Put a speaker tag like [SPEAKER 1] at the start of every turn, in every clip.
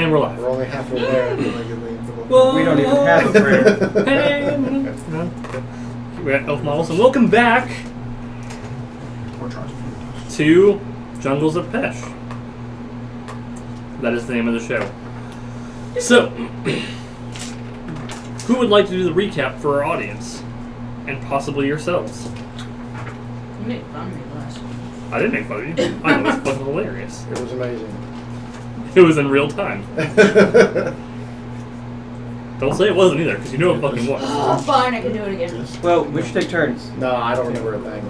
[SPEAKER 1] And we're live.
[SPEAKER 2] We're only halfway there.
[SPEAKER 3] We don't even have a prayer.
[SPEAKER 1] We're at Elf Models, and welcome back to Jungles of Pesh. That is the name of the show. So, who would like to do the recap for our audience? And possibly yourselves.
[SPEAKER 4] You made fun of me last week.
[SPEAKER 1] I didn't make fun of you. I know, it was fucking hilarious.
[SPEAKER 2] It was amazing.
[SPEAKER 1] It was in real time. Don't say it wasn't either, because you know it fucking was.
[SPEAKER 4] Oh, fine, I can do it again.
[SPEAKER 3] Well, we should take turns.
[SPEAKER 2] No, I don't remember a thing.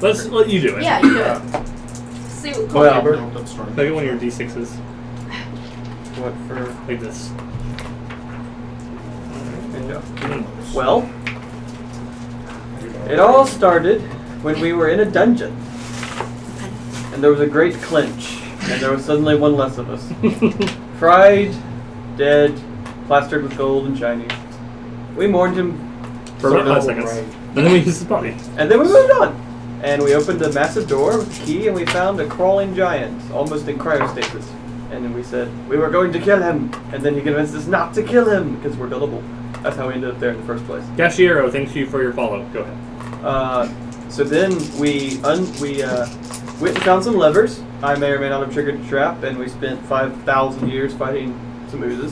[SPEAKER 1] Let's let you do it.
[SPEAKER 4] Yeah, you do it. See what
[SPEAKER 3] Well,
[SPEAKER 1] Make it one of your D6s.
[SPEAKER 3] What for?
[SPEAKER 1] Like this.
[SPEAKER 3] Well, it all started when we were in a dungeon. And there was a great clinch. And there was suddenly one less of us. Fried, dead, plastered with gold and shiny. We mourned him.
[SPEAKER 1] For about 5 seconds.
[SPEAKER 2] Right.
[SPEAKER 1] And then we used his body.
[SPEAKER 3] And then we moved on. And we opened a massive door with a key and we found a crawling giant, almost in cryostasis. And then we said, we were going to kill him. And then he convinced us not to kill him, because we're gullible. That's how we ended up there in the first place.
[SPEAKER 1] Gashiero, thanks you for your follow. Go ahead.
[SPEAKER 3] So then we went and found some levers. I may or may not have triggered a trap, and we spent 5,000 years fighting some oozes.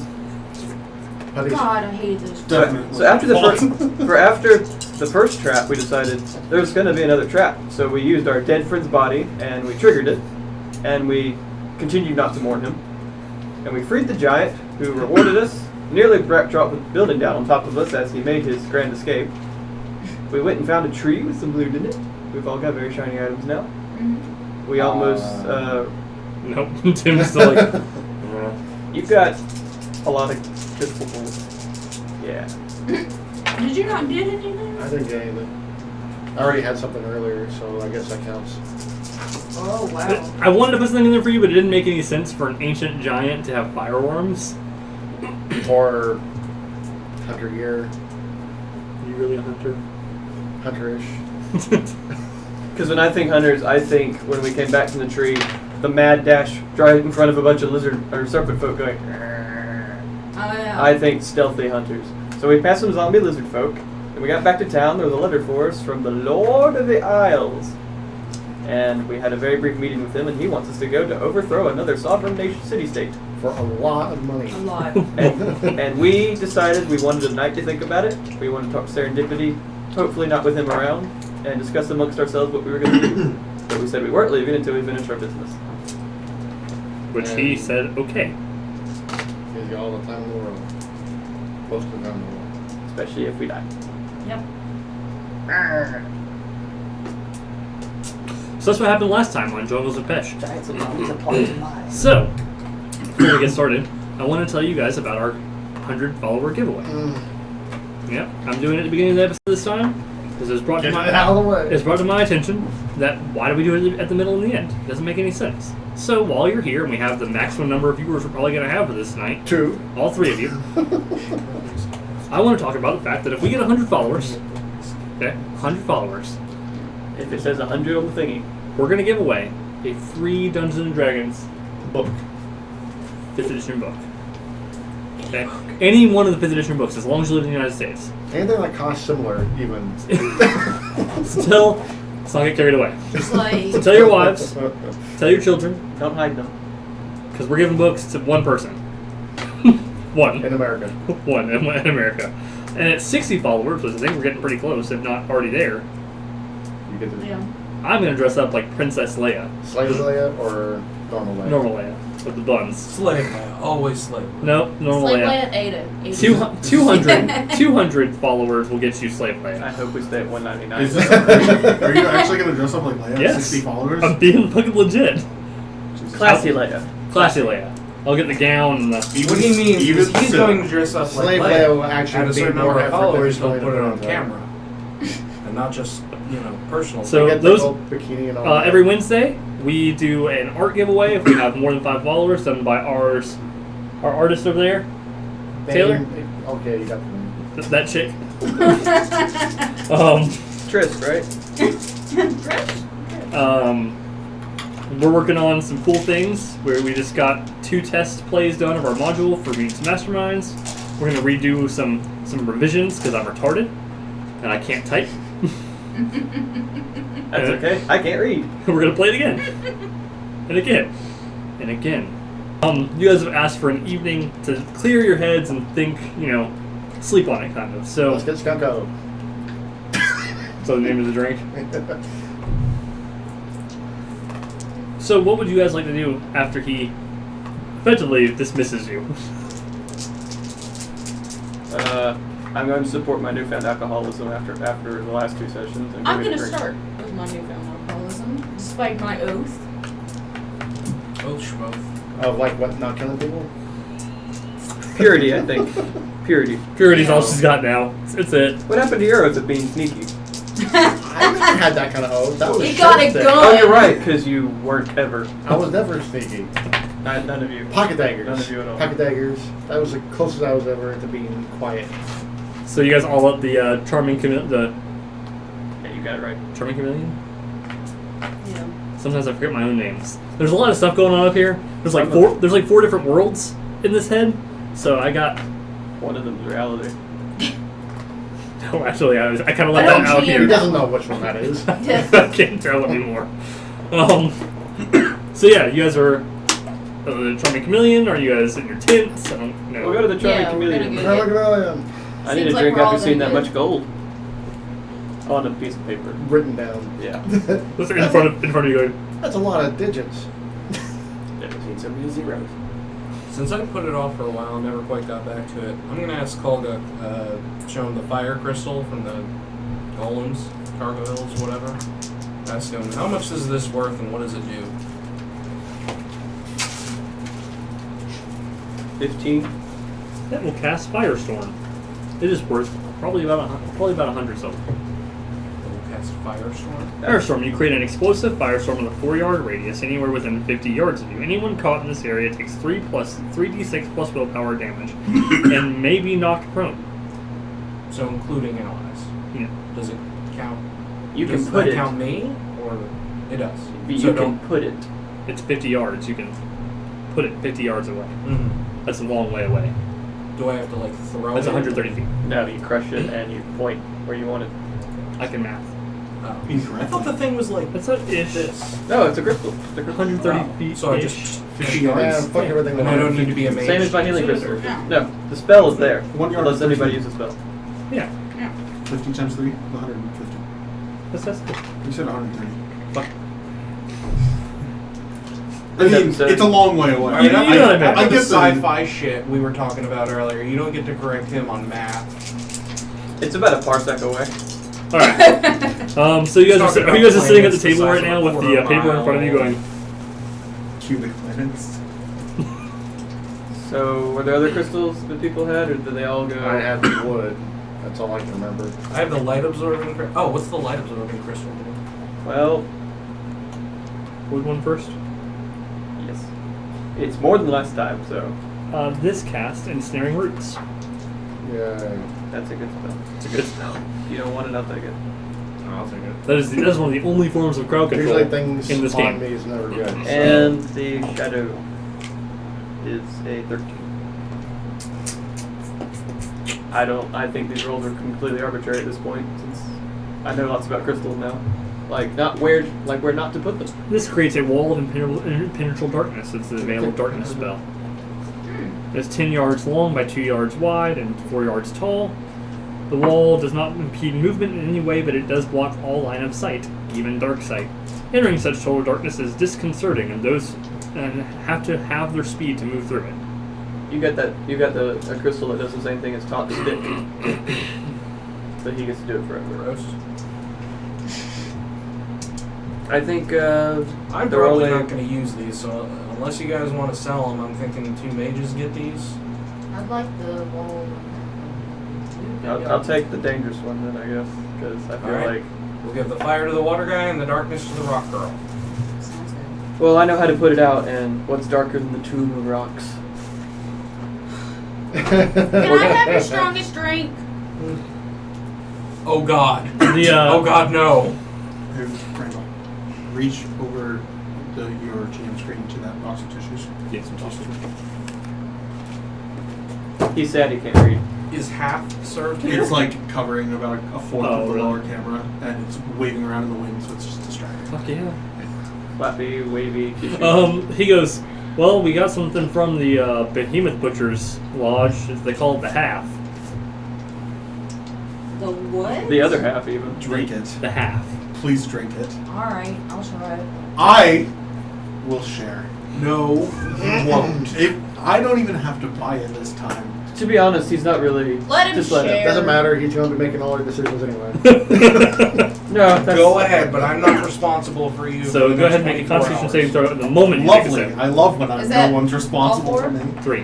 [SPEAKER 4] God, I hate those.
[SPEAKER 3] So after the first trap, we decided there's going to be another trap. So we used our dead friend's body, and we triggered it, and we continued not to mourn him. And we freed the giant, who rewarded us, nearly dropped the building down on top of us as he made his grand escape. We went and found a tree with some loot in it. We've all got very shiny items now.
[SPEAKER 4] Mm-hmm.
[SPEAKER 3] We almost...
[SPEAKER 1] Nope. Tim's still like...
[SPEAKER 3] You've got a lot of pistols. Yeah.
[SPEAKER 4] Did you not get anything?
[SPEAKER 2] I didn't get anything. I already had something earlier, so I guess that counts.
[SPEAKER 4] Oh, wow.
[SPEAKER 1] I wanted to put something in there for you, but it didn't make any sense for an ancient giant to have fireworms.
[SPEAKER 2] Or hunter gear,
[SPEAKER 1] Are you really a hunter?
[SPEAKER 2] hunterish.
[SPEAKER 3] Because when I think hunters, I think when we came back from the tree, the mad dash right in front of a bunch of lizard or serpent folk going.
[SPEAKER 4] Oh, yeah.
[SPEAKER 3] I think stealthy hunters. So we passed some zombie lizard folk, and we got back to town. There was a letter for us from the Lord of the Isles, and we had a very brief meeting with him, and he wants us to go to overthrow another sovereign nation city-state.
[SPEAKER 2] For a lot of money.
[SPEAKER 4] A lot.
[SPEAKER 3] And we decided we wanted a night to think about it. We wanted to talk serendipity, hopefully not with him around, and discuss amongst ourselves what we were going to do. But we said we weren't leaving until we finished our business.
[SPEAKER 1] Which he said, okay.
[SPEAKER 2] He's got all the time in the world. Most of the time in the world.
[SPEAKER 3] Especially if we die.
[SPEAKER 4] Yep.
[SPEAKER 1] So that's what happened last time on Jungles of Pesh.
[SPEAKER 3] Giants of zombies and plots and lies.
[SPEAKER 1] So, before we get started, I want to tell you guys about our 100 follower giveaway. Yep, I'm doing it at the beginning of the episode this time because it was brought to my
[SPEAKER 2] out of the way.
[SPEAKER 1] It's brought to my attention that why do we do it at the middle and the end? It doesn't make any sense. So while you're here and we have the maximum number of viewers we're probably going to have for this night,
[SPEAKER 2] 2.
[SPEAKER 1] all 3 of you, I want to talk about the fact that if we get 100 followers, okay, 100 followers,
[SPEAKER 3] If it says 100 on the thingy.
[SPEAKER 1] we're going to give away a free Dungeons & Dragons
[SPEAKER 2] Book.
[SPEAKER 1] 5th edition book. Okay? Any one of the 5th edition books, as long as you live in the United States.
[SPEAKER 2] Anything that costs similar, even.
[SPEAKER 1] Still, let's not get carried away.
[SPEAKER 4] It's like...
[SPEAKER 1] So tell your wives, tell your children,
[SPEAKER 3] Don't hide them.
[SPEAKER 1] because we're giving books to one person. One.
[SPEAKER 2] In America.
[SPEAKER 1] One in America. And at 60 followers, which I think we're getting pretty close, if not already there,
[SPEAKER 2] You get the
[SPEAKER 4] Yeah.
[SPEAKER 1] I'm going to dress up like Princess Leia.
[SPEAKER 2] Slave Leia or normal Leia?
[SPEAKER 1] Normal Leia. With the buns.
[SPEAKER 5] Slave Leia, always slave Leia.
[SPEAKER 1] No, normal
[SPEAKER 4] Slave
[SPEAKER 1] Leia.
[SPEAKER 4] Leia at
[SPEAKER 1] 200 followers will get you Slave
[SPEAKER 3] I
[SPEAKER 1] Leia.
[SPEAKER 3] hope we stay at 199.
[SPEAKER 6] Is this, are you actually going to dress up like Leia?
[SPEAKER 1] Yes.
[SPEAKER 6] 60 followers?
[SPEAKER 1] I'm being fucking legit.
[SPEAKER 3] Classy Leia.
[SPEAKER 1] Classy Leia. I'll get the gown and the...
[SPEAKER 5] What he means is he's going to dress up like
[SPEAKER 2] Slave
[SPEAKER 5] Leia,
[SPEAKER 2] Leia will actually
[SPEAKER 5] at a
[SPEAKER 2] be
[SPEAKER 5] certain
[SPEAKER 2] more
[SPEAKER 5] number of
[SPEAKER 2] effort
[SPEAKER 5] followers,
[SPEAKER 2] than
[SPEAKER 5] he'll put it on
[SPEAKER 2] Leia.
[SPEAKER 5] camera. And not just, personal.
[SPEAKER 1] So
[SPEAKER 2] Get
[SPEAKER 1] those...
[SPEAKER 2] the gold bikini and all that.
[SPEAKER 1] every Wednesday, we do an art giveaway if we have more than 5 followers, done by our artist over there, Taylor.
[SPEAKER 2] Okay, you got the
[SPEAKER 1] That chick.
[SPEAKER 3] Tris, right?
[SPEAKER 1] we're working on some cool things where we just got 2 test plays done of our module for Mutants Masterminds. We're going to redo some revisions because I'm retarded and I can't type.
[SPEAKER 3] That's okay. I can't read.
[SPEAKER 1] We're going to play it again. And again. And again. You guys have asked for an evening to clear your heads and think, sleep on it kind of. So
[SPEAKER 2] Let's get skunk out.
[SPEAKER 1] So the name of the drink. So what would you guys like to do after he effectively dismisses you?
[SPEAKER 3] I'm going to support my newfound alcoholism after the last 2 sessions. And
[SPEAKER 4] I'm
[SPEAKER 3] give it
[SPEAKER 4] gonna
[SPEAKER 3] a drink.
[SPEAKER 4] start with my newfound alcoholism, despite my oath.
[SPEAKER 5] Oh, schmoth.
[SPEAKER 2] Of like what? Not killing people.
[SPEAKER 3] Purity, I think. Purity.
[SPEAKER 1] Purity's all she's got now. It's it.
[SPEAKER 3] What happened to your oath of being sneaky?
[SPEAKER 2] I never had that kind of oath. That was
[SPEAKER 4] He got
[SPEAKER 2] shit
[SPEAKER 4] a
[SPEAKER 2] thing.
[SPEAKER 4] gun.
[SPEAKER 3] Oh, you're right, because you weren't ever.
[SPEAKER 2] I was never sneaky.
[SPEAKER 3] None of you.
[SPEAKER 2] Pocket daggers.
[SPEAKER 3] None of you at all.
[SPEAKER 2] Pocket daggers. That was the closest I was ever to being quiet.
[SPEAKER 1] So you guys all up the charming chameleon?
[SPEAKER 3] Yeah, you got it right.
[SPEAKER 1] Charming chameleon?
[SPEAKER 4] Yeah.
[SPEAKER 1] Sometimes I forget my own names. There's a lot of stuff going on up here. There's like
[SPEAKER 3] Some of
[SPEAKER 1] 4 different worlds in this head. So I got.
[SPEAKER 3] One of them's reality.
[SPEAKER 1] No, actually, I kind of let
[SPEAKER 4] I
[SPEAKER 1] that
[SPEAKER 4] don't
[SPEAKER 1] out
[SPEAKER 4] GM.
[SPEAKER 2] He
[SPEAKER 1] here.
[SPEAKER 2] doesn't know which one that is.
[SPEAKER 1] I can't tell anymore. So yeah, you guys are the charming chameleon. Are you guys in your tents? I don't know.
[SPEAKER 3] We'll go to the charming
[SPEAKER 4] Yeah, we're
[SPEAKER 3] chameleon.
[SPEAKER 4] gonna
[SPEAKER 2] Charming chameleon.
[SPEAKER 3] I need
[SPEAKER 4] Seems
[SPEAKER 3] a
[SPEAKER 4] like
[SPEAKER 3] drink
[SPEAKER 4] we're all
[SPEAKER 3] after seeing
[SPEAKER 4] gonna
[SPEAKER 3] that
[SPEAKER 4] do
[SPEAKER 3] much gold on a piece of paper.
[SPEAKER 2] Written down.
[SPEAKER 3] Yeah.
[SPEAKER 1] What's in front of you going?
[SPEAKER 2] That's a lot of digits.
[SPEAKER 3] Never seen so many zeros.
[SPEAKER 5] Since I put it off for a while, never quite got back to it, I'm going to ask Kulguk, show him the fire crystal from the golems, cargo hills, whatever. Ask him, how much is this worth and what does it do?
[SPEAKER 3] 15.
[SPEAKER 1] That will cast Firestorm. It is worth probably about 100 silver.
[SPEAKER 5] We'll cast Firestorm.
[SPEAKER 1] Firestorm. You create an explosive firestorm with a 4-yard radius anywhere within 50 yards of you. Anyone caught in this area takes 3d6 plus willpower damage and may be knocked prone.
[SPEAKER 5] So including allies.
[SPEAKER 1] Yeah.
[SPEAKER 5] Does it count?
[SPEAKER 3] You
[SPEAKER 5] does
[SPEAKER 3] can put
[SPEAKER 5] that
[SPEAKER 3] it.
[SPEAKER 5] count me? Or it does?
[SPEAKER 3] You
[SPEAKER 5] So
[SPEAKER 3] can put it.
[SPEAKER 1] It's 50 yards. You can put it 50 yards away.
[SPEAKER 5] Mhm.
[SPEAKER 1] That's a long way away.
[SPEAKER 5] Do I have to like throw
[SPEAKER 1] That's
[SPEAKER 5] it?
[SPEAKER 1] 130 feet.
[SPEAKER 3] No, you crush it and you point where you want it.
[SPEAKER 1] I can math.
[SPEAKER 5] Oh.
[SPEAKER 6] Incorrect.
[SPEAKER 5] I thought the thing was like
[SPEAKER 1] That's not ish.
[SPEAKER 5] this.
[SPEAKER 3] No, it's a crystal. It's a crystal.
[SPEAKER 1] 130
[SPEAKER 5] Wow.
[SPEAKER 1] feet.
[SPEAKER 5] So I
[SPEAKER 1] ish.
[SPEAKER 5] just
[SPEAKER 6] 50
[SPEAKER 2] Yeah,
[SPEAKER 6] yards.
[SPEAKER 2] fuck everything.
[SPEAKER 5] And I don't need to be a mage.
[SPEAKER 3] Same as my
[SPEAKER 5] to
[SPEAKER 3] healing
[SPEAKER 5] use it,
[SPEAKER 3] crystal.
[SPEAKER 5] or-
[SPEAKER 3] No, the spell is there.
[SPEAKER 6] 1 yard.
[SPEAKER 3] Unless anybody uses spell.
[SPEAKER 1] Yeah.
[SPEAKER 6] 15 times 3, 150.
[SPEAKER 1] That's good.
[SPEAKER 6] You said 130.
[SPEAKER 1] Fuck.
[SPEAKER 6] I mean,
[SPEAKER 3] episode.
[SPEAKER 6] it's a long way away.
[SPEAKER 5] Alright,
[SPEAKER 1] You know what I meant.
[SPEAKER 5] I
[SPEAKER 6] I
[SPEAKER 5] get the
[SPEAKER 6] get the-
[SPEAKER 5] sci-fi shit we were talking about earlier. You don't get to correct him on math.
[SPEAKER 3] It's about a parsec away.
[SPEAKER 1] All right. So you guys
[SPEAKER 5] Talking
[SPEAKER 1] are you guys
[SPEAKER 5] about
[SPEAKER 1] sitting at the
[SPEAKER 5] planets the
[SPEAKER 1] table
[SPEAKER 5] size
[SPEAKER 1] right
[SPEAKER 5] of a
[SPEAKER 1] now with the
[SPEAKER 5] quarter
[SPEAKER 1] paper in front of you,
[SPEAKER 5] mile.
[SPEAKER 1] going?
[SPEAKER 6] Cubic planets.
[SPEAKER 3] So, were there other crystals that people had, or did they all go?
[SPEAKER 2] I had the wood. That's all I can remember.
[SPEAKER 5] I have the light absorbing crystal. Oh, what's the light absorbing crystal do?
[SPEAKER 3] Well,
[SPEAKER 1] Wood one first.
[SPEAKER 3] yes. It's more than last time, so
[SPEAKER 1] This cast ensnaring roots.
[SPEAKER 2] Yeah.
[SPEAKER 3] that's a good spell.
[SPEAKER 1] It's a good spell.
[SPEAKER 3] You don't want it, I'll take it.
[SPEAKER 2] I'll take it.
[SPEAKER 1] That is one of the only forms of crowd control
[SPEAKER 2] Usually things
[SPEAKER 1] in this
[SPEAKER 2] on
[SPEAKER 1] game.
[SPEAKER 2] me is never good. so-
[SPEAKER 3] And the shadow is a 13. I think these rolls are completely arbitrary at this point, since I know lots about crystals now. Like, where not to put them.
[SPEAKER 1] This creates a wall of impenetrable darkness. It's the veil of darkness spell. It's 10 yards long by 2 yards wide and 4 yards tall. The wall does not impede movement in any way, but it does block all line of sight, even dark sight. Entering such total darkness is disconcerting, and those have to have their speed to move through it.
[SPEAKER 3] You got a crystal that does the same thing as top stick. So he gets to do it forever.
[SPEAKER 5] Roast.
[SPEAKER 3] I think
[SPEAKER 5] I'm
[SPEAKER 3] they're
[SPEAKER 5] probably
[SPEAKER 3] only-
[SPEAKER 5] not going to use these, so unless you guys want to sell them, I'm thinking 2 mages get these.
[SPEAKER 4] I'd like the wall.
[SPEAKER 3] I'll take the dangerous one then, I guess, because I feel
[SPEAKER 5] Alright.
[SPEAKER 3] like.
[SPEAKER 5] We'll give the fire to the water guy and the darkness to the rock girl.
[SPEAKER 4] Sounds good.
[SPEAKER 3] Well, I know how to put it out, and what's darker than the tomb of rocks?
[SPEAKER 4] Can I have your strongest drink?
[SPEAKER 5] Oh God.
[SPEAKER 1] The
[SPEAKER 5] Oh God, no.
[SPEAKER 6] Here's Randall. Reach over your GM screen to that box of tissues.
[SPEAKER 1] Get some tissues.
[SPEAKER 3] He's sad he can't read.
[SPEAKER 5] Is half served here?
[SPEAKER 6] It's like covering about a fourth
[SPEAKER 1] Oh,
[SPEAKER 6] of the
[SPEAKER 1] really?
[SPEAKER 6] lower camera, and it's waving around in the wind, so it's just distracting.
[SPEAKER 1] Fuck yeah.
[SPEAKER 3] Flappy, wavy, tissue.
[SPEAKER 1] He goes, well, we got something from the Behemoth Butcher's Lodge. They call it the half.
[SPEAKER 4] The what?
[SPEAKER 3] The other half, even.
[SPEAKER 6] Drink it.
[SPEAKER 1] The half.
[SPEAKER 6] Please drink it.
[SPEAKER 4] Alright, I'll try it.
[SPEAKER 6] I will share. No, you won't. I don't even have to buy it this time.
[SPEAKER 3] To be honest, he's not really.
[SPEAKER 4] Let him
[SPEAKER 3] just let
[SPEAKER 4] share.
[SPEAKER 2] Doesn't matter. He's going to be making all our decisions anyway.
[SPEAKER 3] No, that's,
[SPEAKER 5] Go ahead, but I'm not responsible for you.
[SPEAKER 1] So
[SPEAKER 5] for the
[SPEAKER 1] go ahead
[SPEAKER 5] next
[SPEAKER 1] and make a
[SPEAKER 5] 24
[SPEAKER 1] Constitution
[SPEAKER 5] hours.
[SPEAKER 1] saving throw at the moment you take a
[SPEAKER 6] Lovely.
[SPEAKER 1] sip.
[SPEAKER 6] I love when
[SPEAKER 4] Is
[SPEAKER 6] no
[SPEAKER 4] that
[SPEAKER 6] one's responsible
[SPEAKER 4] all
[SPEAKER 6] for
[SPEAKER 4] four?
[SPEAKER 6] me.
[SPEAKER 1] 3.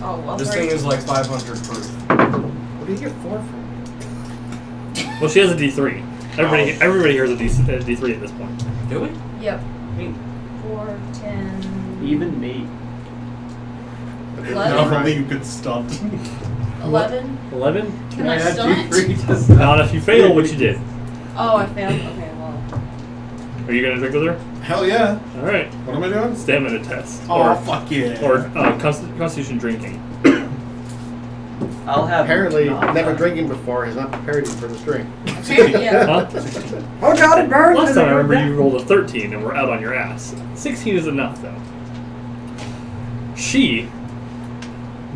[SPEAKER 4] Oh, well,
[SPEAKER 5] This
[SPEAKER 4] three.
[SPEAKER 5] thing is like 500 proof.
[SPEAKER 2] What do you get 4 from?
[SPEAKER 1] Well, she has a D3. Everybody here has a D3 at this point.
[SPEAKER 5] Do we?
[SPEAKER 4] Yep.
[SPEAKER 5] Me.
[SPEAKER 4] 4, 10,
[SPEAKER 3] even me.
[SPEAKER 6] If
[SPEAKER 4] 11.
[SPEAKER 6] only you could stunt.
[SPEAKER 4] 11.
[SPEAKER 1] 11?
[SPEAKER 4] Can I
[SPEAKER 3] add
[SPEAKER 4] stunt?
[SPEAKER 3] D3 to stunt?
[SPEAKER 1] Not if you fail, what you did.
[SPEAKER 4] Oh, I failed. Okay, well.
[SPEAKER 1] Are you going to drink with her?
[SPEAKER 6] Hell yeah.
[SPEAKER 1] Alright.
[SPEAKER 6] What am I doing?
[SPEAKER 1] Stamina test.
[SPEAKER 6] Oh, fuck yeah.
[SPEAKER 1] Or Constitution drinking.
[SPEAKER 3] I'll have.
[SPEAKER 2] Apparently,
[SPEAKER 3] not
[SPEAKER 2] never
[SPEAKER 3] that.
[SPEAKER 2] drinking before has not prepared you for this drink.
[SPEAKER 4] Yeah.
[SPEAKER 1] Huh?
[SPEAKER 3] Oh god, it burns!
[SPEAKER 1] Last time I remember you rolled a 13 and were out on your ass. 16 is enough, though.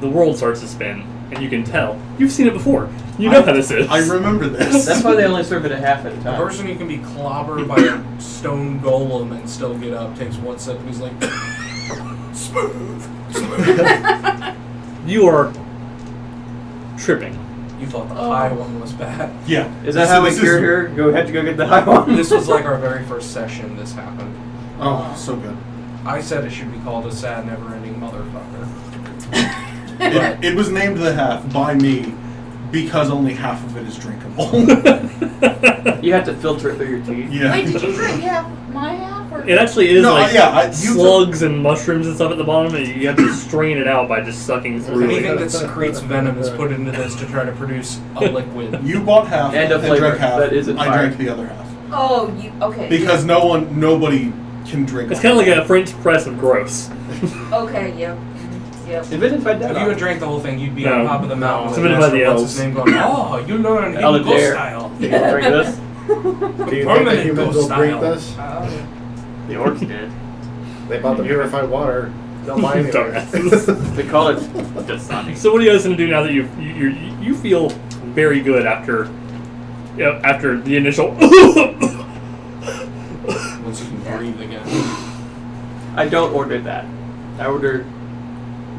[SPEAKER 1] The world starts to spin, and you can tell. You've seen it before. You know how this is.
[SPEAKER 6] I remember this.
[SPEAKER 3] That's why they only serve it a half at a
[SPEAKER 5] A
[SPEAKER 3] time.
[SPEAKER 5] person who can be clobbered by a stone golem and still get up takes one sip and he's like, smooth.
[SPEAKER 1] You are tripping.
[SPEAKER 5] You thought the
[SPEAKER 4] Oh.
[SPEAKER 5] high one was bad.
[SPEAKER 6] Yeah.
[SPEAKER 3] Is that how we cure her? Go ahead to go get the high one.
[SPEAKER 5] This was like our very first session this happened.
[SPEAKER 6] Oh, so good.
[SPEAKER 5] I said it should be called a sad, never-ending motherfucker.
[SPEAKER 6] It was named the half by me because only half of it is drinkable.
[SPEAKER 3] You have to filter it through your teeth.
[SPEAKER 6] Yeah.
[SPEAKER 4] Wait, did you drink my half? Or?
[SPEAKER 1] It actually is
[SPEAKER 6] No,
[SPEAKER 1] like
[SPEAKER 6] yeah, you
[SPEAKER 1] slugs and mushrooms and stuff at the bottom, and you have to strain it out by just sucking through
[SPEAKER 5] Anything
[SPEAKER 1] it.
[SPEAKER 5] that secretes venom is put into this to try to produce a liquid.
[SPEAKER 6] You bought half
[SPEAKER 3] And a flavor
[SPEAKER 6] drank half.
[SPEAKER 3] that isn't
[SPEAKER 6] I
[SPEAKER 3] fire.
[SPEAKER 6] drank the other half
[SPEAKER 4] Oh, you okay?
[SPEAKER 6] because nobody can drink.
[SPEAKER 1] It's kind of like a French press of gross.
[SPEAKER 4] Okay, yep. Yep.
[SPEAKER 3] Invented by Dead.
[SPEAKER 5] If you had drank the whole thing, you'd be
[SPEAKER 1] No.
[SPEAKER 5] on top of the mountain.
[SPEAKER 1] It's
[SPEAKER 5] with
[SPEAKER 1] invented by the
[SPEAKER 5] Master
[SPEAKER 1] elves.
[SPEAKER 5] What's his name going, oh, you learn
[SPEAKER 3] I'll
[SPEAKER 5] in ghost
[SPEAKER 3] dare.
[SPEAKER 5] style.
[SPEAKER 3] You can drink this.
[SPEAKER 2] Do you think the
[SPEAKER 5] Permanent
[SPEAKER 2] humans
[SPEAKER 5] ghost
[SPEAKER 2] will drink
[SPEAKER 5] style.
[SPEAKER 2] this?
[SPEAKER 3] The orcs did.
[SPEAKER 2] They bought the purified water. They'll buy it anyway.
[SPEAKER 1] Dumbasses.
[SPEAKER 3] They call it Dasani.
[SPEAKER 1] So what are you guys going to do now that you feel very good after the initial
[SPEAKER 5] Once you can breathe again.
[SPEAKER 3] I don't order that. I order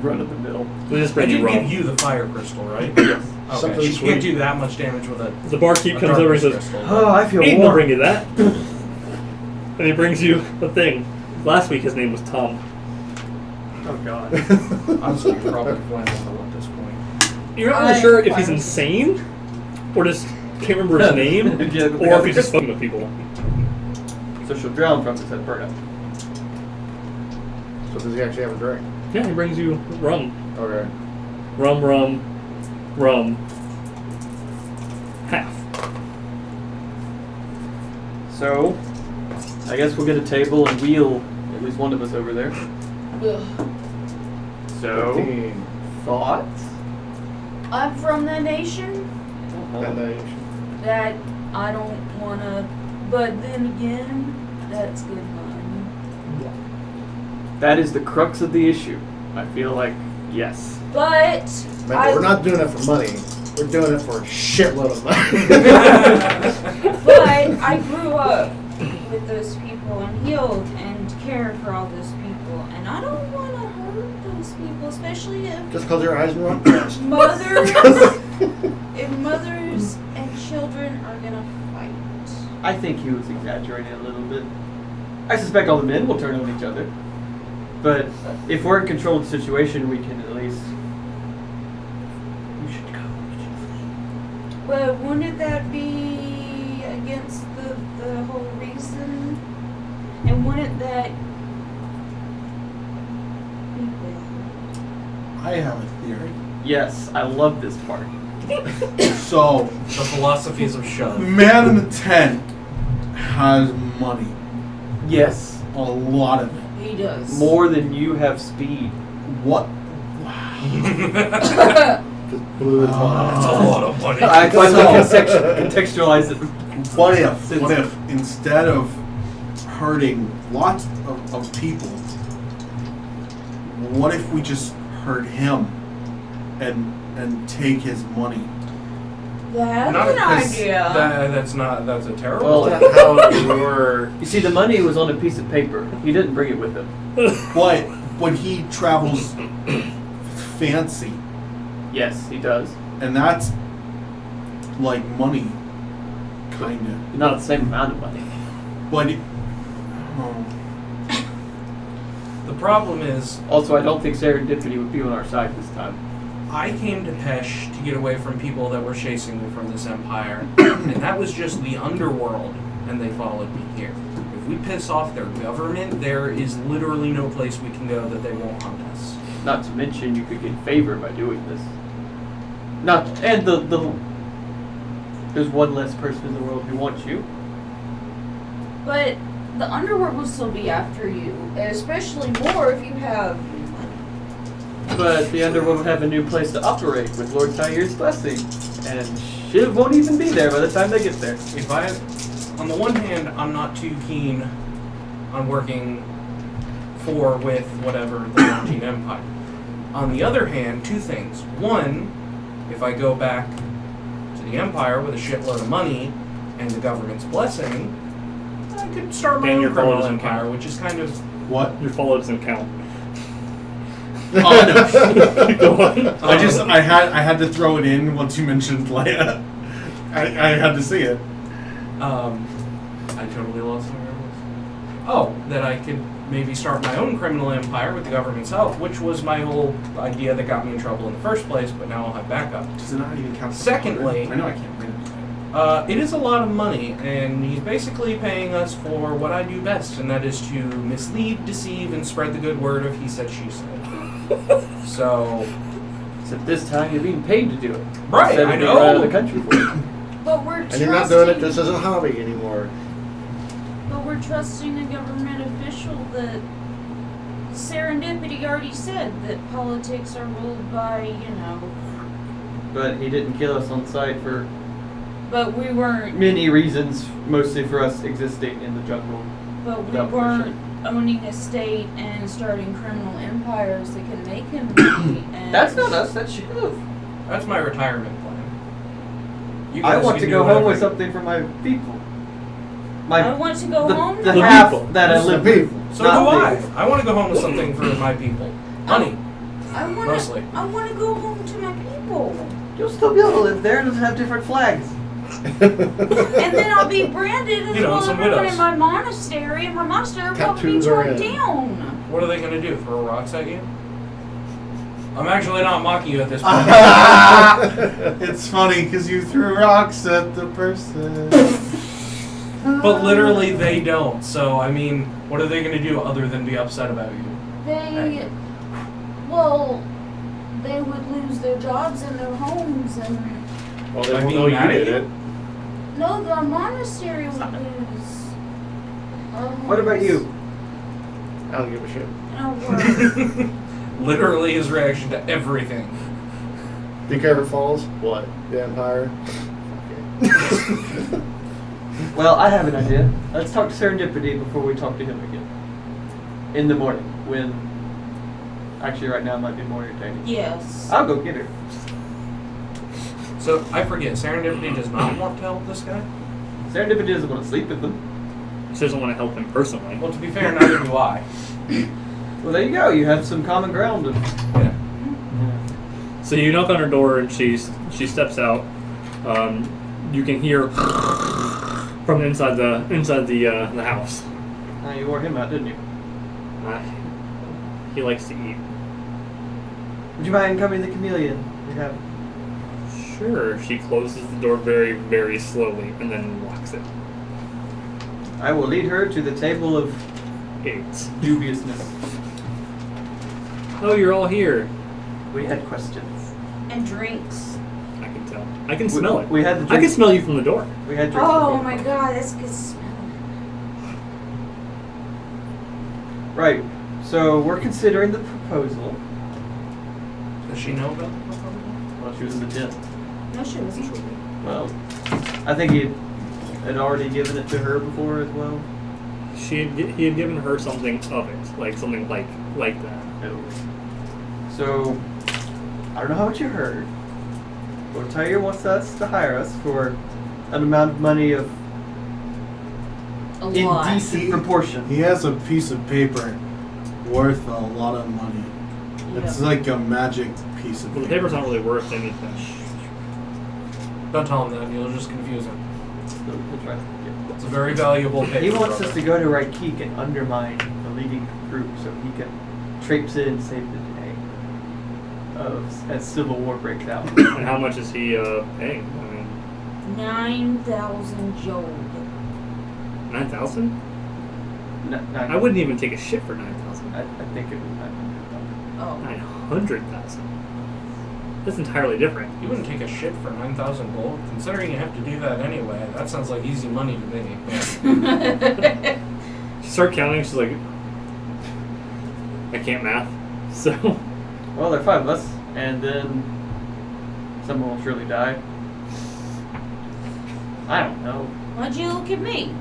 [SPEAKER 3] run of the mill.
[SPEAKER 1] we just
[SPEAKER 5] I
[SPEAKER 1] bring
[SPEAKER 5] did
[SPEAKER 1] you
[SPEAKER 5] give
[SPEAKER 1] rum.
[SPEAKER 5] you the fire crystal, right?
[SPEAKER 3] Yes.
[SPEAKER 5] Okay,
[SPEAKER 2] Something
[SPEAKER 5] she
[SPEAKER 2] sweet.
[SPEAKER 5] can't do that much damage with a
[SPEAKER 1] The barkeep
[SPEAKER 5] a
[SPEAKER 1] comes over and
[SPEAKER 5] darkness
[SPEAKER 1] says,
[SPEAKER 5] crystal.
[SPEAKER 3] Oh, I feel
[SPEAKER 1] Aiden will
[SPEAKER 3] warm.
[SPEAKER 1] bring you that. And he brings you the thing. Last week his name was Tom.
[SPEAKER 3] Oh god.
[SPEAKER 5] Honestly, you're probably flammable at this point.
[SPEAKER 1] You're not really sure if he's insane, or just can't remember his name,
[SPEAKER 3] Yeah,
[SPEAKER 1] or if he's just fucking with people.
[SPEAKER 3] So she'll drown from his head burn up.
[SPEAKER 2] So does he actually have a drink?
[SPEAKER 1] Yeah, he brings you rum.
[SPEAKER 2] Okay.
[SPEAKER 1] Rum. Half.
[SPEAKER 3] So, I guess we'll get a table and wheel at least one of us over there.
[SPEAKER 4] Ugh.
[SPEAKER 3] So,
[SPEAKER 2] 15.
[SPEAKER 3] thoughts?
[SPEAKER 4] I'm from the nation
[SPEAKER 2] And they-
[SPEAKER 4] that I don't wanna, but then again, that's good money.
[SPEAKER 3] That is the crux of the issue. I feel like, yes.
[SPEAKER 4] But
[SPEAKER 2] Man, we're not doing it for money. We're doing it for a shitload of money.
[SPEAKER 4] But I grew up with those people and healed and cared for all those people, and I don't want to hurt those people, especially if
[SPEAKER 2] Just because your eyes were on fast.
[SPEAKER 4] mothers and children are gonna fight.
[SPEAKER 3] I think he was exaggerating a little bit. I suspect all the men will turn on each other. But if we're in control of the situation, we can at least... We should go.
[SPEAKER 4] But wouldn't that be against the whole reason? And wouldn't that be bad?
[SPEAKER 6] I have a theory.
[SPEAKER 3] Yes, I love this part.
[SPEAKER 6] So,
[SPEAKER 5] The philosophies of
[SPEAKER 6] the
[SPEAKER 5] Shuv.
[SPEAKER 6] man in the tent has money.
[SPEAKER 3] Yes.
[SPEAKER 6] a lot of it.
[SPEAKER 4] He does.
[SPEAKER 3] More than you have speed.
[SPEAKER 6] What?
[SPEAKER 2] Just blew his mind.
[SPEAKER 5] That's a lot of money.
[SPEAKER 3] I finally contextualize it.
[SPEAKER 6] What if instead of hurting lots of people, what if we just hurt him and take his money?
[SPEAKER 4] That's
[SPEAKER 5] Not
[SPEAKER 4] an
[SPEAKER 5] because
[SPEAKER 4] idea.
[SPEAKER 5] That's a terrible.
[SPEAKER 3] Well,
[SPEAKER 2] How your
[SPEAKER 3] you see, the money was on a piece of paper. He didn't bring it with him.
[SPEAKER 6] But when he travels fancy,
[SPEAKER 3] Yes, he does.
[SPEAKER 6] and that's like money, kinda.
[SPEAKER 3] Not the same amount of money.
[SPEAKER 6] But
[SPEAKER 5] The problem is,
[SPEAKER 3] Also, I don't think serendipity would be on our side this time.
[SPEAKER 5] I came to Pesh to get away from people that were chasing me from this empire, and that was just the underworld, and they followed me here. If we piss off their government, there is literally no place we can go that they won't hunt us.
[SPEAKER 3] Not to mention, you could get favor by doing this. There's one less person in the world who wants you.
[SPEAKER 4] But the underworld will still be after you, especially more if you have.
[SPEAKER 3] But the underworld would have a new place to operate with Lord Tyre's blessing, and Shuv won't even be there by the time they get there.
[SPEAKER 5] If I, on the one hand, I'm not too keen on working with whatever the Laurentine Empire. On the other hand, two things. One, if I go back to the Empire with a shitload of money and the government's blessing, I could start my
[SPEAKER 1] And
[SPEAKER 5] own
[SPEAKER 1] your
[SPEAKER 5] criminal
[SPEAKER 1] followers
[SPEAKER 5] empire,
[SPEAKER 1] count.
[SPEAKER 5] which is kind of.
[SPEAKER 6] what?
[SPEAKER 1] Your follow doesn't count.
[SPEAKER 6] Oh no!
[SPEAKER 1] Go on.
[SPEAKER 6] I had to throw it in once you mentioned Leia. I had to see it.
[SPEAKER 5] I totally lost my memories. Oh, that I could maybe start my own criminal empire with the government's help, which was my whole idea that got me in trouble in the first place, but now I'll have backup.
[SPEAKER 6] Does it not even count?
[SPEAKER 5] Secondly-
[SPEAKER 6] I know I can't read it.
[SPEAKER 5] It is a lot of money, and he's basically paying us for what I do best, and that is to mislead, deceive, and spread the good word of he said, she said. So,
[SPEAKER 3] Except this time you're being paid to do it.
[SPEAKER 5] right,
[SPEAKER 3] Instead of
[SPEAKER 5] I
[SPEAKER 3] being out of the
[SPEAKER 5] know.
[SPEAKER 3] country for it.
[SPEAKER 4] But we're
[SPEAKER 2] And you're not doing it just as a hobby anymore.
[SPEAKER 4] But we're trusting a government official that Serendipity already said that politics are ruled by,
[SPEAKER 3] But he didn't kill us on sight for
[SPEAKER 4] But we weren't.
[SPEAKER 3] many reasons, mostly for us existing in the jungle.
[SPEAKER 4] But we
[SPEAKER 3] without
[SPEAKER 4] weren't owning a state and starting criminal empires that can make him money. And
[SPEAKER 3] That's not us, that's Shuv.
[SPEAKER 5] That's my retirement plan. You
[SPEAKER 3] I
[SPEAKER 5] guys
[SPEAKER 3] want
[SPEAKER 5] can
[SPEAKER 3] to
[SPEAKER 5] do
[SPEAKER 3] go home
[SPEAKER 5] whatever
[SPEAKER 3] with
[SPEAKER 5] you-
[SPEAKER 3] something for my people.
[SPEAKER 4] I want to go home.
[SPEAKER 3] The
[SPEAKER 1] The
[SPEAKER 3] half
[SPEAKER 1] people.
[SPEAKER 3] that I
[SPEAKER 2] It's the
[SPEAKER 3] live with.
[SPEAKER 2] people.
[SPEAKER 5] So
[SPEAKER 3] Not
[SPEAKER 5] do I.
[SPEAKER 3] me.
[SPEAKER 5] I want to go home with something for my people. Money. Mostly.
[SPEAKER 4] I want to go home to my people.
[SPEAKER 3] You'll still be able to live there and just have different flags.
[SPEAKER 4] And then I'll be branded as
[SPEAKER 5] You know,
[SPEAKER 4] well as
[SPEAKER 5] some
[SPEAKER 4] everyone
[SPEAKER 5] widows.
[SPEAKER 4] in my monastery, and my monastery will probably be
[SPEAKER 2] Tattoos are
[SPEAKER 4] torn
[SPEAKER 2] in.
[SPEAKER 4] down.
[SPEAKER 5] What are they going to do? Throw rocks at you? I'm actually not mocking you at this point.
[SPEAKER 6] It's funny because you threw rocks at the person.
[SPEAKER 5] But literally, they don't. So, I mean, what are they going to do other than be upset about you?
[SPEAKER 4] They would lose their jobs and their homes, and
[SPEAKER 2] Well, they
[SPEAKER 5] By
[SPEAKER 2] won't
[SPEAKER 5] being
[SPEAKER 2] know you
[SPEAKER 5] mad at
[SPEAKER 2] did
[SPEAKER 5] you?
[SPEAKER 2] it.
[SPEAKER 4] no, the monastery would lose.
[SPEAKER 3] What about you?
[SPEAKER 2] I don't give a shit.
[SPEAKER 4] Oh,
[SPEAKER 5] Literally his reaction to everything.
[SPEAKER 2] Because it falls. What? The Empire? Okay.
[SPEAKER 3] Well, I have an idea. Let's talk to Serendipity before we talk to him again. In the morning, when... Actually, right now might be more entertaining.
[SPEAKER 4] yes.
[SPEAKER 3] I'll go get her.
[SPEAKER 5] So, I forget, Serendipity does not want to help this guy?
[SPEAKER 3] Serendipity doesn't want to sleep with them.
[SPEAKER 1] She doesn't want to help him personally.
[SPEAKER 5] Well, to be fair, neither do I.
[SPEAKER 3] Well, there you go. You have some common ground.
[SPEAKER 5] Yeah.
[SPEAKER 1] So you knock on her door and she steps out. You can hear from inside the house.
[SPEAKER 3] Oh, you wore him out, didn't you?
[SPEAKER 1] He likes to eat.
[SPEAKER 3] Would you mind coming to the chameleon? We have...
[SPEAKER 1] Sure. She closes the door very, very slowly and then locks it.
[SPEAKER 3] I will lead her to the table of
[SPEAKER 1] Eggs.
[SPEAKER 3] dubiousness.
[SPEAKER 1] Oh, you're all here.
[SPEAKER 3] We had questions.
[SPEAKER 4] And drinks.
[SPEAKER 1] I can tell. I can smell it.
[SPEAKER 3] We had the
[SPEAKER 1] I
[SPEAKER 3] drinks.
[SPEAKER 1] can smell you from the door.
[SPEAKER 3] We had drinks.
[SPEAKER 4] Oh
[SPEAKER 3] before.
[SPEAKER 4] my god, that's good smell.
[SPEAKER 3] Right. So we're considering the proposal.
[SPEAKER 5] Does she know about the proposal?
[SPEAKER 3] Well, she was in the tent.
[SPEAKER 4] No, she wasn't.
[SPEAKER 3] Well, I think he had already given it to her before as well.
[SPEAKER 1] He had given her something of it, like something like that.
[SPEAKER 3] No. So, I don't know how much you heard. But Tyre wants us to hire us for an amount of money of
[SPEAKER 4] A lot.
[SPEAKER 3] indecent proportion.
[SPEAKER 6] He has a piece of paper worth a lot of money. It's like a magic piece of
[SPEAKER 1] Well, the
[SPEAKER 6] paper.
[SPEAKER 1] paper's not really worth anything.
[SPEAKER 5] Don't tell him that. You'll just confuse him.
[SPEAKER 3] We'll try. Yeah.
[SPEAKER 5] It's a very valuable paper.
[SPEAKER 3] He wants us
[SPEAKER 5] brother.
[SPEAKER 3] to go to Raikik and undermine the leading group so he can traipse in and save the day as civil war breaks out.
[SPEAKER 1] And how much is he paying? I mean,
[SPEAKER 4] 9,000 gold.
[SPEAKER 1] 9,000? I wouldn't even take a ship for 9,000.
[SPEAKER 3] I think it was 900.
[SPEAKER 4] Oh.
[SPEAKER 1] 900,000. That's entirely different.
[SPEAKER 5] You wouldn't take a ship for 9,000 gold? Considering you have to do that anyway, that sounds like easy money to me.
[SPEAKER 1] She started counting, she's like, I can't math. So,
[SPEAKER 3] Well, there are 5 of us, and then someone will surely die. I don't know.
[SPEAKER 4] Why'd you look at me?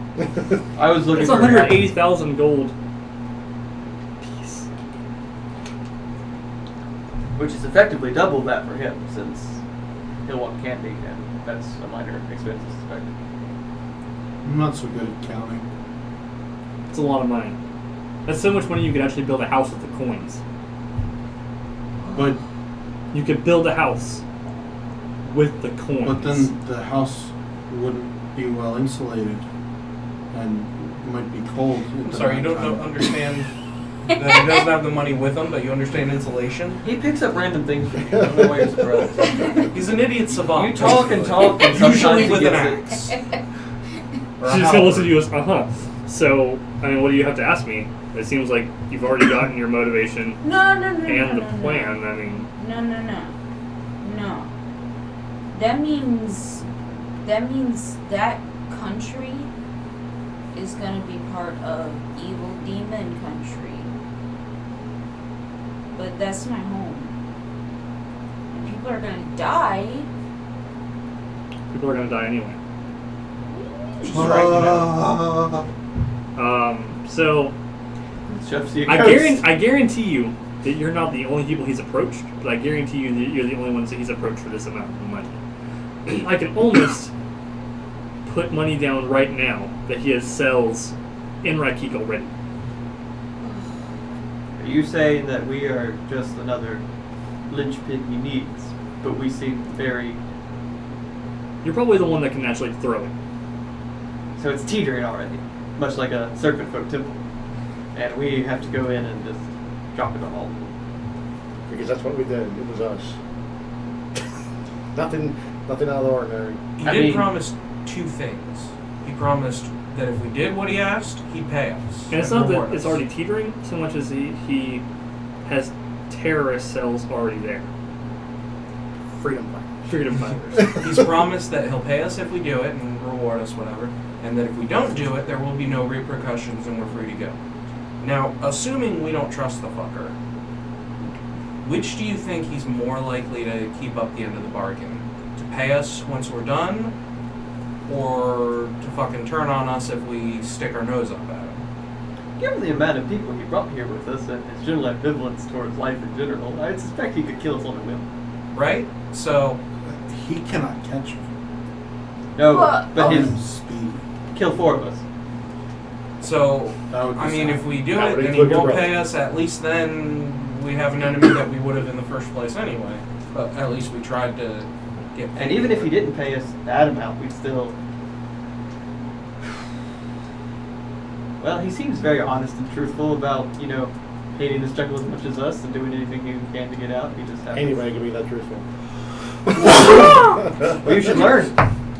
[SPEAKER 3] I was looking
[SPEAKER 1] it's
[SPEAKER 3] for
[SPEAKER 1] 180,000 gold piece.
[SPEAKER 3] which is effectively double that for him, since he'll want candy, and that's a minor expense suspected.
[SPEAKER 6] I'm not so good at counting.
[SPEAKER 1] It's a lot of money. That's so much money you could actually build a house with the coins.
[SPEAKER 6] But
[SPEAKER 1] You could build a house with the coins.
[SPEAKER 6] but then the house wouldn't be well insulated and might be cold.
[SPEAKER 5] I'm sorry, you don't understand that he doesn't have the money with him, but you understand insulation?
[SPEAKER 3] He picks up random things from you. I don't know why you're surprised.
[SPEAKER 5] He's an idiot savant.
[SPEAKER 3] You talk and talk, and
[SPEAKER 5] Usually
[SPEAKER 3] sometimes
[SPEAKER 5] with
[SPEAKER 3] he
[SPEAKER 5] an
[SPEAKER 3] gets it.
[SPEAKER 5] axe. Or a
[SPEAKER 1] She's just gonna listen to
[SPEAKER 5] halberd.
[SPEAKER 1] you as, So, I mean, what do you have to ask me? It seems like you've already gotten your motivation
[SPEAKER 4] No.
[SPEAKER 1] and the plan. I mean,
[SPEAKER 4] No. That means that country is gonna be part of evil demon country. But that's my home. And people are gonna die.
[SPEAKER 1] people are gonna die anyway.
[SPEAKER 5] She's right, you know.
[SPEAKER 1] So
[SPEAKER 3] Chef, see a
[SPEAKER 1] I
[SPEAKER 3] ghost.
[SPEAKER 1] guarantee you that you're not the only people he's approached, but I guarantee you that you're the only ones that he's approached for this amount of money. I can almost put money down right now that he has cells in Raikik already.
[SPEAKER 3] Are you saying that we are just another linchpin he needs, but we seem very...
[SPEAKER 1] You're probably the one that can actually throw it.
[SPEAKER 3] So it's teetering already, much like a serpent folk temple. And we have to go in and just drop it all.
[SPEAKER 2] Because that's what we did. It was us. Nothing out of the ordinary.
[SPEAKER 5] He
[SPEAKER 3] I
[SPEAKER 5] did
[SPEAKER 3] mean-
[SPEAKER 5] promise 2 things. He promised that if we did what he asked, he'd pay us.
[SPEAKER 1] And it's not
[SPEAKER 5] reward
[SPEAKER 1] that it's
[SPEAKER 5] us.
[SPEAKER 1] already teetering so much as he has terrorist cells already there.
[SPEAKER 2] Freedom fight.
[SPEAKER 1] Freedom fighters.
[SPEAKER 5] He's promised that he'll pay us if we do it and reward us, whatever. And that if we don't do it, there will be no repercussions and we're free to go. Now, assuming we don't trust the fucker, which do you think he's more likely to keep up the end of the bargain? To pay us once we're done? Or to fucking turn on us if we stick our nose up at him?
[SPEAKER 3] Given the amount of people he brought here with us and his general ambivalence towards life in general, I suspect he could kill us on a whim.
[SPEAKER 5] Right? So,
[SPEAKER 6] He cannot catch me.
[SPEAKER 3] No,
[SPEAKER 4] Well,
[SPEAKER 3] but
[SPEAKER 6] I'm
[SPEAKER 3] his
[SPEAKER 6] speedy.
[SPEAKER 3] kill 4 of us.
[SPEAKER 5] so
[SPEAKER 6] That would be
[SPEAKER 5] I mean,
[SPEAKER 6] sad.
[SPEAKER 5] if we do
[SPEAKER 2] That
[SPEAKER 5] it
[SPEAKER 2] would
[SPEAKER 5] and he
[SPEAKER 2] include your
[SPEAKER 5] won't
[SPEAKER 2] brother.
[SPEAKER 5] pay us, at least then we have an enemy that we would have in the first place anyway. But at least we tried to get paid.
[SPEAKER 3] And even if he didn't pay us that amount, we'd still... Well, he seems very honest and truthful about, hating this jungle as much as us and doing anything he can to get out. He just happens.
[SPEAKER 2] Anybody can be that truthful.
[SPEAKER 3] Well, you should learn.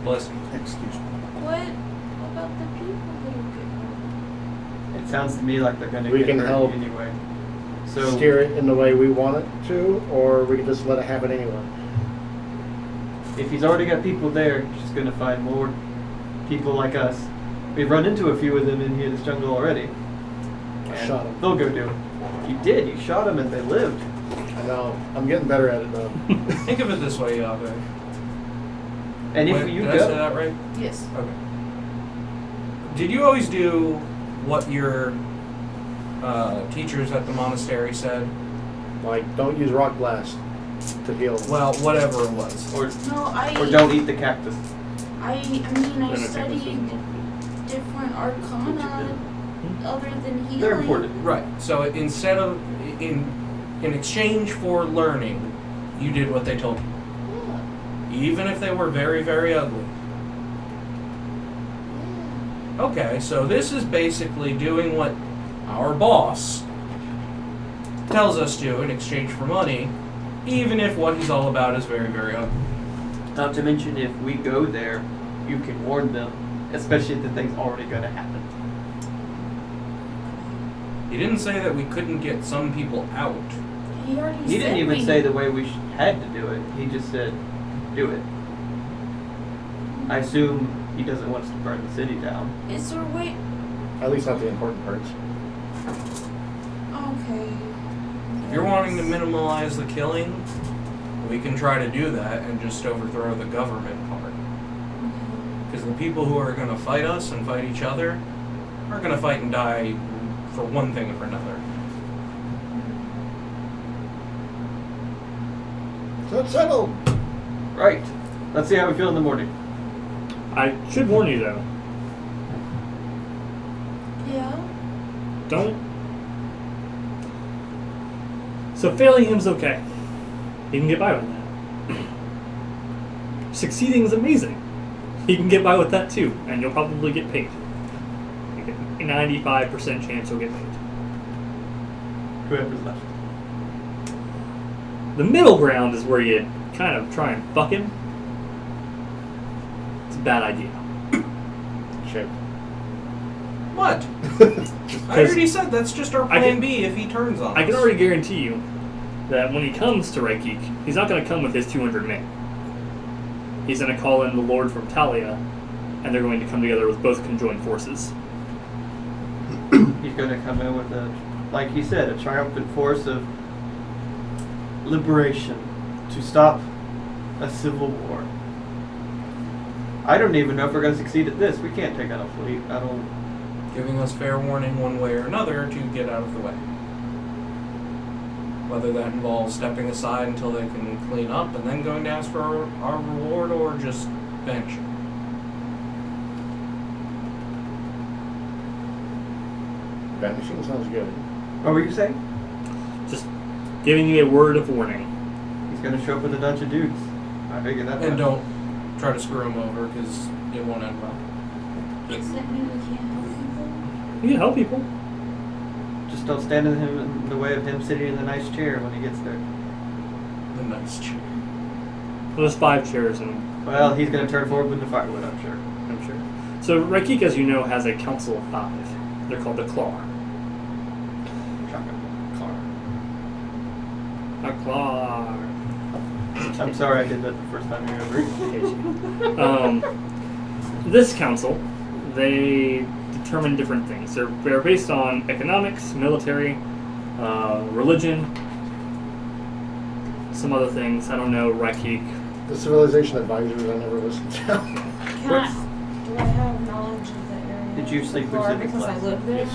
[SPEAKER 5] Bless you.
[SPEAKER 6] Excuse me.
[SPEAKER 4] What about the people that are
[SPEAKER 3] It sounds to me like they're going to
[SPEAKER 2] We
[SPEAKER 3] get
[SPEAKER 2] can
[SPEAKER 3] hurt
[SPEAKER 2] help
[SPEAKER 3] anyway. So
[SPEAKER 2] Steer it in the way we want it to, or we can just let it happen anyway.
[SPEAKER 3] if he's already got people there, he's just going to find more people like us. We've run into a few of them in here in this jungle already. And
[SPEAKER 2] shot 'em.
[SPEAKER 3] they'll go do it. You did. You shot them and they lived.
[SPEAKER 2] I know. I'm getting better at it though.
[SPEAKER 5] Think of it this way, Yahweh.
[SPEAKER 3] And if
[SPEAKER 5] Wait,
[SPEAKER 3] you
[SPEAKER 5] did I say
[SPEAKER 3] go,
[SPEAKER 5] that right?
[SPEAKER 4] Yes.
[SPEAKER 5] Okay. Did you always do what your teachers at the monastery said?
[SPEAKER 2] Like, don't use rock blast to heal.
[SPEAKER 5] Well, whatever it was.
[SPEAKER 3] or
[SPEAKER 4] No,
[SPEAKER 3] don't eat the cactus.
[SPEAKER 4] I mean, I
[SPEAKER 1] Then I think this
[SPEAKER 4] studied
[SPEAKER 1] is
[SPEAKER 4] different arcana other than healing.
[SPEAKER 3] They're important.
[SPEAKER 5] Right. So instead of in exchange for learning, you did what they told you,
[SPEAKER 4] Yeah.
[SPEAKER 5] even if they were very, very ugly. Okay, so this is basically doing what our boss tells us to in exchange for money, even if what he's all about is very, very ugly.
[SPEAKER 3] Not to mention, if we go there, you can warn them, especially if the thing's already going to happen.
[SPEAKER 5] He didn't say that we couldn't get some people out.
[SPEAKER 4] He already
[SPEAKER 3] He didn't
[SPEAKER 4] said
[SPEAKER 3] even
[SPEAKER 4] we-
[SPEAKER 3] say the way we had to do it. He just said, do it. I assume he doesn't want us to burn the city down.
[SPEAKER 4] Is there a way?
[SPEAKER 2] At least not the important parts.
[SPEAKER 4] Okay.
[SPEAKER 5] If you're wanting to minimize the killing, we can try to do that and just overthrow the government part. Because the people who are going to fight us and fight each other are going to fight and die for one thing or another.
[SPEAKER 2] So it's settled.
[SPEAKER 3] Right. Let's see how we feel in the morning.
[SPEAKER 1] I should warn you though.
[SPEAKER 4] Yeah.
[SPEAKER 1] Don't. So failing him's okay. He can get by with that. Succeeding is amazing. He can get by with that too, and you'll probably get paid. Like a 95% chance you'll get paid.
[SPEAKER 3] Whoever's left.
[SPEAKER 1] The middle ground is where you kind of try and fuck him. It's a bad idea.
[SPEAKER 2] Shit.
[SPEAKER 5] What? I already said that's just our
[SPEAKER 1] I
[SPEAKER 5] plan
[SPEAKER 1] can-
[SPEAKER 5] B if he turns on
[SPEAKER 1] I can
[SPEAKER 5] us.
[SPEAKER 1] already guarantee you that when he comes to Reykjavik, he's not going to come with his 200 men. He's going to call in the Lord from Talia, and they're going to come together with both conjoined forces.
[SPEAKER 3] He's going to come in with a, like he said, a triumphant force of liberation to stop a civil war. I don't even know if we're going to succeed at this. We can't take out a fleet. I don't.
[SPEAKER 5] Giving us fair warning one way or another to get out of the way. Whether that involves stepping aside until they can clean up and then going to ask for our reward, or just vanishing.
[SPEAKER 2] Vanishing sounds good.
[SPEAKER 3] What were you saying?
[SPEAKER 1] Just giving you a word of warning.
[SPEAKER 3] He's going to show up with a bunch of dudes. I figured that.
[SPEAKER 5] And
[SPEAKER 3] out.
[SPEAKER 5] don't try to screw him over, because it won't end well.
[SPEAKER 4] Does that mean we can't help people?
[SPEAKER 1] You can help people.
[SPEAKER 3] Just don't stand in the way of him sitting in the nice chair when he gets there.
[SPEAKER 5] The nice chair.
[SPEAKER 1] Well, there's 5 chairs, and
[SPEAKER 3] Well, he's going to turn forward with the firewood, I'm sure.
[SPEAKER 1] I'm sure. So Reykjavik, as you know, has a council of 5. They're called the Claw.
[SPEAKER 3] Shotgun.
[SPEAKER 1] A Claw.
[SPEAKER 3] I'm sorry I did that the first time you ever.
[SPEAKER 1] This council, they determine different things. They're based on economics, military, religion, some other things. I don't know, Reykjavik.
[SPEAKER 2] The civilization advisors I never listened to.
[SPEAKER 4] Do I have knowledge of the area?
[SPEAKER 3] Did you sleep
[SPEAKER 4] before
[SPEAKER 3] Pacific
[SPEAKER 4] because I
[SPEAKER 3] class?
[SPEAKER 4] live there?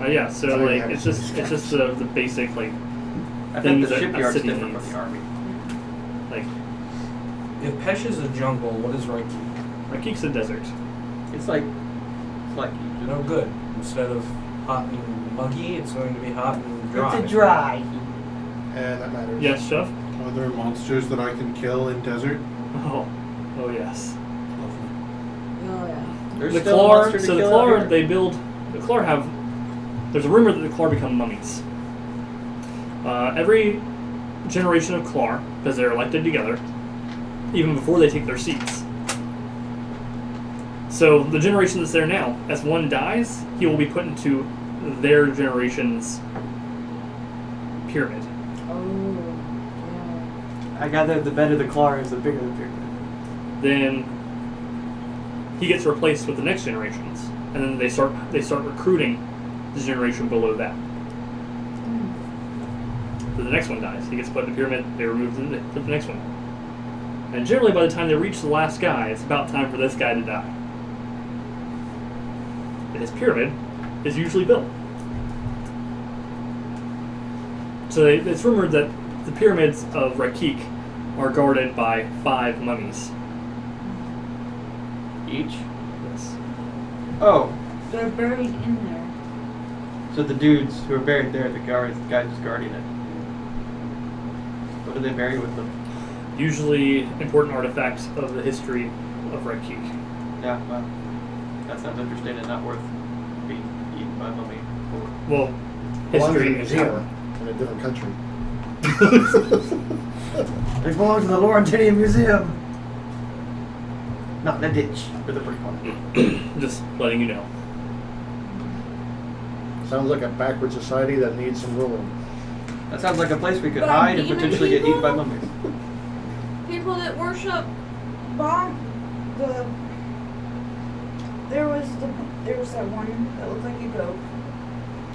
[SPEAKER 1] Yeah, so
[SPEAKER 2] Sorry,
[SPEAKER 1] like
[SPEAKER 2] I
[SPEAKER 1] it's
[SPEAKER 2] haven't
[SPEAKER 1] just
[SPEAKER 2] seen
[SPEAKER 1] it's just the basic like
[SPEAKER 3] I think
[SPEAKER 1] things
[SPEAKER 3] the
[SPEAKER 1] that a
[SPEAKER 3] shipyard's
[SPEAKER 1] city
[SPEAKER 3] different
[SPEAKER 1] needs.
[SPEAKER 3] from the army.
[SPEAKER 1] Like
[SPEAKER 5] If Pesh is a jungle, what is Reiki?
[SPEAKER 1] Reykjavik's a desert.
[SPEAKER 3] It's like
[SPEAKER 5] No good. Instead of hot and muggy, it's going to be hot and dry.
[SPEAKER 3] It's a dry.
[SPEAKER 2] And that matters.
[SPEAKER 1] Yes, Shuv?
[SPEAKER 6] Are there monsters that I can kill in desert?
[SPEAKER 1] Oh yes.
[SPEAKER 6] Lovely.
[SPEAKER 4] Oh yeah.
[SPEAKER 3] There's
[SPEAKER 1] The
[SPEAKER 3] still a
[SPEAKER 1] Claw,
[SPEAKER 3] monster to
[SPEAKER 1] so the
[SPEAKER 3] kill
[SPEAKER 1] Claw,
[SPEAKER 3] out here.
[SPEAKER 1] they build. The Claw have. There's a rumor that the Claw become mummies. Every generation of Claw, because they're elected together, even before they take their seats. So the generation that's there now, as one dies, he will be put into their generation's pyramid.
[SPEAKER 4] Oh
[SPEAKER 3] I gather the better the claw is, the bigger the pyramid.
[SPEAKER 1] Then he gets replaced with the next generations, and then they start recruiting the generation below that. So the next one dies. He gets put in the pyramid, they remove the next one. And generally by the time they reach the last guy, it's about time for this guy to die. And his pyramid is usually built. So it's rumored that the pyramids of Rakik are guarded by 5 mummies.
[SPEAKER 3] Each?
[SPEAKER 1] Yes.
[SPEAKER 3] Oh,
[SPEAKER 4] They're buried in there.
[SPEAKER 3] so the dudes who are buried there, the guys just guarding it. What do they bury with them?
[SPEAKER 1] Usually important artifacts of the history of Rakik.
[SPEAKER 3] Yeah, well, that sounds interesting and not worth being eaten by a mummy.
[SPEAKER 1] Well,
[SPEAKER 2] Belongs
[SPEAKER 1] history
[SPEAKER 2] in a
[SPEAKER 1] is
[SPEAKER 2] museum in a different country.
[SPEAKER 3] They belong to the Laurentine Museum. Not in a ditch with a brick on it.
[SPEAKER 1] just letting you know.
[SPEAKER 2] Sounds like a backward society that needs some ruling.
[SPEAKER 3] That sounds like a place we could
[SPEAKER 4] But
[SPEAKER 3] hide and
[SPEAKER 4] demon
[SPEAKER 3] potentially get eaten by
[SPEAKER 4] people?
[SPEAKER 3] mummies.
[SPEAKER 4] People that worship there was that one that looked like a goat,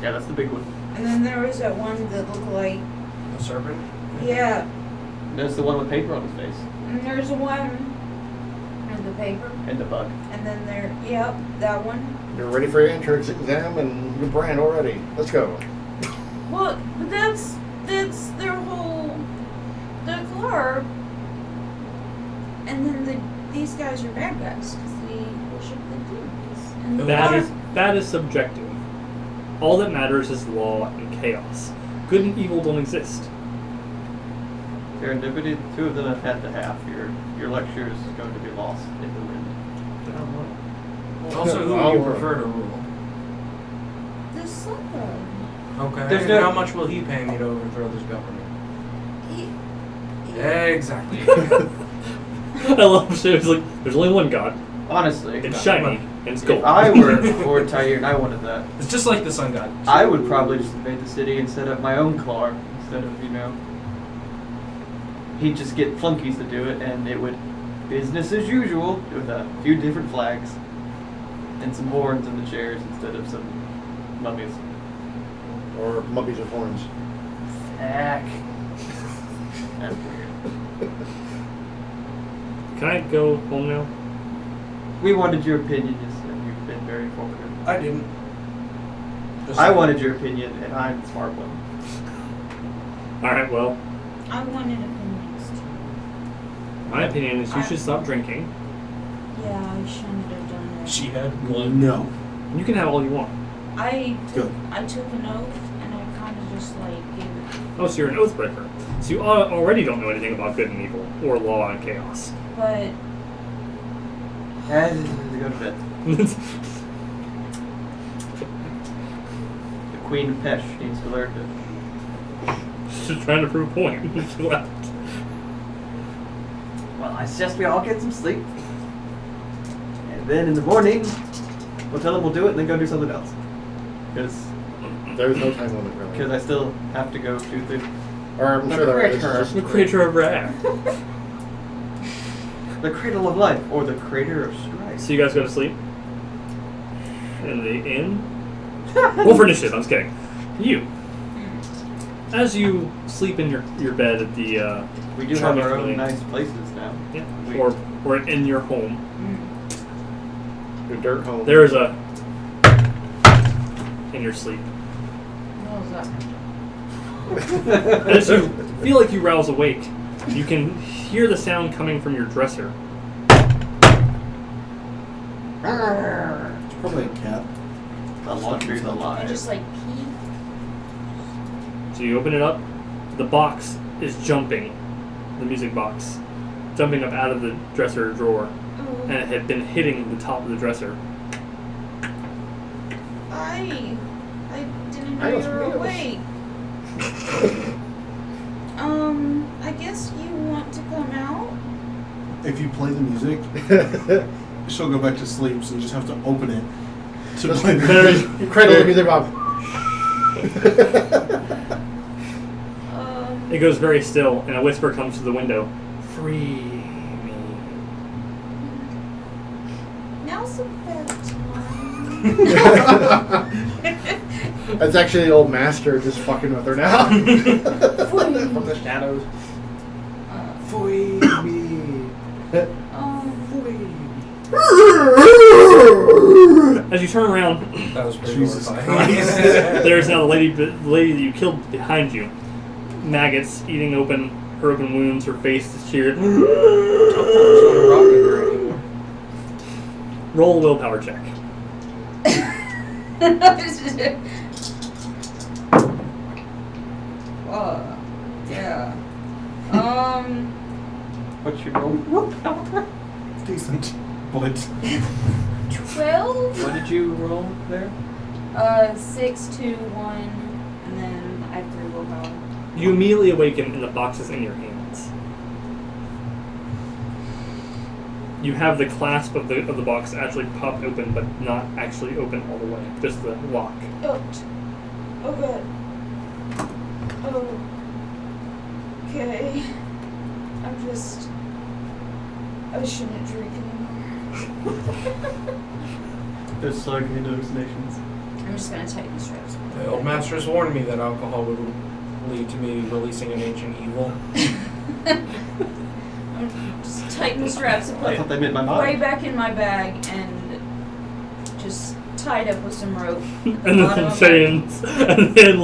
[SPEAKER 3] Yeah, that's the big one.
[SPEAKER 4] and then there was that one that looked like
[SPEAKER 5] A serpent?
[SPEAKER 4] yeah,
[SPEAKER 3] That's the one with paper on his face.
[SPEAKER 4] and there's one and the paper,
[SPEAKER 3] And the bug.
[SPEAKER 4] and then that one.
[SPEAKER 2] You're ready for your entrance exam and your brand already. Let's go.
[SPEAKER 4] Well, but that's their whole club, and then these guys are bad guys because they worship the demons. And the
[SPEAKER 1] That is subjective. All that matters is law and chaos. Good and evil don't exist.
[SPEAKER 3] Serendipity, 2 of them have had to half. Your lecture is going to be lost in the wind.
[SPEAKER 5] Also, who do you prefer to rule?
[SPEAKER 4] The sun.
[SPEAKER 5] Okay.
[SPEAKER 3] There's
[SPEAKER 5] And
[SPEAKER 3] no-
[SPEAKER 5] how much will he pay me to overthrow this government? Exactly.
[SPEAKER 1] I love Shiv's like, there's only one god.
[SPEAKER 3] Honestly,
[SPEAKER 1] It's shiny, and it's gold.
[SPEAKER 3] if I were Lord Tyre and I wanted that,
[SPEAKER 5] It's just like the sun god.
[SPEAKER 3] I would probably just invade the city and set up my own claw instead of, he'd just get flunkies to do it, and it would business as usual with a few different flags and some horns in the chairs instead of some mummies.
[SPEAKER 2] Or mummies with horns.
[SPEAKER 3] Heck.
[SPEAKER 1] Can I go home now?
[SPEAKER 3] We wanted your opinion, and you've been very informative.
[SPEAKER 5] I didn't.
[SPEAKER 3] I wanted your opinion, and I'm the smart one.
[SPEAKER 1] Alright, well,
[SPEAKER 4] I wanted opinions too.
[SPEAKER 1] my opinion is you should stop drinking.
[SPEAKER 4] Yeah, I shouldn't have done that.
[SPEAKER 5] She had one.
[SPEAKER 6] No.
[SPEAKER 1] You can have all you want.
[SPEAKER 4] I
[SPEAKER 6] Good.
[SPEAKER 4] took an oath, and I kind of just gave it.
[SPEAKER 1] Oh, so you're an oathbreaker. So you already don't know anything about good and evil, or law and chaos.
[SPEAKER 4] But
[SPEAKER 3] And go to bed. The Queen of Pesh needs to learn to.
[SPEAKER 1] She's trying to prove a point. She left.
[SPEAKER 3] Well, I suggest we all get some sleep. And then in the morning, we'll tell them we'll do it and then go do something else. Because
[SPEAKER 2] There's no time limit, really.
[SPEAKER 3] I still have to go to the
[SPEAKER 2] Or I'm sure there is.
[SPEAKER 3] crater.
[SPEAKER 2] Just
[SPEAKER 1] The creator of wrath.
[SPEAKER 3] the cradle of life or the crater of strife.
[SPEAKER 1] So you guys go to sleep? In the inn? Roll for initiative, I'm just kidding. You. As you sleep in your bed at the
[SPEAKER 3] We do have
[SPEAKER 1] charming
[SPEAKER 3] our own
[SPEAKER 1] pavilion.
[SPEAKER 3] nice places now.
[SPEAKER 1] Yeah.
[SPEAKER 3] We-
[SPEAKER 1] Or in your home.
[SPEAKER 2] your dirt home.
[SPEAKER 1] There is a in your sleep.
[SPEAKER 4] what was that?
[SPEAKER 1] As you feel like you rouse awake, you can hear the sound coming from your dresser.
[SPEAKER 6] It's probably a cat.
[SPEAKER 3] The laundry's
[SPEAKER 4] I
[SPEAKER 3] alive.
[SPEAKER 4] just pee.
[SPEAKER 1] So you open it up. The box is jumping. The music box. Jumping up out of the dresser drawer.
[SPEAKER 4] Oh,
[SPEAKER 1] And it had been hitting the top of the dresser.
[SPEAKER 4] I didn't know
[SPEAKER 2] I
[SPEAKER 4] you
[SPEAKER 2] was
[SPEAKER 4] were
[SPEAKER 2] meals.
[SPEAKER 4] awake. I guess you want to come out?
[SPEAKER 6] If you play the music, she'll go back to sleep, so you just have to open it to
[SPEAKER 2] Just
[SPEAKER 6] play the
[SPEAKER 2] there's
[SPEAKER 6] music.
[SPEAKER 2] cradle of music box.
[SPEAKER 1] It goes very still, and a whisper comes to the window. Free me.
[SPEAKER 4] Now's the bad time.
[SPEAKER 2] That's actually the old master just fucking with her now. From the shadows.
[SPEAKER 6] Fui me.
[SPEAKER 1] As you turn around,
[SPEAKER 5] That was pretty
[SPEAKER 6] Jesus
[SPEAKER 5] horrifying.
[SPEAKER 1] there's now the lady that you killed behind you. Maggots eating open her open wounds, her face is seared. Roll a willpower check.
[SPEAKER 4] Yeah.
[SPEAKER 3] What's your roll?
[SPEAKER 6] Decent. Blitz.
[SPEAKER 4] 12?
[SPEAKER 3] What did you roll there?
[SPEAKER 4] 6, 2, 1, and then I have 3 willpower.
[SPEAKER 1] You immediately awaken and the box is in your hands. You have the clasp of the box actually popped open, but not actually open all the way. Just the lock.
[SPEAKER 4] Oh god. Oh. Okay. I shouldn't drink anymore.
[SPEAKER 3] There's slugging hallucinations.
[SPEAKER 4] I'm just gonna tighten the straps.
[SPEAKER 5] The old masters warned me that alcohol would lead to me releasing an ancient evil.
[SPEAKER 4] I'm just tighten the straps and
[SPEAKER 3] I
[SPEAKER 4] put
[SPEAKER 3] thought they meant my
[SPEAKER 4] way
[SPEAKER 3] mind.
[SPEAKER 4] back in my bag and just tied up with some rope.
[SPEAKER 1] And then
[SPEAKER 4] Bottom
[SPEAKER 1] some
[SPEAKER 4] of my-
[SPEAKER 1] chains. And then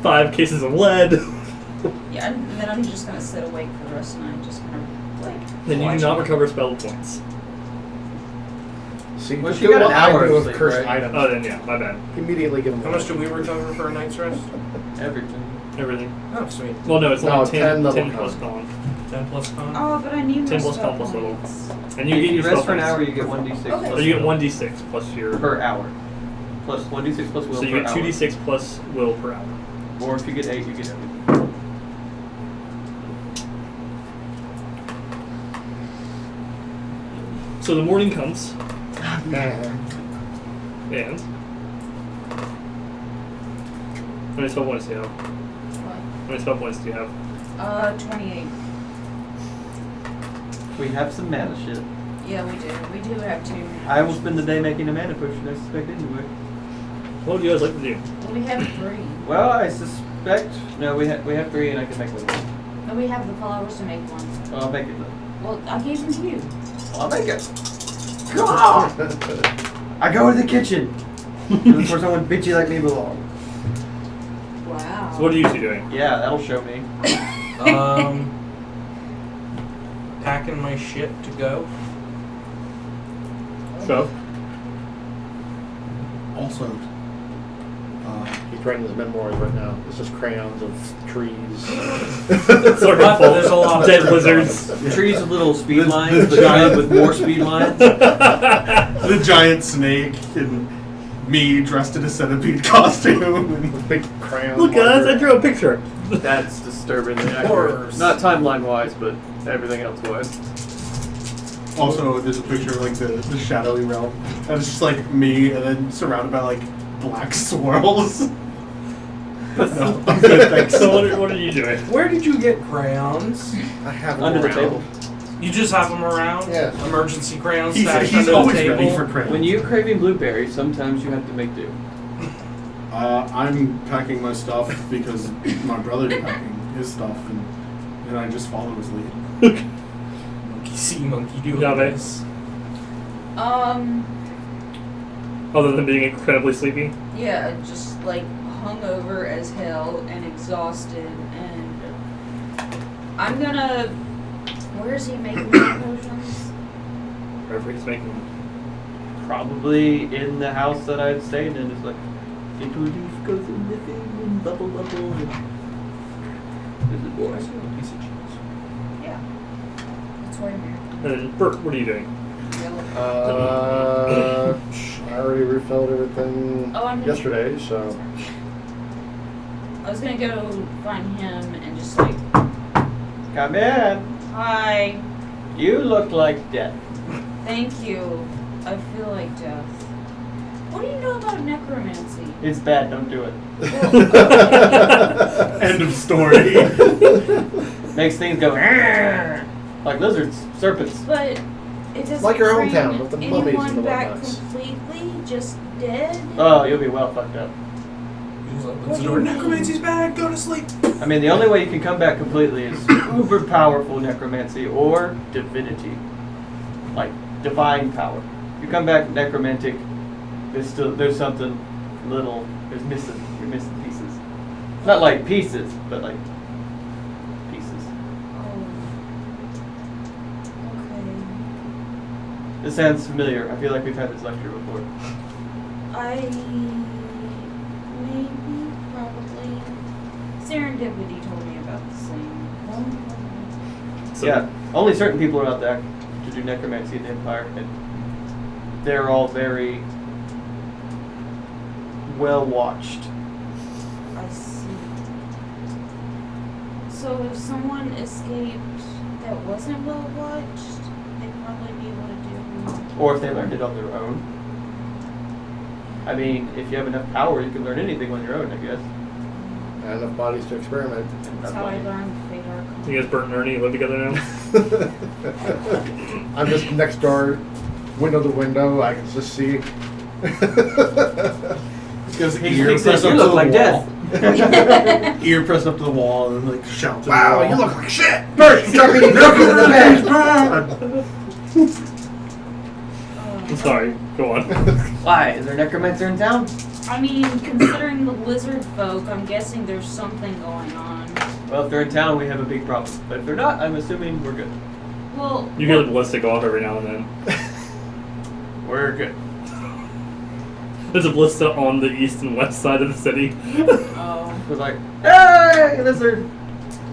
[SPEAKER 1] 5 cases of lead.
[SPEAKER 4] Yeah, and then I'm just gonna sit awake for the rest of the night, just kind of
[SPEAKER 1] Then you
[SPEAKER 4] watch
[SPEAKER 1] do not
[SPEAKER 4] it.
[SPEAKER 1] recover spell points.
[SPEAKER 2] See,
[SPEAKER 3] Well,
[SPEAKER 2] just
[SPEAKER 3] she
[SPEAKER 2] do
[SPEAKER 3] got
[SPEAKER 2] what
[SPEAKER 3] an
[SPEAKER 2] I
[SPEAKER 3] hour
[SPEAKER 2] do
[SPEAKER 3] of
[SPEAKER 2] with
[SPEAKER 3] sleep,
[SPEAKER 2] cursed
[SPEAKER 3] right?
[SPEAKER 2] items.
[SPEAKER 1] Oh, then yeah, my bad.
[SPEAKER 2] Immediately get them.
[SPEAKER 5] How much do we recover for a night's rest?
[SPEAKER 3] Everything.
[SPEAKER 1] Everything.
[SPEAKER 5] Oh, sweet.
[SPEAKER 1] Well, no, it's
[SPEAKER 2] No,
[SPEAKER 1] only
[SPEAKER 2] 10
[SPEAKER 1] 10
[SPEAKER 2] level
[SPEAKER 1] plus
[SPEAKER 2] con.
[SPEAKER 1] con.
[SPEAKER 5] 10 plus con?
[SPEAKER 4] Oh, but I need
[SPEAKER 1] 10
[SPEAKER 4] more
[SPEAKER 1] plus
[SPEAKER 4] spell
[SPEAKER 1] con plus level.
[SPEAKER 4] points.
[SPEAKER 1] And you
[SPEAKER 3] If
[SPEAKER 1] get
[SPEAKER 3] you
[SPEAKER 1] your
[SPEAKER 3] rest
[SPEAKER 1] spell
[SPEAKER 3] for an
[SPEAKER 1] points.
[SPEAKER 3] hour, you get 1d6
[SPEAKER 4] Okay.
[SPEAKER 1] So you get 1d6 plus your...
[SPEAKER 3] per hour. Plus 1d6 plus will
[SPEAKER 1] So
[SPEAKER 3] per
[SPEAKER 1] you get
[SPEAKER 3] hour.
[SPEAKER 1] 2d6 plus will per hour.
[SPEAKER 3] Or if you get 8, you get everything.
[SPEAKER 1] So the morning comes,
[SPEAKER 2] Man.
[SPEAKER 1] and... How many spell points do you have?
[SPEAKER 4] What?
[SPEAKER 1] How many spell points do you have?
[SPEAKER 4] 28.
[SPEAKER 3] We have some mana shit.
[SPEAKER 4] Yeah, we do. We do have 2.
[SPEAKER 3] I will spend the day making a mana potion, I suspect, anyway.
[SPEAKER 1] What would you guys like to do?
[SPEAKER 4] Well, we have 3.
[SPEAKER 3] Well, I suspect... No, we have 3 and I can make one.
[SPEAKER 4] And we have the flowers to make one.
[SPEAKER 3] Well, I'll make it then.
[SPEAKER 4] Well, I gave them to you.
[SPEAKER 3] I'll make it. Come on! I go to the kitchen. Of course, someone bitchy like me belong.
[SPEAKER 4] Wow.
[SPEAKER 1] So what are you two doing?
[SPEAKER 3] Yeah, that'll show me.
[SPEAKER 5] Packing my shit to go.
[SPEAKER 1] Shuv?
[SPEAKER 6] Also,
[SPEAKER 2] He's writing his memoirs right now. It's just crayons of trees.
[SPEAKER 1] Circle full.
[SPEAKER 5] There's a lot of
[SPEAKER 1] dead
[SPEAKER 5] trees.
[SPEAKER 1] lizards.
[SPEAKER 3] Trees with little speed
[SPEAKER 6] The
[SPEAKER 3] lines, but
[SPEAKER 6] giant-
[SPEAKER 3] giant with more speed lines.
[SPEAKER 6] the giant snake and me dressed in a centipede costume.
[SPEAKER 2] With big crayons.
[SPEAKER 1] Look guys, I
[SPEAKER 2] marker.
[SPEAKER 1] drew a picture.
[SPEAKER 3] That's disturbingly accurate.
[SPEAKER 5] Horrors.
[SPEAKER 3] Not timeline-wise, but everything else-wise.
[SPEAKER 6] Also, there's a picture of the shadowy realm, and it's just me, and then surrounded by black swirls. No, I'm good, thanks.
[SPEAKER 1] So what are you doing?
[SPEAKER 5] Where did you get crayons?
[SPEAKER 2] I have them
[SPEAKER 3] Under the
[SPEAKER 2] around.
[SPEAKER 3] table.
[SPEAKER 5] You just have them around?
[SPEAKER 2] Yeah.
[SPEAKER 5] Emergency crayons
[SPEAKER 6] He's
[SPEAKER 5] stashed under the
[SPEAKER 6] always
[SPEAKER 5] table?
[SPEAKER 6] ready for crayons.
[SPEAKER 3] When you're craving blueberries, sometimes you have to make do.
[SPEAKER 6] I'm packing my stuff because my brother's packing his stuff, and I just follow his lead.
[SPEAKER 5] Monkey see, monkey do.
[SPEAKER 1] Yeah, mate.
[SPEAKER 5] this.
[SPEAKER 1] Other than being incredibly sleepy?
[SPEAKER 4] Yeah, just hungover as hell and exhausted, and I'm gonna. Where is he making the potions?
[SPEAKER 1] Wherever he's making them.
[SPEAKER 3] Probably in the house that I'd stayed in. It's into a leaf goes in the thing and bubble bubble. This is boy.
[SPEAKER 5] Piece of cheese.
[SPEAKER 4] Yeah, that's why I'm here.
[SPEAKER 1] And then Bert, what are you doing?
[SPEAKER 2] I already refilled everything
[SPEAKER 4] Oh, I'm gonna-
[SPEAKER 2] yesterday, so.
[SPEAKER 4] I was gonna go find him and just
[SPEAKER 3] Come in.
[SPEAKER 4] hi,
[SPEAKER 3] You look like death.
[SPEAKER 4] thank you. I feel like death. What do you know about necromancy?
[SPEAKER 3] It's bad. Don't do it.
[SPEAKER 6] End of story.
[SPEAKER 3] Makes things go like lizards, serpents.
[SPEAKER 4] But it doesn't
[SPEAKER 2] Like your
[SPEAKER 4] bring
[SPEAKER 2] hometown with the mummies
[SPEAKER 4] anyone
[SPEAKER 2] and the
[SPEAKER 4] back
[SPEAKER 2] whatnots.
[SPEAKER 4] completely, just dead.
[SPEAKER 3] Oh, you'll be well fucked up.
[SPEAKER 5] Close the door. Necromancy's back. Go to sleep.
[SPEAKER 3] I mean, the only way you can come back completely is uber powerful necromancy or divinity, like divine power. You come back necromantic, there's something little. You're missing pieces. Not like pieces, but like pieces.
[SPEAKER 4] Okay.
[SPEAKER 3] This sounds familiar. I feel like we've had this lecture before.
[SPEAKER 4] Maybe, probably. Serendipity told me about the same.
[SPEAKER 1] So,
[SPEAKER 3] Yeah, only certain people are out there to do necromancy in the Empire, and they're all very well watched.
[SPEAKER 4] I see. So if someone escaped that wasn't well watched, they'd probably be able to do.
[SPEAKER 3] Or if they learned it on their own. I mean, if you have enough power, you can learn anything on your own, I guess.
[SPEAKER 2] And enough bodies to experiment.
[SPEAKER 4] That's how I learned Fate Arcana.
[SPEAKER 1] you guys, Bert and Ernie, live together now?
[SPEAKER 2] I'm just next door, window to window. I can just see.
[SPEAKER 6] Because
[SPEAKER 3] He
[SPEAKER 6] ear
[SPEAKER 3] thinks
[SPEAKER 6] pressed
[SPEAKER 3] that
[SPEAKER 6] up
[SPEAKER 3] you
[SPEAKER 6] to
[SPEAKER 3] look
[SPEAKER 6] the
[SPEAKER 3] like
[SPEAKER 6] wall.
[SPEAKER 3] death.
[SPEAKER 6] Ear pressed up to the wall and like shout to the
[SPEAKER 2] Wow,
[SPEAKER 6] wall.
[SPEAKER 2] you look like shit.
[SPEAKER 3] Bert, start eating cookies in the bed.
[SPEAKER 1] I'm sorry, go on.
[SPEAKER 3] Why? Is there a necromancer in town?
[SPEAKER 4] I mean, considering the lizard folk, I'm guessing there's something going on.
[SPEAKER 3] Well, if they're in town, we have a big problem. But if they're not, I'm assuming we're good.
[SPEAKER 4] Well,
[SPEAKER 1] You hear the ballistic off every now and then.
[SPEAKER 3] We're good.
[SPEAKER 1] There's a ballista on the east and west side of the city.
[SPEAKER 4] oh.
[SPEAKER 3] We're like, hey, lizard,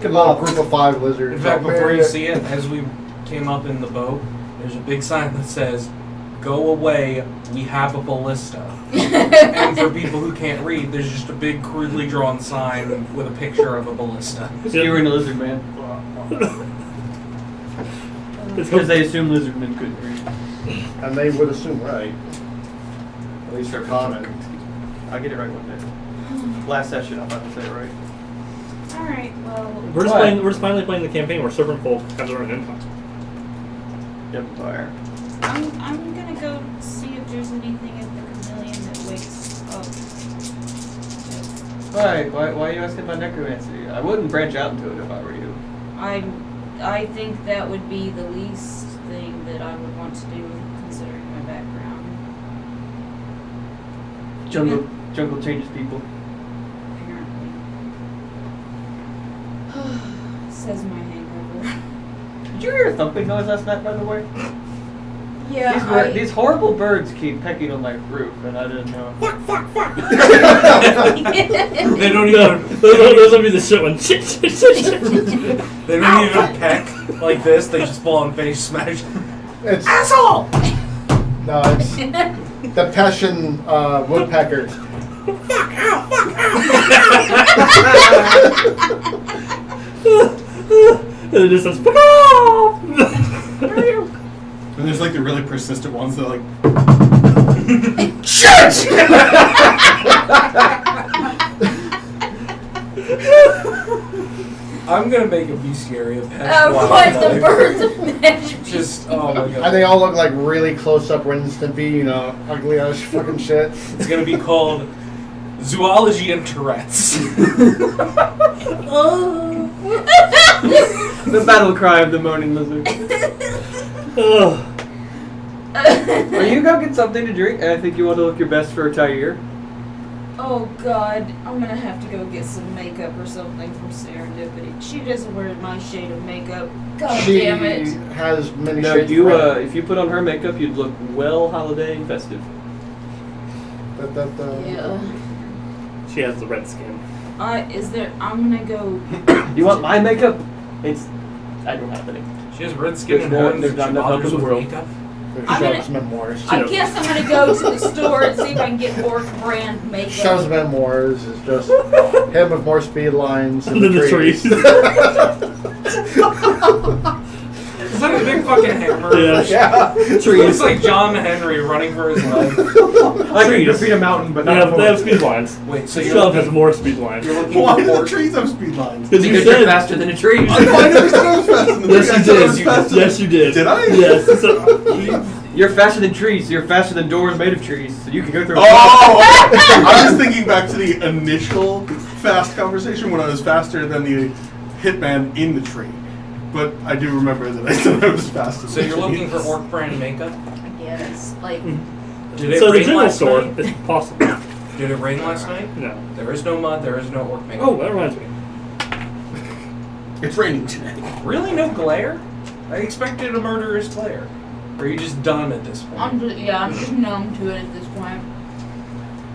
[SPEAKER 3] come
[SPEAKER 2] A
[SPEAKER 3] on.
[SPEAKER 2] group of 5 lizards.
[SPEAKER 5] In fact,
[SPEAKER 2] Oh,
[SPEAKER 5] before
[SPEAKER 2] man.
[SPEAKER 5] you see it, as we came up in the boat, there's a big sign that says, "Go away, we have a ballista." And for people who can't read, there's just a big crudely drawn sign with a picture of a ballista.
[SPEAKER 3] You were in a lizard man.
[SPEAKER 1] It's
[SPEAKER 3] Because they assume lizard men couldn't read.
[SPEAKER 2] And they would assume right. At least they're common.
[SPEAKER 3] I'll get it right one day. Last session, I'll have to say it right.
[SPEAKER 4] Alright, well.
[SPEAKER 1] We're just finally playing the campaign where Serpentfolk have their own empire.
[SPEAKER 3] Empire.
[SPEAKER 4] I'm gonna go see if there's anything at the chameleon that wakes up.
[SPEAKER 3] Why are you asking about necromancy? I wouldn't branch out into it if I were you.
[SPEAKER 4] I think that would be the least thing that I would want to do, considering my background.
[SPEAKER 3] Jungle changes people.
[SPEAKER 4] Apparently. Says my hangover.
[SPEAKER 3] Did you hear a thumping noise last night, by the way?
[SPEAKER 4] Yeah,
[SPEAKER 3] These horrible birds keep pecking on my roof, and I didn't know.
[SPEAKER 5] They don't even.
[SPEAKER 1] Those will be the shit one. Shit, shit, shit, shit.
[SPEAKER 5] They don't even peck like this. They just fall on face smash.
[SPEAKER 2] It's
[SPEAKER 5] Asshole!
[SPEAKER 2] no, it's the Peshin woodpeckers.
[SPEAKER 1] And it just says, "Fuck off!"
[SPEAKER 6] And there's like the really persistent ones that like.
[SPEAKER 2] Shit!
[SPEAKER 5] I'm gonna make a bestiary of pets.
[SPEAKER 4] what the birds of magic.
[SPEAKER 5] Just oh my god.
[SPEAKER 2] And they all look like really close up Ren and Stimpy, you know, ugly ass fucking shit.
[SPEAKER 5] It's gonna be called Zoology and Tourette's.
[SPEAKER 3] The battle cry of the moaning lizard.
[SPEAKER 1] Ugh.
[SPEAKER 3] Well, you go get something to drink, and I think you want to look your best for a Tyre.
[SPEAKER 4] Oh god, I'm gonna have to go get some makeup or something from Serendipity. She doesn't wear my shade of makeup. God
[SPEAKER 2] She
[SPEAKER 4] damn it.
[SPEAKER 2] has many
[SPEAKER 3] No,
[SPEAKER 2] shades
[SPEAKER 3] you.
[SPEAKER 2] of red.
[SPEAKER 3] If you put on her makeup, you'd look well holiday and festive.
[SPEAKER 4] Yeah.
[SPEAKER 1] She has the red skin.
[SPEAKER 4] I'm gonna go.
[SPEAKER 3] You want my makeup? I don't have any.
[SPEAKER 5] She has red skin and
[SPEAKER 3] There's
[SPEAKER 5] horns.
[SPEAKER 3] there's
[SPEAKER 5] She
[SPEAKER 3] not enough help
[SPEAKER 5] bothers
[SPEAKER 3] in the
[SPEAKER 5] with
[SPEAKER 3] world.
[SPEAKER 5] makeup.
[SPEAKER 2] There's
[SPEAKER 4] I'm
[SPEAKER 2] Shuv's
[SPEAKER 4] gonna-
[SPEAKER 2] memoirs.
[SPEAKER 4] I guess I'm gonna go to the store and see if I can get Orc brand makeup.
[SPEAKER 2] Shuv's memoirs is just him with more speed lines
[SPEAKER 1] And then the trees.
[SPEAKER 5] Is that a big fucking hammer?
[SPEAKER 1] Yeah.
[SPEAKER 2] Yeah.
[SPEAKER 5] It looks like John Henry running for his life.
[SPEAKER 3] I can defeat a mountain, but
[SPEAKER 1] They
[SPEAKER 3] not
[SPEAKER 1] have, they have speed lines.
[SPEAKER 5] Wait, so you're
[SPEAKER 1] Shove has
[SPEAKER 5] looking,
[SPEAKER 1] more speed lines.
[SPEAKER 5] you're looking
[SPEAKER 6] Why
[SPEAKER 5] for
[SPEAKER 6] do the
[SPEAKER 5] orc?
[SPEAKER 6] trees have speed lines?
[SPEAKER 1] Because you
[SPEAKER 3] Because you're
[SPEAKER 1] said.
[SPEAKER 3] faster than a tree.
[SPEAKER 6] I never said I was faster than the
[SPEAKER 1] Yes,
[SPEAKER 6] tree. I
[SPEAKER 1] you
[SPEAKER 6] said I
[SPEAKER 1] did.
[SPEAKER 6] was faster
[SPEAKER 1] Yes, you did.
[SPEAKER 6] Did I?
[SPEAKER 1] Yes. So,
[SPEAKER 3] You're faster than trees. You're faster than doors made of trees. So you can go through.
[SPEAKER 6] Oh! I was thinking back to the initial fast conversation when I was faster than the hitman in the tree. But I do remember that I said I was faster.
[SPEAKER 5] So you're looking for orc brand makeup?
[SPEAKER 4] I guess. Like,
[SPEAKER 5] Did it
[SPEAKER 1] So the
[SPEAKER 5] rain
[SPEAKER 1] general
[SPEAKER 5] last
[SPEAKER 1] store
[SPEAKER 5] night?
[SPEAKER 1] is possible.
[SPEAKER 5] Did it rain last night?
[SPEAKER 1] No.
[SPEAKER 5] There is no mud. There is no orc makeup.
[SPEAKER 1] Oh, that reminds me.
[SPEAKER 6] It's raining today.
[SPEAKER 5] Really? No glare? I expected a murderous glare. Or are you just done at this point?
[SPEAKER 4] I'm just numb to it at this point.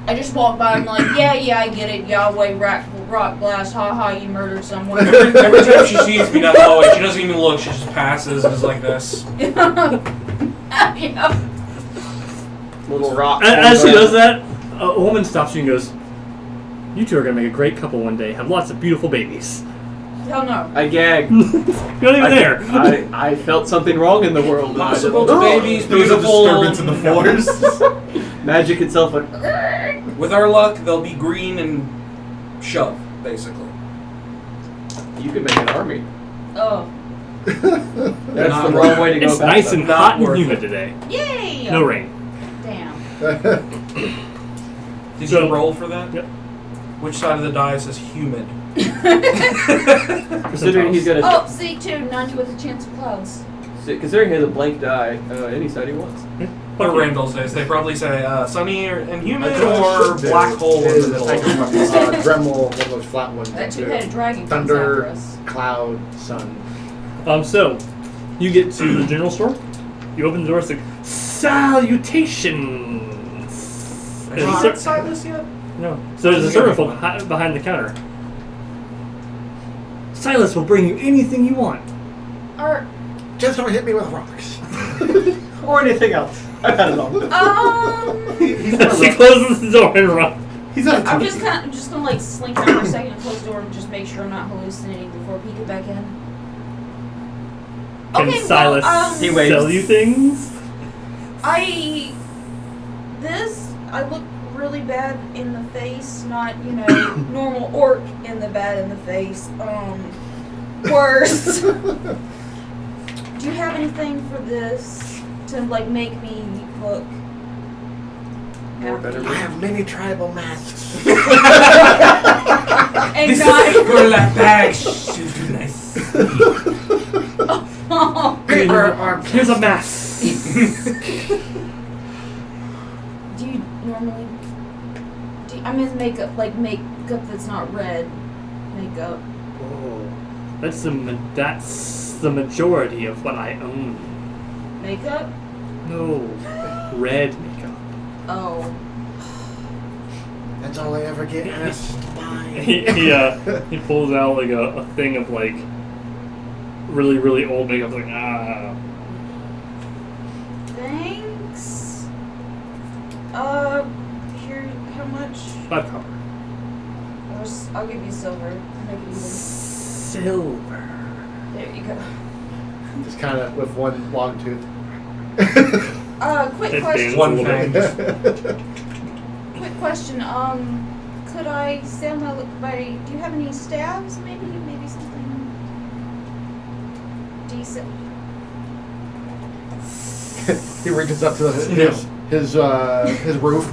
[SPEAKER 4] I just walk by and I'm like, yeah, I get it. Yahweh, rock blast, haha, you murdered someone.
[SPEAKER 5] Every time she sees me down the hallway, she doesn't even look. She just passes and is like this.
[SPEAKER 4] Yeah.
[SPEAKER 3] Little rock.
[SPEAKER 1] As she does that, a woman stops you and goes, "You two are gonna make a great couple one day. Have lots of beautiful babies."
[SPEAKER 4] Hell no.
[SPEAKER 3] I gagged.
[SPEAKER 1] You're not even there.
[SPEAKER 3] I felt something wrong in the world.
[SPEAKER 5] Possible to babies,
[SPEAKER 6] There was a
[SPEAKER 5] beautiful.
[SPEAKER 6] disturbance in the force.
[SPEAKER 3] Magic itself.
[SPEAKER 5] With our luck, they'll be green and Shuv, basically.
[SPEAKER 3] You could make an army.
[SPEAKER 4] Oh.
[SPEAKER 3] That's
[SPEAKER 5] Not
[SPEAKER 3] the wrong way to go
[SPEAKER 1] It's
[SPEAKER 3] about
[SPEAKER 1] nice
[SPEAKER 3] that.
[SPEAKER 1] and
[SPEAKER 5] Not
[SPEAKER 1] hot and
[SPEAKER 5] worth
[SPEAKER 1] humid
[SPEAKER 5] it.
[SPEAKER 1] today.
[SPEAKER 4] Yay!
[SPEAKER 1] No rain.
[SPEAKER 4] Damn.
[SPEAKER 5] Did
[SPEAKER 1] So-
[SPEAKER 5] you roll for that?
[SPEAKER 1] Yep.
[SPEAKER 5] Which side of the die says humid?
[SPEAKER 3] Considering he's gonna.
[SPEAKER 4] Oh, see, too, none with a chance of clouds.
[SPEAKER 3] Considering he has a blank die, any side he wants.
[SPEAKER 5] Or Randall says. They probably say sunny and humid
[SPEAKER 2] That's what
[SPEAKER 5] or
[SPEAKER 2] it should be.
[SPEAKER 5] black hole in
[SPEAKER 2] Is
[SPEAKER 5] the middle.
[SPEAKER 2] Dremel, one of those flat ones.
[SPEAKER 4] That
[SPEAKER 2] into
[SPEAKER 4] two-headed dragon comes after
[SPEAKER 2] Thunder,
[SPEAKER 4] us.
[SPEAKER 2] cloud, sun.
[SPEAKER 1] So, you get to the general store. You open the door. It's like, salutations.
[SPEAKER 5] Have
[SPEAKER 1] Is
[SPEAKER 5] you
[SPEAKER 1] there-
[SPEAKER 5] got Sylus yet?
[SPEAKER 1] No. So there's a servant behind the counter. Sylus will bring you anything you want.
[SPEAKER 4] Or,
[SPEAKER 2] Just don't hit me with rocks.
[SPEAKER 3] Or anything else. I've had it all.
[SPEAKER 1] She closes the door and runs.
[SPEAKER 6] He's not a
[SPEAKER 4] I'm just gonna like slink out for a second and close the door and just make sure I'm not hallucinating before I peek it back in.
[SPEAKER 1] Can
[SPEAKER 4] Okay,
[SPEAKER 1] Sylus
[SPEAKER 4] well,
[SPEAKER 3] He waves.
[SPEAKER 1] sell you things?
[SPEAKER 4] I look really bad in the face, not, normal orc in the bad in the face. Worse. Do you have anything for this to like make me look
[SPEAKER 3] Better
[SPEAKER 2] I have many tribal masks.
[SPEAKER 4] and
[SPEAKER 5] This
[SPEAKER 4] not
[SPEAKER 5] is a burlap bag. Should be nice.
[SPEAKER 4] oh,
[SPEAKER 2] Paper arm.
[SPEAKER 1] Here's a mask.
[SPEAKER 4] do you normally I mean makeup that's not red makeup.
[SPEAKER 1] Oh, that's the majority of what I own.
[SPEAKER 4] Makeup?
[SPEAKER 1] No, red makeup.
[SPEAKER 4] Oh.
[SPEAKER 2] That's all I ever get asked to buy.
[SPEAKER 1] He pulls out like a thing of like really really old makeup. Like
[SPEAKER 4] Thanks. Here, how much?
[SPEAKER 1] 5 copper.
[SPEAKER 4] I'll give you silver. Make it even.
[SPEAKER 1] Silver.
[SPEAKER 4] There you go.
[SPEAKER 2] Just kind of with one long tooth.
[SPEAKER 4] Quick
[SPEAKER 1] It
[SPEAKER 4] question.
[SPEAKER 1] bends
[SPEAKER 5] One
[SPEAKER 1] a little bit.
[SPEAKER 4] Quick question. Could I stay on my? Do you have any stabs? Maybe something decent.
[SPEAKER 2] He reaches up to his roof.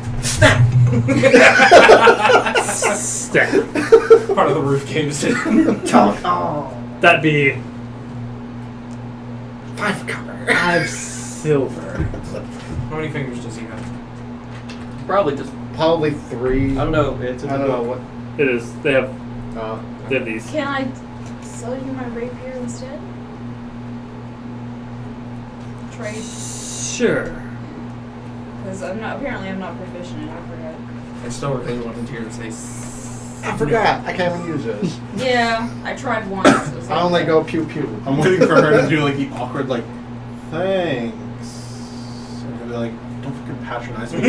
[SPEAKER 1] Stack.
[SPEAKER 5] Part of the roof caves in.
[SPEAKER 1] That'd be
[SPEAKER 2] 5 copper.
[SPEAKER 1] 5 silver.
[SPEAKER 5] How many fingers does he have?
[SPEAKER 3] Probably just.
[SPEAKER 2] Probably 3.
[SPEAKER 3] I don't know. It's in
[SPEAKER 2] I
[SPEAKER 3] the
[SPEAKER 2] don't know
[SPEAKER 3] book.
[SPEAKER 2] what.
[SPEAKER 1] It is. They have
[SPEAKER 2] Uh,
[SPEAKER 1] these.
[SPEAKER 4] Can I sell you my rapier instead? Trade,
[SPEAKER 1] Sure.
[SPEAKER 4] because I'm not proficient in it. I forgot.
[SPEAKER 5] I still really wanted to hear him say.
[SPEAKER 2] I forgot. I can't even use this.
[SPEAKER 4] Yeah, I tried once. It was
[SPEAKER 2] I
[SPEAKER 4] like-
[SPEAKER 2] only go pew pew.
[SPEAKER 6] I'm waiting for her to do like the awkward like, thanks. And he'll be like, don't fucking patronize me.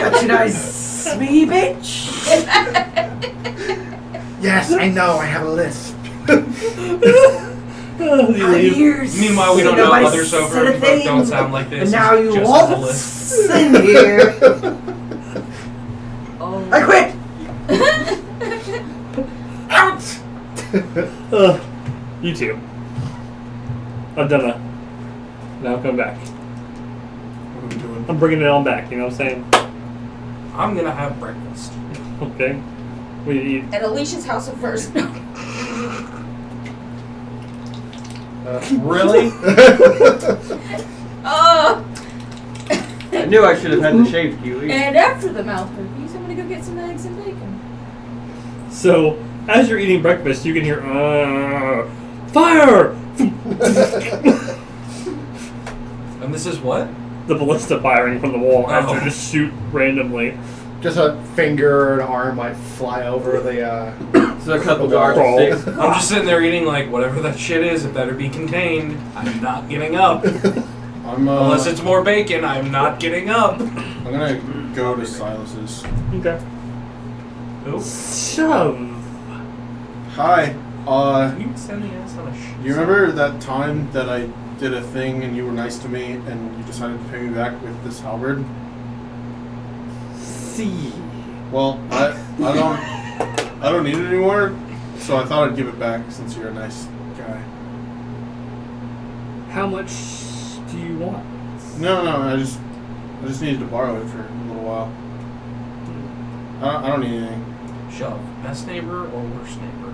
[SPEAKER 3] Patronize me, bitch.
[SPEAKER 2] Yes, I know. I have a list.
[SPEAKER 1] You leave.
[SPEAKER 5] Meanwhile, we don't know other sober folk don't sound like this.
[SPEAKER 3] And now
[SPEAKER 5] It's
[SPEAKER 3] you
[SPEAKER 5] just
[SPEAKER 3] waltz
[SPEAKER 5] a list.
[SPEAKER 3] in here.
[SPEAKER 4] Oh.
[SPEAKER 3] I quit.
[SPEAKER 1] You two. I've done Now come back.
[SPEAKER 6] What are we doing?
[SPEAKER 1] I'm bringing it on back. You know what I'm saying?
[SPEAKER 5] I'm gonna have breakfast.
[SPEAKER 1] Okay. We eat.
[SPEAKER 4] At Alicia's house at first.
[SPEAKER 3] Really?
[SPEAKER 4] Oh.
[SPEAKER 3] I knew I should have had the shaved kiwi.
[SPEAKER 4] And after the mouth cookies, I'm gonna go get some eggs and bacon.
[SPEAKER 1] So as you're eating breakfast, you can hear fire.
[SPEAKER 5] And this is what?
[SPEAKER 1] The ballista firing from the wall as
[SPEAKER 5] Oh.
[SPEAKER 1] you just shoot randomly.
[SPEAKER 2] Just a finger and arm might fly over the.
[SPEAKER 3] So a couple guards
[SPEAKER 1] Brawl.
[SPEAKER 3] of sticks.
[SPEAKER 5] I'm just sitting there eating like whatever that shit is. It better be contained. I'm not getting up.
[SPEAKER 6] I'm
[SPEAKER 5] Unless it's more bacon, I'm not getting up.
[SPEAKER 6] I'm gonna go to Silas's.
[SPEAKER 1] Okay.
[SPEAKER 5] Who?
[SPEAKER 1] Shove.
[SPEAKER 6] Hi.
[SPEAKER 5] Can you send the ass on a shit?
[SPEAKER 6] You remember that time that I did a thing and you were nice to me and you decided to pay me back with this halberd?
[SPEAKER 1] See.
[SPEAKER 6] Well, I don't need it anymore, so I thought I'd give it back since you're a nice guy.
[SPEAKER 1] How much do you want?
[SPEAKER 6] No, I just needed to borrow it for a little while. I don't need anything.
[SPEAKER 5] Shove. Best neighbor or worst neighbor?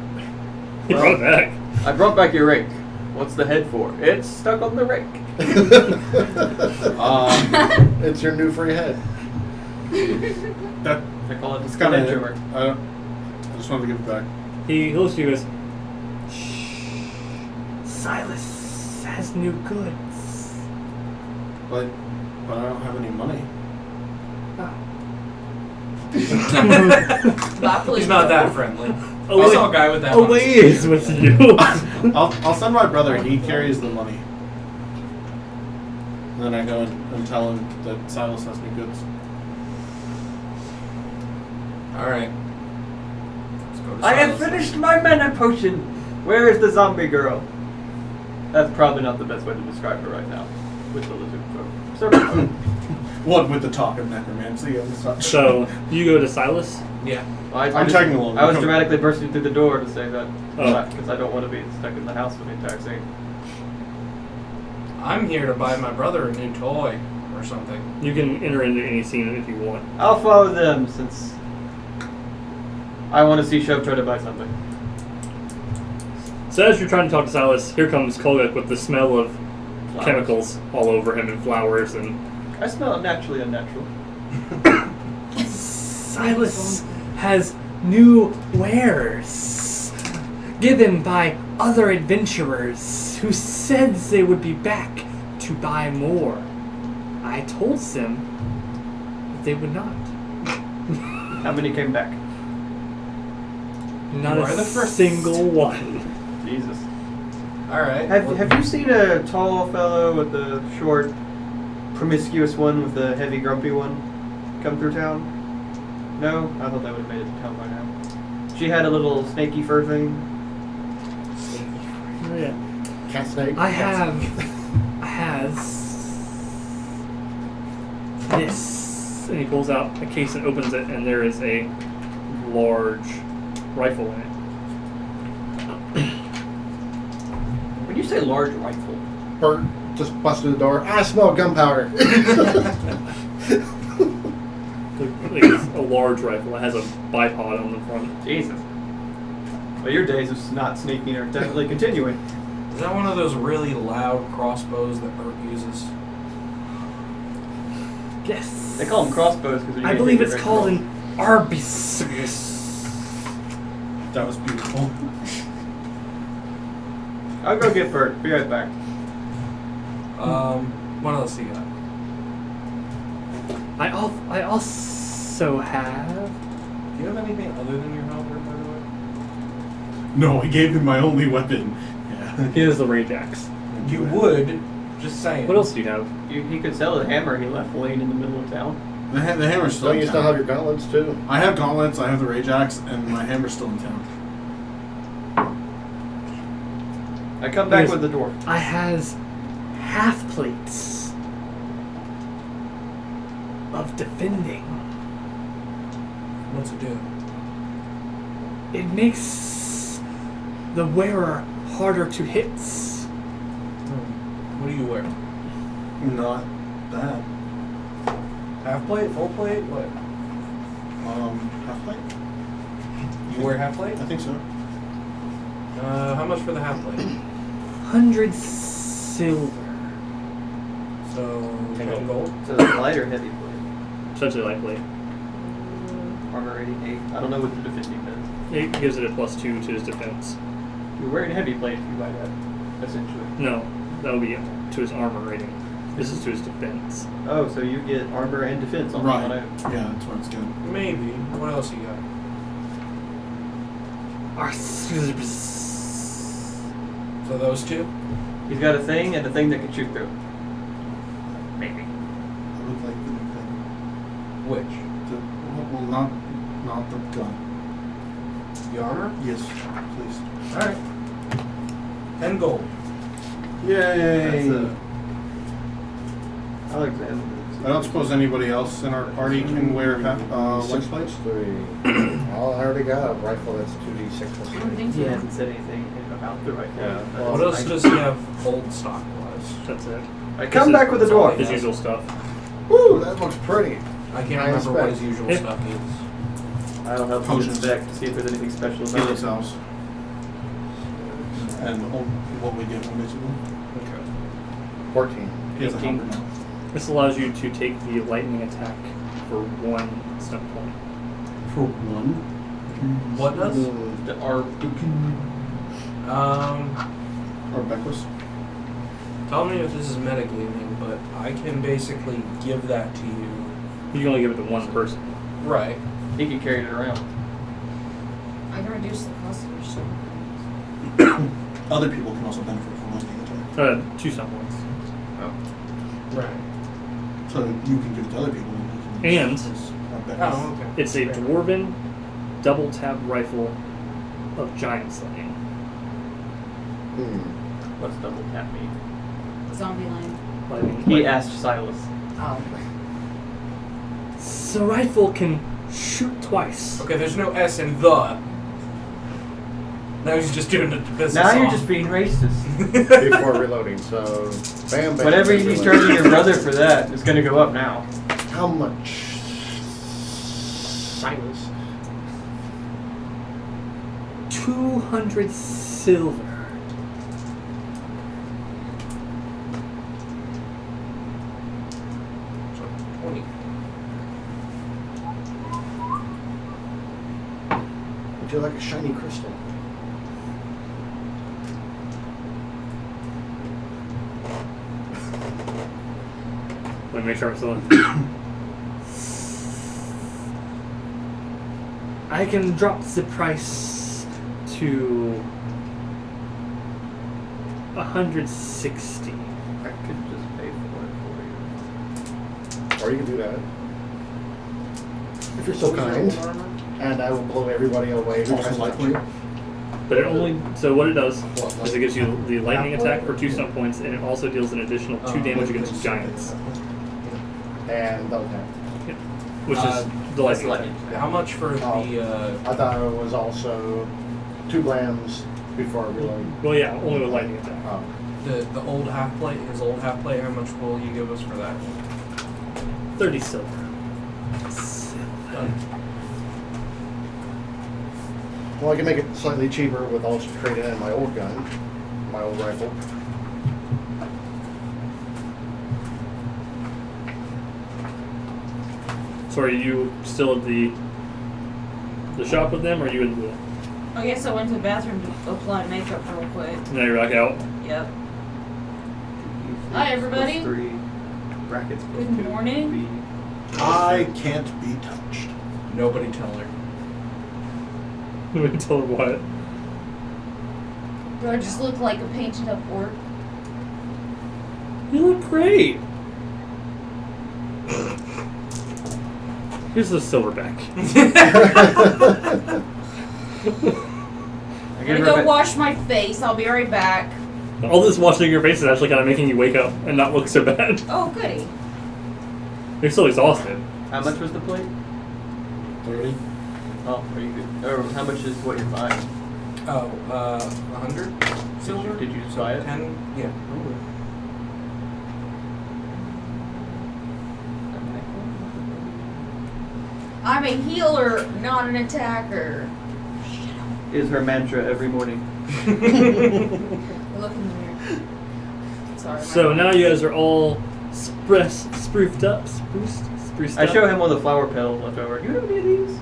[SPEAKER 1] He brought it back.
[SPEAKER 3] I brought back your rake. What's the head for? It's stuck on the rake.
[SPEAKER 2] It's your new free head.
[SPEAKER 6] That
[SPEAKER 3] I call it
[SPEAKER 6] it's
[SPEAKER 3] the
[SPEAKER 6] kind of.
[SPEAKER 3] trimmer.
[SPEAKER 6] I just wanted to give it back.
[SPEAKER 1] He looks at you and goes, shh. Silas has new goods.
[SPEAKER 6] But I don't have any money.
[SPEAKER 5] He's not that friendly.
[SPEAKER 1] Oh,
[SPEAKER 5] I
[SPEAKER 1] wait.
[SPEAKER 5] saw a guy with that.
[SPEAKER 1] A way is with you.
[SPEAKER 6] I'll send my brother. He carries the money. And then I go and tell him that Silas has new goods.
[SPEAKER 5] Alright. Let's go to
[SPEAKER 3] I have
[SPEAKER 5] Silas.
[SPEAKER 3] finished my mana potion. Where is the zombie girl? That's probably not the best way to describe her right now. With the lizard folk. So,
[SPEAKER 6] What with the talk of necromancy and such.
[SPEAKER 1] So, you go to Silas?
[SPEAKER 5] Yeah.
[SPEAKER 6] I'm tagging along.
[SPEAKER 3] I was dramatically bursting through the door to say that
[SPEAKER 1] Oh.
[SPEAKER 3] because I don't want to be stuck in the house for the entire scene.
[SPEAKER 5] I'm here to buy my brother a new toy or something.
[SPEAKER 1] You can enter into any scene if you want.
[SPEAKER 3] I'll follow them since I want to see Shuv try to buy something.
[SPEAKER 1] So as you're trying to talk to Silas, here comes Kulguk with the smell of
[SPEAKER 3] Flowers.
[SPEAKER 1] chemicals all over him and flowers and...
[SPEAKER 3] I smell naturally unnatural.
[SPEAKER 1] Silas has new wares given by other adventurers who said they would be back to buy more. I told them that they would not.
[SPEAKER 3] How many came back?
[SPEAKER 1] Not
[SPEAKER 5] You
[SPEAKER 1] a
[SPEAKER 5] are the first.
[SPEAKER 1] single one.
[SPEAKER 3] Jesus.
[SPEAKER 5] Alright.
[SPEAKER 3] Have you seen a tall fellow with a short, promiscuous one with a heavy, grumpy one come through town? No? I thought that would have made it to town by now. She had a little snaky fur thing.
[SPEAKER 1] Oh, yeah.
[SPEAKER 2] Cat snake.
[SPEAKER 1] I has this, and he pulls out a case and opens it, and there is a large rifle in it.
[SPEAKER 3] When you say large rifle,
[SPEAKER 2] Bert just busted the door. I smell gunpowder.
[SPEAKER 1] Like it's a large rifle. It has a bipod on the front.
[SPEAKER 3] Jesus. Well, your days of not sneaking are definitely continuing.
[SPEAKER 5] Is that one of those really loud crossbows that Bert uses?
[SPEAKER 1] Yes.
[SPEAKER 3] They call them crossbows because
[SPEAKER 1] I believe it's called an arbutus.
[SPEAKER 6] That was beautiful.
[SPEAKER 3] I'll go get Bert. Be right back.
[SPEAKER 5] What else you got?
[SPEAKER 1] I also have.
[SPEAKER 5] Do you have anything other than your halberd, by the way?
[SPEAKER 6] No, I gave him my only weapon. Yeah.
[SPEAKER 1] He has the rage axe.
[SPEAKER 5] You would. Just saying.
[SPEAKER 1] What else do you have?
[SPEAKER 3] He could sell the hammer he left laying in the middle of town.
[SPEAKER 6] The hammer's still
[SPEAKER 2] Don't
[SPEAKER 6] in
[SPEAKER 2] you still
[SPEAKER 6] town.
[SPEAKER 2] have your gauntlets too?
[SPEAKER 6] I have gauntlets, I have the rage axe, and my hammer's still in town.
[SPEAKER 3] I come back
[SPEAKER 1] Yes.
[SPEAKER 3] with the dwarf.
[SPEAKER 1] I has half plates of defending.
[SPEAKER 5] What's it do?
[SPEAKER 1] It makes the wearer harder to hit.
[SPEAKER 5] What do you wear?
[SPEAKER 6] Not bad.
[SPEAKER 5] Half plate, full plate, what?
[SPEAKER 6] Half plate?
[SPEAKER 5] You wear half plate?
[SPEAKER 6] I think so.
[SPEAKER 5] How much for the half plate?
[SPEAKER 1] 100 silver.
[SPEAKER 5] So 10 gold.
[SPEAKER 3] So it's light or heavy plate?
[SPEAKER 1] Essentially lightly.
[SPEAKER 3] Armor rating 8. I don't know what the defending does.
[SPEAKER 1] It gives it a +2 to his defense.
[SPEAKER 3] You're wearing heavy plate if you buy that, essentially.
[SPEAKER 1] No, that would be to his armor rating. This is to his defense.
[SPEAKER 3] Oh, so you get armor and defense on
[SPEAKER 6] Right.
[SPEAKER 3] one item.
[SPEAKER 6] Yeah, that's what it's good.
[SPEAKER 5] Maybe. What else you got? So those two?
[SPEAKER 3] He's got a thing and a thing that can shoot through. Maybe.
[SPEAKER 6] I would like the
[SPEAKER 5] Which?
[SPEAKER 6] well, not the gun.
[SPEAKER 5] The armor?
[SPEAKER 6] Yes, please.
[SPEAKER 5] Alright. 10 gold.
[SPEAKER 6] Yay!
[SPEAKER 3] That's Alexander.
[SPEAKER 6] I don't suppose anybody else in our party can wear light
[SPEAKER 2] 6
[SPEAKER 6] plates?
[SPEAKER 2] plus 3. Well, I already got a rifle that's 2d6 plus
[SPEAKER 4] I don't
[SPEAKER 2] 3.
[SPEAKER 4] think
[SPEAKER 3] He
[SPEAKER 4] so.
[SPEAKER 3] hasn't said anything about the rifle.
[SPEAKER 2] Yeah.
[SPEAKER 5] What else does he have old stock wise?
[SPEAKER 1] That's it.
[SPEAKER 3] I come back with the dwarf.
[SPEAKER 1] His usual stuff.
[SPEAKER 2] Woo, that looks pretty.
[SPEAKER 5] I can't
[SPEAKER 2] High
[SPEAKER 5] remember what
[SPEAKER 2] spec.
[SPEAKER 5] his usual
[SPEAKER 1] Yeah.
[SPEAKER 5] stuff is.
[SPEAKER 3] I'll help you
[SPEAKER 6] Potions.
[SPEAKER 3] inspect to see if there's anything special about
[SPEAKER 6] Felix
[SPEAKER 3] it.
[SPEAKER 6] house. And what we give him basically.
[SPEAKER 5] Okay.
[SPEAKER 2] 14.
[SPEAKER 6] He has a
[SPEAKER 3] 18.
[SPEAKER 6] hammer now.
[SPEAKER 1] This allows you to take the lightning attack for 1 stun point.
[SPEAKER 6] For one?
[SPEAKER 5] What does?
[SPEAKER 3] The R.
[SPEAKER 6] Or Beckwith?
[SPEAKER 5] Tell me if this is metagaming, but I can basically give that to you.
[SPEAKER 1] You can only give it to one person.
[SPEAKER 5] Right.
[SPEAKER 3] He can carry it around.
[SPEAKER 4] I can reduce the cost of your stone.
[SPEAKER 6] Other people can also benefit from lightning attack.
[SPEAKER 1] 2 stun points.
[SPEAKER 5] Right.
[SPEAKER 6] So you can give it to other people. And he can
[SPEAKER 1] And-
[SPEAKER 6] use Beckwith.
[SPEAKER 5] Oh, okay.
[SPEAKER 1] It's a dwarven double tap rifle of giant slaying.
[SPEAKER 3] What's double tap mean?
[SPEAKER 4] Zombie line.
[SPEAKER 1] Lightning.
[SPEAKER 3] He asked Sylus.
[SPEAKER 4] Oh.
[SPEAKER 1] So rifle can shoot twice.
[SPEAKER 5] Okay, there's no S in the. Now he's just doing it to piss
[SPEAKER 3] Now
[SPEAKER 5] us
[SPEAKER 3] you're
[SPEAKER 5] off.
[SPEAKER 3] just being racist.
[SPEAKER 2] Before reloading, so bam, bam.
[SPEAKER 3] Whatever
[SPEAKER 2] bam,
[SPEAKER 3] he's
[SPEAKER 2] bam.
[SPEAKER 3] charging your brother for that is going to go up now.
[SPEAKER 2] How much? Silence.
[SPEAKER 1] 200 silver.
[SPEAKER 5] So, 20.
[SPEAKER 2] Would you like a shiny crystal?
[SPEAKER 1] Let me make sure I'm still in. I can drop the price to 160.
[SPEAKER 3] I could just pay for it for you.
[SPEAKER 2] Or you can do that. If you're so kind. And I will blow everybody away who tries like you.
[SPEAKER 1] But it only so what it does
[SPEAKER 2] What,
[SPEAKER 1] is it gives you the lightning attack for 2 stun points, and it also deals an additional 2 damage against giants,
[SPEAKER 2] And double tap.
[SPEAKER 1] which is the lightning attack.
[SPEAKER 5] How much for the?
[SPEAKER 2] I thought it was also 2 blams before reloading.
[SPEAKER 1] Well, yeah, only with lightning attack.
[SPEAKER 5] The old half plate, his old half plate. How much will you give us for that?
[SPEAKER 1] 30 silver.
[SPEAKER 5] Done.
[SPEAKER 2] Well, I can make it slightly cheaper with also trading in my old gun, my old rifle.
[SPEAKER 1] So are you still at the shop with them, or are you in the?
[SPEAKER 4] I guess I went to the bathroom to apply makeup real quick.
[SPEAKER 1] Now you're back out.
[SPEAKER 4] Yep. Hi, everybody.
[SPEAKER 3] Plus 3 brackets. plus
[SPEAKER 4] Good
[SPEAKER 3] 2
[SPEAKER 4] morning.
[SPEAKER 6] I can't be touched.
[SPEAKER 5] Nobody tell her.
[SPEAKER 1] We told her what?
[SPEAKER 4] Do I just look like a painted up orc?
[SPEAKER 1] You look great. Here's the silverback.
[SPEAKER 4] I'm gonna go wash my face. I'll be right back.
[SPEAKER 1] All this washing your face is actually kind of making you wake up and not look so bad.
[SPEAKER 4] Oh, goody.
[SPEAKER 1] You're still exhausted.
[SPEAKER 3] How much was the plate?
[SPEAKER 2] 30.
[SPEAKER 3] Oh, are you good? Or how much is what you're buying?
[SPEAKER 5] Oh, 100 silver.
[SPEAKER 3] Did you just buy it?
[SPEAKER 5] 10. Yeah.
[SPEAKER 4] I'm a healer, not an attacker.
[SPEAKER 3] Is her mantra every morning.
[SPEAKER 4] Look in the mirror. Sorry.
[SPEAKER 1] So now you guys are all spruced up.
[SPEAKER 3] I show him one of the flower petals left over. Do you have any of these?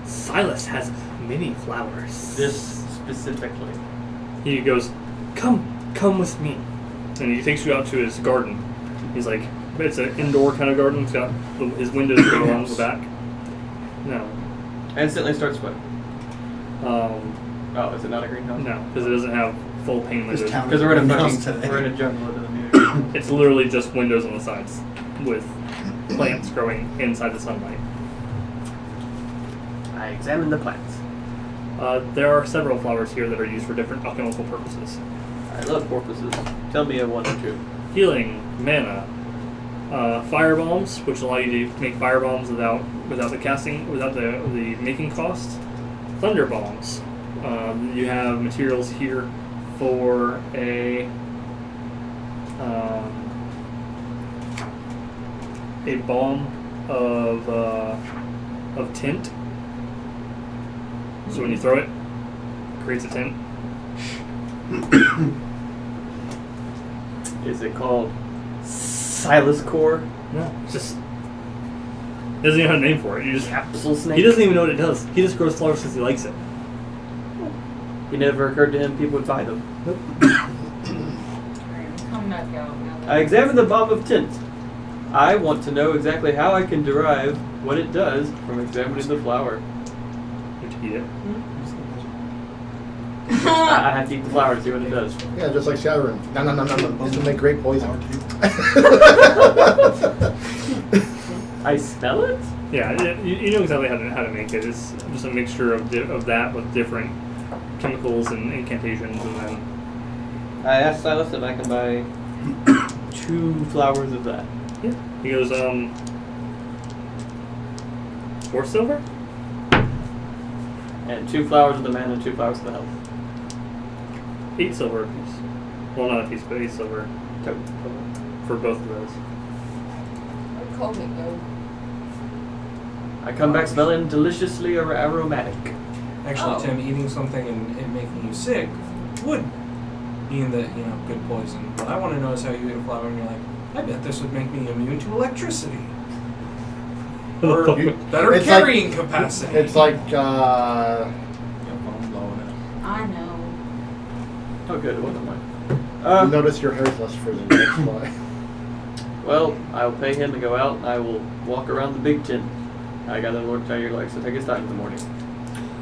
[SPEAKER 1] Sylus has many flowers.
[SPEAKER 3] This specifically.
[SPEAKER 1] He goes, come with me. And he takes you out to his garden. He's like, it's an indoor kind of garden. It's got his windows go along the back. No.
[SPEAKER 3] I instantly start sweating.
[SPEAKER 1] Oh,
[SPEAKER 3] is it not a greenhouse?
[SPEAKER 1] no, because it doesn't have full pane windows.
[SPEAKER 6] This town
[SPEAKER 3] Because we're in a
[SPEAKER 6] greenhouse
[SPEAKER 3] fucking, we're in a jungle. It doesn't mean
[SPEAKER 1] It's literally just windows on the sides with plants growing inside the sunlight.
[SPEAKER 3] I examine the plants.
[SPEAKER 1] There are several flowers here that are used for different alchemical purposes.
[SPEAKER 3] I love porpoises. Tell me of one or two.
[SPEAKER 1] Healing, mana, fire bombs, which allow you to make fire bombs without the making cost. Thunder bombs. You have materials here for a bomb of tint. So when you throw it, it creates a tint.
[SPEAKER 3] Is it called Sylus Core?
[SPEAKER 1] No, it's just he doesn't even have a name for it. You just
[SPEAKER 3] Capsule snake?
[SPEAKER 1] he doesn't even know what it does. He just grows flowers because he likes it.
[SPEAKER 3] It never occurred to him people would buy them.
[SPEAKER 4] Come back out now.
[SPEAKER 3] I examine the bomb of tint. I want to know exactly how I can derive what it does from examining the flower.
[SPEAKER 1] You have to eat it.
[SPEAKER 3] I have to eat the flower to see what it does.
[SPEAKER 2] Yeah, just like showering. No. This would make great poison.
[SPEAKER 3] I smell it?
[SPEAKER 1] Yeah, you know exactly how to make it. It's just a mixture of that with different chemicals and incantations, and then
[SPEAKER 3] I asked Sylus if I can buy 2 flowers of that.
[SPEAKER 1] yeah, he goes 4 silver.
[SPEAKER 3] And 2 flowers of the man and 2 flowers of the health.
[SPEAKER 1] 8 silver a piece. Well, not a piece, but 8 silver
[SPEAKER 3] Total.
[SPEAKER 1] for both of those.
[SPEAKER 4] Where'd Kulguk go?
[SPEAKER 3] I come back smelling deliciously aromatic.
[SPEAKER 5] Actually,
[SPEAKER 4] Oh.
[SPEAKER 5] Tim, eating something and it making you sick would mean that, good poison. What I want to know is how you eat a flower and you're like, I bet this would make me immune to electricity. Or better
[SPEAKER 2] It's
[SPEAKER 5] carrying capacity.
[SPEAKER 2] It's like,
[SPEAKER 5] Yeah, phone blowing it.
[SPEAKER 4] I know.
[SPEAKER 3] Oh, good, it wasn't mine.
[SPEAKER 2] you notice your hair's less frizzy. That's why.
[SPEAKER 3] Well, I'll pay him to go out and I will walk around the big tin. I got a Lord Tiger likes to take his time in the morning.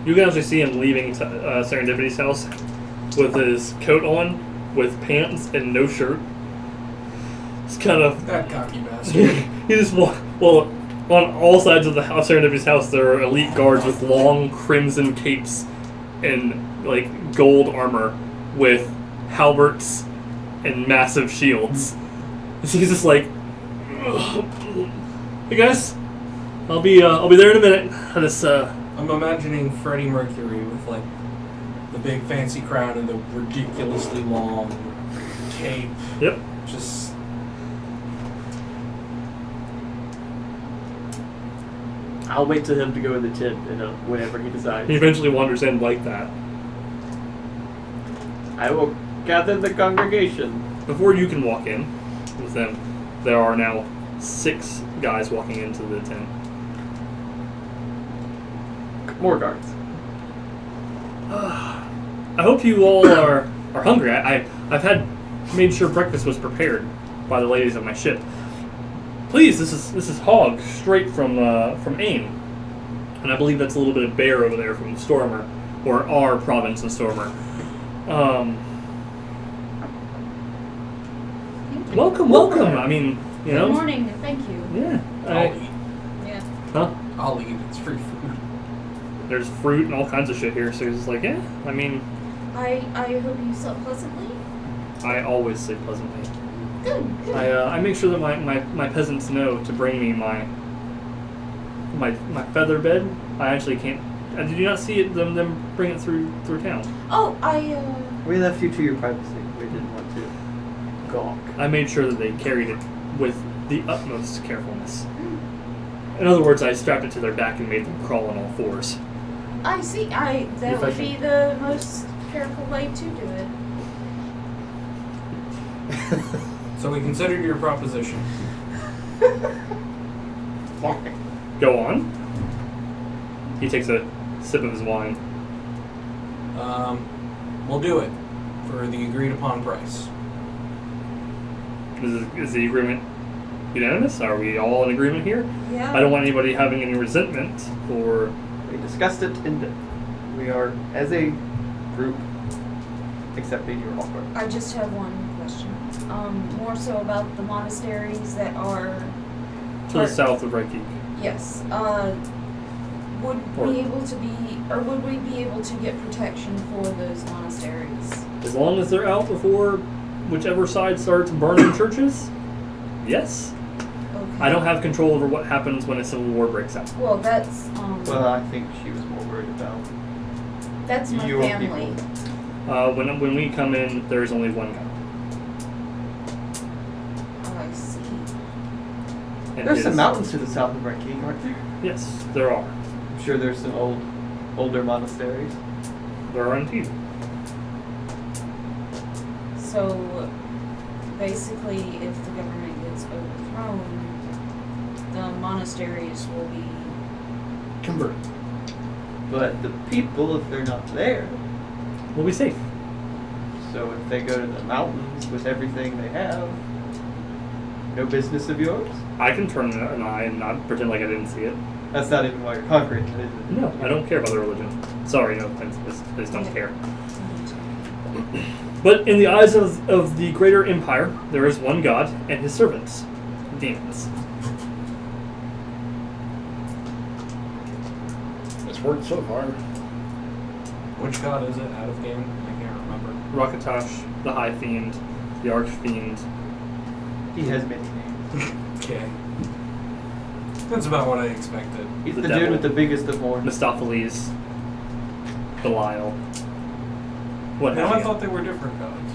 [SPEAKER 1] You can actually see him leaving Serendipity's house with his coat on, with pants and no shirt. It's kind of
[SPEAKER 5] That cocky bastard.
[SPEAKER 1] he just well, on all sides of the house, Serendipity's house, there are elite guards with long crimson capes and like gold armor with halberts and massive shields. So he's just like, hey guys, I'll be there in a minute.
[SPEAKER 5] I'm imagining Freddie Mercury with like the big fancy crown and the ridiculously long cape.
[SPEAKER 1] Yep.
[SPEAKER 5] Just
[SPEAKER 3] I'll wait till him to go in the tent whenever he decides.
[SPEAKER 1] He eventually wanders in like that.
[SPEAKER 3] I will gather the congregation.
[SPEAKER 1] Before you can walk in with them, there are now 6 guys walking into the tent.
[SPEAKER 3] More guards.
[SPEAKER 1] I hope you all are hungry. I've made sure breakfast was prepared by the ladies of my ship. Please, this is hog straight from AIM, and I believe that's a little bit of bear over there from Stormer, or our province of Stormer. Welcome. I mean,
[SPEAKER 4] Good morning, and thank you.
[SPEAKER 1] Yeah.
[SPEAKER 5] I'll eat.
[SPEAKER 4] Yeah.
[SPEAKER 1] Huh?
[SPEAKER 5] I'll eat. It's free food.
[SPEAKER 1] There's fruit and all kinds of shit here, so he's just like, yeah. I mean,
[SPEAKER 4] I hope you slept pleasantly.
[SPEAKER 1] I always say pleasantly.
[SPEAKER 4] Good.
[SPEAKER 1] I make sure that my peasants know to bring me my feather bed. I actually can't. Did you not see it? Them bring it through town.
[SPEAKER 4] Oh,
[SPEAKER 3] We left you to your privacy. We didn't want to gawk.
[SPEAKER 1] I made sure that they carried it with the utmost carefulness. In other words, I strapped it to their back and made them crawl on all fours.
[SPEAKER 4] I see. That would be the most careful way to do it.
[SPEAKER 5] So we considered your proposition.
[SPEAKER 1] Go on. He takes a sip of his wine.
[SPEAKER 5] We'll do it for the agreed upon price.
[SPEAKER 1] Is the agreement unanimous? Are we all in agreement here?
[SPEAKER 4] Yeah.
[SPEAKER 1] I don't want anybody having any resentment for...
[SPEAKER 3] We discussed it in depth. We are, as a group, accepting your offer.
[SPEAKER 4] I just have one question. More so about the monasteries that are
[SPEAKER 1] To the south of Reiki.
[SPEAKER 4] Yes. Would we be able to get protection for those monasteries?
[SPEAKER 1] As long as they're out before whichever side starts burning churches, yes.
[SPEAKER 4] Okay.
[SPEAKER 1] I don't have control over what happens when a civil war breaks out.
[SPEAKER 4] Well, that's
[SPEAKER 3] Well, I think she was more worried about
[SPEAKER 4] that's my
[SPEAKER 3] your
[SPEAKER 4] family.
[SPEAKER 3] people.
[SPEAKER 1] When we come in, there is only one God.
[SPEAKER 4] Oh, I see.
[SPEAKER 1] And
[SPEAKER 3] There's
[SPEAKER 1] his-
[SPEAKER 3] some mountains to the south of Reiki, aren't there?
[SPEAKER 1] Yes, there are.
[SPEAKER 3] I'm sure there's some older monasteries.
[SPEAKER 1] There are indeed.
[SPEAKER 4] So, basically, if the government gets overthrown, the monasteries will be.
[SPEAKER 2] Convert.
[SPEAKER 3] But the people, if they're not there,
[SPEAKER 1] We'll be safe.
[SPEAKER 3] so if they go to the mountains with everything they have, no business of yours?
[SPEAKER 1] I can turn an eye and not pretend like I didn't see it.
[SPEAKER 3] That's not even why you're conquering it, is it?
[SPEAKER 1] No, I don't care about the religion. Sorry, no offense. I just don't care. But in the eyes of the greater empire, there is one God and his servants, demons.
[SPEAKER 2] It's worked so far.
[SPEAKER 5] Which god is it out of game? I can't remember.
[SPEAKER 1] Rakatash, the High Fiend, the Archfiend.
[SPEAKER 3] He has many names.
[SPEAKER 5] Okay. That's about what I expected.
[SPEAKER 3] He's
[SPEAKER 1] The
[SPEAKER 3] the
[SPEAKER 1] devil.
[SPEAKER 3] dude with the biggest of horns.
[SPEAKER 1] Mistopheles, Belial. What
[SPEAKER 5] Now
[SPEAKER 1] have
[SPEAKER 5] I
[SPEAKER 1] you.
[SPEAKER 5] thought they were different gods.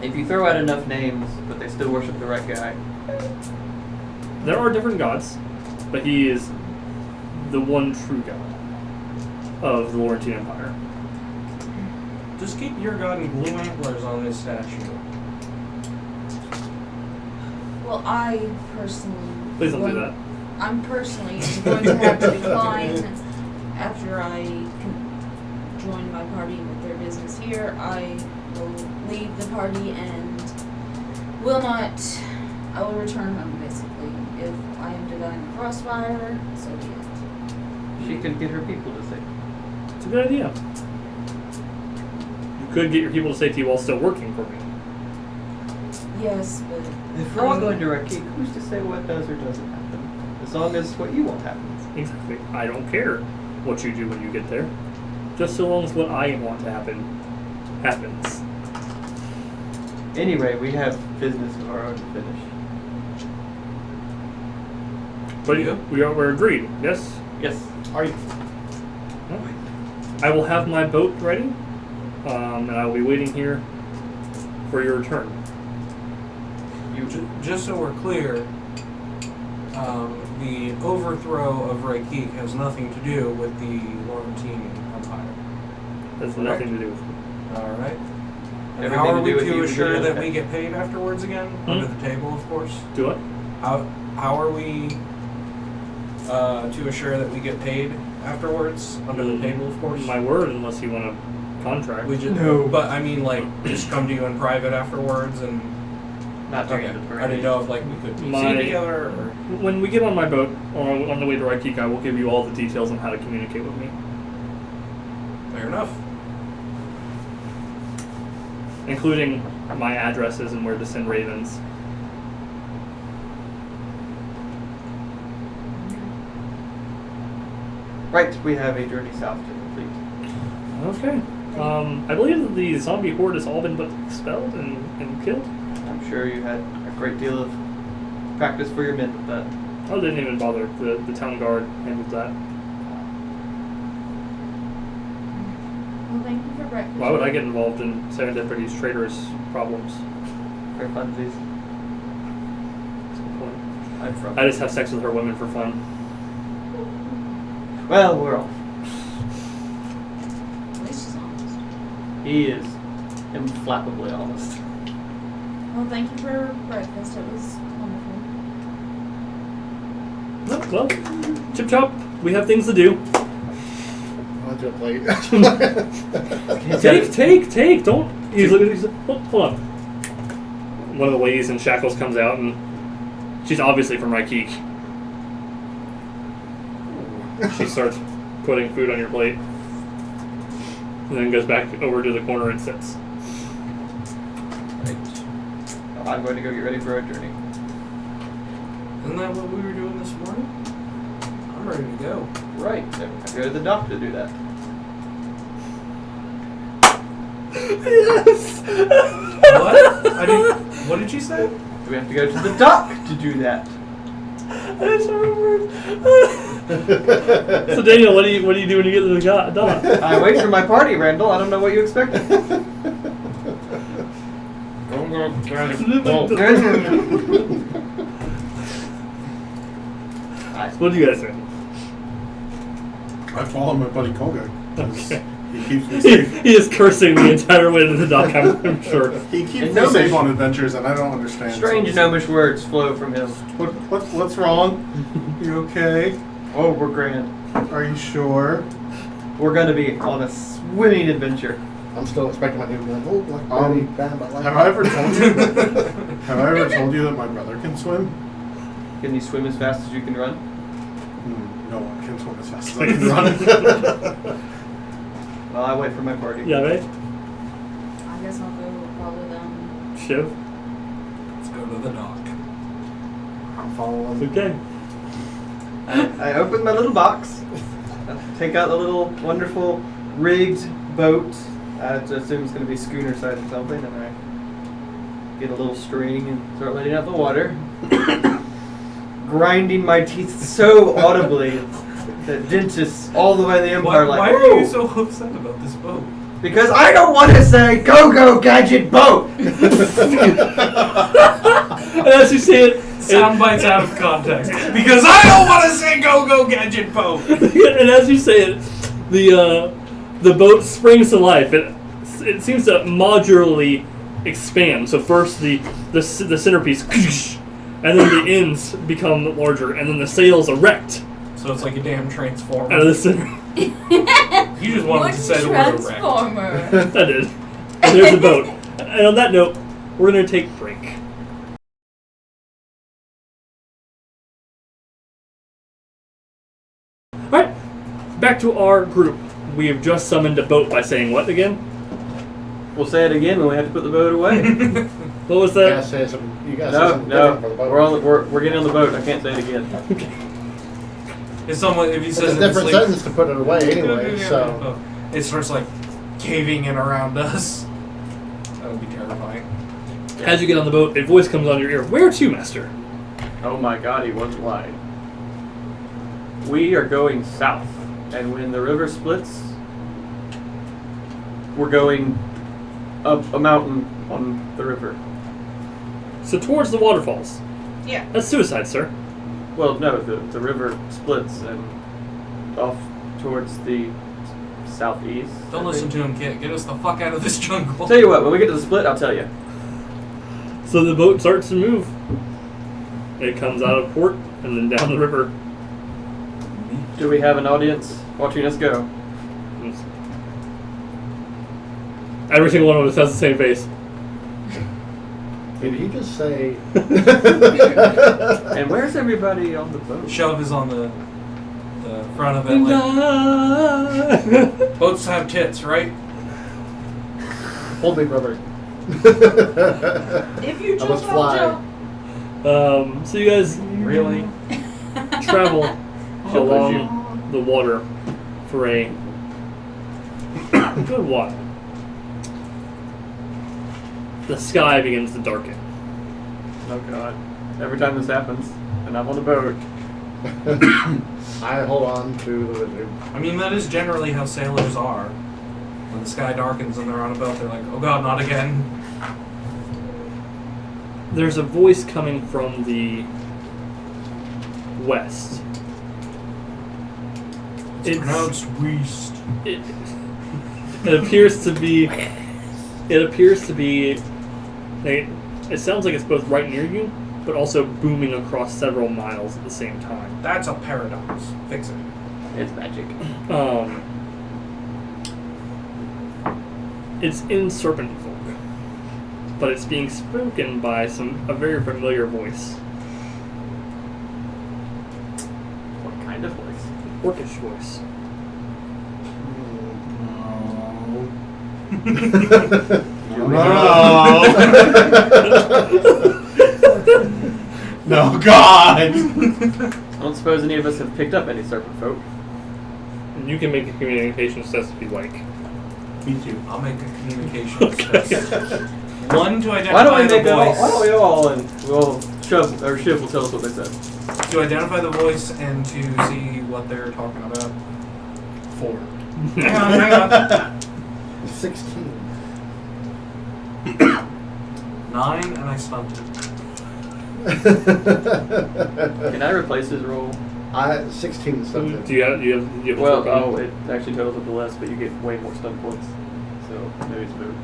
[SPEAKER 3] If you throw out enough names, but they still worship the right guy.
[SPEAKER 1] There are different gods, but he is the one true god of the Laurentine Empire.
[SPEAKER 5] Just keep your god in blue antlers on his statue.
[SPEAKER 4] Well, I personally.
[SPEAKER 1] Please don't do that.
[SPEAKER 4] I'm personally going to have to decline after I join my party with their business here. I will leave the party and will not. I will return home basically. If I am to die in the crossfire, so be it.
[SPEAKER 3] She could get her people to sing.
[SPEAKER 1] It's a good idea. You could get your people to safety while still working for me.
[SPEAKER 4] Yes, but
[SPEAKER 3] If we're all going to Reiki, who's to say what does or doesn't happen? As long as what you want happens.
[SPEAKER 1] Exactly. I don't care what you do when you get there. Just so long as what I want to happen happens.
[SPEAKER 3] Anyway, we have business of our own to finish.
[SPEAKER 1] But
[SPEAKER 5] Yeah.
[SPEAKER 1] we're agreed, yes?
[SPEAKER 3] Yes.
[SPEAKER 2] Are you?
[SPEAKER 1] I will have my boat ready, and I will be waiting here for your return.
[SPEAKER 5] Just so we're clear, the overthrow of Reiki has nothing to do with the Laurentine Empire.
[SPEAKER 1] Has
[SPEAKER 5] Correct.
[SPEAKER 1] nothing to do with me.
[SPEAKER 5] All right. And
[SPEAKER 3] Everything
[SPEAKER 5] how are
[SPEAKER 3] to
[SPEAKER 5] we
[SPEAKER 3] do with
[SPEAKER 5] to
[SPEAKER 3] you,
[SPEAKER 5] assure
[SPEAKER 3] yeah.
[SPEAKER 5] that we get paid afterwards again? Under the table, of course.
[SPEAKER 1] Do what?
[SPEAKER 5] How are we to assure that we get paid afterwards? Under the table, of course.
[SPEAKER 1] My word, unless you want a contract.
[SPEAKER 5] We just,
[SPEAKER 3] No.
[SPEAKER 5] But I mean, like, just come to you in private afterwards, and
[SPEAKER 3] Not during
[SPEAKER 5] okay.
[SPEAKER 3] the parade.
[SPEAKER 5] I didn't know if like we could
[SPEAKER 1] My-
[SPEAKER 5] see together. Or...
[SPEAKER 1] When we get on my boat, on the way to Reiki, I will give you all the details on how to communicate with me.
[SPEAKER 5] Fair enough.
[SPEAKER 1] Including my addresses and where to send ravens.
[SPEAKER 3] Right, we have a journey south to complete.
[SPEAKER 1] Okay. I believe that the zombie horde has all been but expelled and killed.
[SPEAKER 3] I'm sure you had a great deal of practice for your men with that.
[SPEAKER 1] Oh, they didn't even bother. The town guard handled that.
[SPEAKER 4] well, thank you for breakfast.
[SPEAKER 1] Why would I get involved in Serendipidous traders' problems?
[SPEAKER 3] For funsies.
[SPEAKER 1] That's a good point.
[SPEAKER 3] I'm from.
[SPEAKER 1] I just have sex with her women for fun.
[SPEAKER 3] Well, we're off.
[SPEAKER 4] At least he's honest.
[SPEAKER 3] He is inflammably honest.
[SPEAKER 4] Well, thank you for breakfast. It was wonderful.
[SPEAKER 1] Well, Chip Chop, we have things to do.
[SPEAKER 2] I'll do a plate.
[SPEAKER 1] Take. Don't. He's hold on. One of the ladies in shackles comes out, and she's obviously from Raikik. She starts putting food on your plate, and then goes back over to the corner and sits.
[SPEAKER 3] Right. Well, I'm going to go get ready for our journey.
[SPEAKER 5] Isn't that what we were doing this morning? I'm ready to go.
[SPEAKER 3] Right. So I go to the dock to do that.
[SPEAKER 1] Yes.
[SPEAKER 5] What? What did you say?
[SPEAKER 3] We have to go to the dock to do that.
[SPEAKER 1] That's a word. So Daniel, what do you do when you get to the dock?
[SPEAKER 3] I wait for my party, Randall. I don't know what you expected.
[SPEAKER 1] What do you guys say?
[SPEAKER 6] I follow my buddy Kulguk.
[SPEAKER 1] Okay.
[SPEAKER 6] He keeps me safe.
[SPEAKER 1] He is cursing the entire way to the dock, I'm sure.
[SPEAKER 6] He keeps
[SPEAKER 3] And
[SPEAKER 6] me safe
[SPEAKER 3] gnomish.
[SPEAKER 6] on adventures, and I don't understand.
[SPEAKER 3] Strange gnomish words flow from him.
[SPEAKER 6] What's wrong? You okay?
[SPEAKER 3] Oh, we're grand.
[SPEAKER 6] Are you sure?
[SPEAKER 3] We're going to be on a swimming adventure.
[SPEAKER 2] I'm still expecting my new gun. Oh, Blackberry, bam, bam,
[SPEAKER 6] Have I ever told you? Have I ever told you that my brother can swim?
[SPEAKER 3] Can you swim as fast as you can run?
[SPEAKER 6] No one can swim as fast as I can run.
[SPEAKER 3] Well, I wait for my party.
[SPEAKER 1] Yeah, right?
[SPEAKER 4] I guess I'll go follow them.
[SPEAKER 1] Shuv?
[SPEAKER 5] Let's go to the dock.
[SPEAKER 2] I'm following.
[SPEAKER 1] Okay.
[SPEAKER 3] I open my little box, take out the little wonderful rigged boat. I assume it's going to be schooner size or something, and I get a little string and start letting out the water. Grinding my teeth so audibly that dentists all the way in the Empire
[SPEAKER 5] Why
[SPEAKER 3] like,
[SPEAKER 5] are you
[SPEAKER 3] "Whoa."
[SPEAKER 5] so upset about this boat?
[SPEAKER 3] Because I don't want to say go gadget boat.
[SPEAKER 1] And as you say it,
[SPEAKER 5] Sound bites out of context. Because I don't want to say go gadget boat.
[SPEAKER 1] and as you say it, the boat springs to life. It seems to modularly expand. So first the centerpiece, and then the ends become larger, and then the sails erect
[SPEAKER 5] So it's like a damn transformer.
[SPEAKER 1] out of the center.
[SPEAKER 5] You just wanted to say the word erect.
[SPEAKER 4] Transformer.
[SPEAKER 1] I did. And there's the boat. And on that note, we're going to take a break. Alright, back to our group. We have just summoned a boat by saying what again?
[SPEAKER 3] We'll say it again when we have to put the boat away.
[SPEAKER 1] What was
[SPEAKER 2] You
[SPEAKER 1] that?
[SPEAKER 2] guys say something different for the boat.
[SPEAKER 3] We're getting on the boat. I can't say it again.
[SPEAKER 5] If he
[SPEAKER 2] It's
[SPEAKER 5] says
[SPEAKER 2] a
[SPEAKER 5] it in
[SPEAKER 2] different
[SPEAKER 5] sleep,
[SPEAKER 2] sentence to put it away anyway, so.
[SPEAKER 5] it starts like caving in around us. That would be terrifying.
[SPEAKER 1] As you get on the boat, a voice comes on your ear. Where to, Master?
[SPEAKER 3] Oh my God, he wasn't lying. We are going south, and when the river splits, we're going up a mountain on the river.
[SPEAKER 1] So towards the waterfalls.
[SPEAKER 4] Yeah.
[SPEAKER 1] That's suicide, sir.
[SPEAKER 3] Well, no, the river splits and off towards the southeast.
[SPEAKER 5] Don't listen to him, kid. Get us the fuck out of this jungle.
[SPEAKER 3] I'll tell you what, when we get to the split, I'll tell you.
[SPEAKER 1] So the boat starts to move. It comes out of port and then down the river.
[SPEAKER 3] Do we have an audience watching us go?
[SPEAKER 1] Every single one of us has the same face.
[SPEAKER 2] Did he just say?
[SPEAKER 3] And where's everybody on the boat?
[SPEAKER 5] Shuv is on the front of it. Like, boats have tits, right?
[SPEAKER 2] Hold me, brother.
[SPEAKER 4] If you
[SPEAKER 2] I
[SPEAKER 4] jump,
[SPEAKER 2] must
[SPEAKER 4] I'll
[SPEAKER 2] fly.
[SPEAKER 4] jump.
[SPEAKER 1] So you guys
[SPEAKER 3] Really?
[SPEAKER 1] travel
[SPEAKER 3] She'll
[SPEAKER 1] along
[SPEAKER 3] push
[SPEAKER 1] the water for a good while. The sky begins to darken.
[SPEAKER 3] Oh God. Every time this happens, and I'm on the boat.
[SPEAKER 2] I hold on to the wizard.
[SPEAKER 5] I mean, that is generally how sailors are. When the sky darkens and they're on a boat, they're like, oh god, not again.
[SPEAKER 1] There's a voice coming from the west. It's
[SPEAKER 5] pronounced Weast.
[SPEAKER 1] It appears to be. It appears to be. It sounds like it's both right near you, but also booming across several miles at the same time.
[SPEAKER 5] That's a paradox. Fix it.
[SPEAKER 3] It's magic.
[SPEAKER 1] It's in Serpent folk, but it's being spoken by a very familiar voice.
[SPEAKER 3] What kind of voice?
[SPEAKER 1] Orcish voice.
[SPEAKER 6] No, God!
[SPEAKER 3] I don't suppose any of us have picked up any serpent folk.
[SPEAKER 1] You can make a communication test if you like.
[SPEAKER 6] Me too.
[SPEAKER 5] I'll make a communication test. One to identify
[SPEAKER 3] Why don't we
[SPEAKER 5] the
[SPEAKER 3] make it all?
[SPEAKER 5] voice.
[SPEAKER 3] Why don't we all and we'll Shuv will tell us what they said.
[SPEAKER 5] To identify the voice and to see what they're talking about.
[SPEAKER 6] 4.
[SPEAKER 5] Hang on.
[SPEAKER 2] 16.
[SPEAKER 5] 9, and I stunted.
[SPEAKER 3] Can I replace his roll?
[SPEAKER 2] 16 something.
[SPEAKER 1] Do you have
[SPEAKER 3] Well,
[SPEAKER 1] a token?
[SPEAKER 3] it actually totals up to less, but you get way more stun points. So maybe it's moved.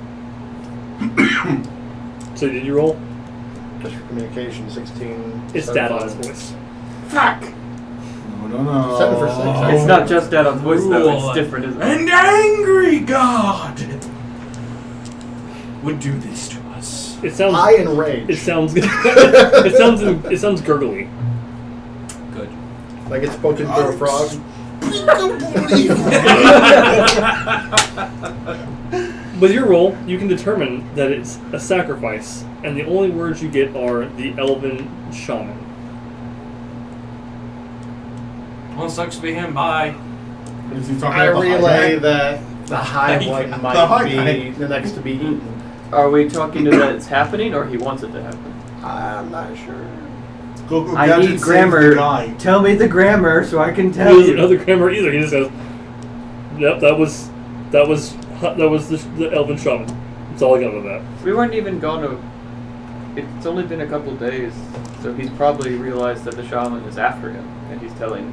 [SPEAKER 1] So did you roll?
[SPEAKER 2] Just for communication, 16.
[SPEAKER 1] It's Dadon's voice.
[SPEAKER 3] Fuck!
[SPEAKER 6] No.
[SPEAKER 2] 7 for 6.
[SPEAKER 3] It's not just Dadon's voice though,
[SPEAKER 5] Rule.
[SPEAKER 3] it's different, isn't it?
[SPEAKER 5] An angry god would do this to us.
[SPEAKER 1] It sounds.
[SPEAKER 2] I enrage.
[SPEAKER 1] It sounds. it sounds gurgly.
[SPEAKER 5] Good.
[SPEAKER 2] Like it's spoken through a frog.
[SPEAKER 1] With your roll, you can determine that it's a sacrifice, and the only words you get are the elven shaman.
[SPEAKER 5] Well, sucks to be him. Bye.
[SPEAKER 6] Is he talking
[SPEAKER 2] I
[SPEAKER 6] about the high
[SPEAKER 2] relay
[SPEAKER 6] guy?
[SPEAKER 2] that the high
[SPEAKER 5] The
[SPEAKER 2] one
[SPEAKER 6] high
[SPEAKER 2] might
[SPEAKER 6] guy.
[SPEAKER 2] be the next to be eaten.
[SPEAKER 3] Are we talking to that it's happening or he wants it to happen?
[SPEAKER 2] I'm not sure.
[SPEAKER 6] Goku
[SPEAKER 3] I
[SPEAKER 6] Gadget
[SPEAKER 3] need
[SPEAKER 6] saves
[SPEAKER 3] grammar.
[SPEAKER 6] the guy.
[SPEAKER 3] Tell me the grammar so I can
[SPEAKER 1] He
[SPEAKER 3] tell
[SPEAKER 1] doesn't
[SPEAKER 3] you.
[SPEAKER 1] know the grammar either. He just goes, "Yep, that was the elven shaman." That's all I got with that.
[SPEAKER 3] We weren't even gonna. It's only been a couple days, so he's probably realized that the shaman is after him, and he's telling.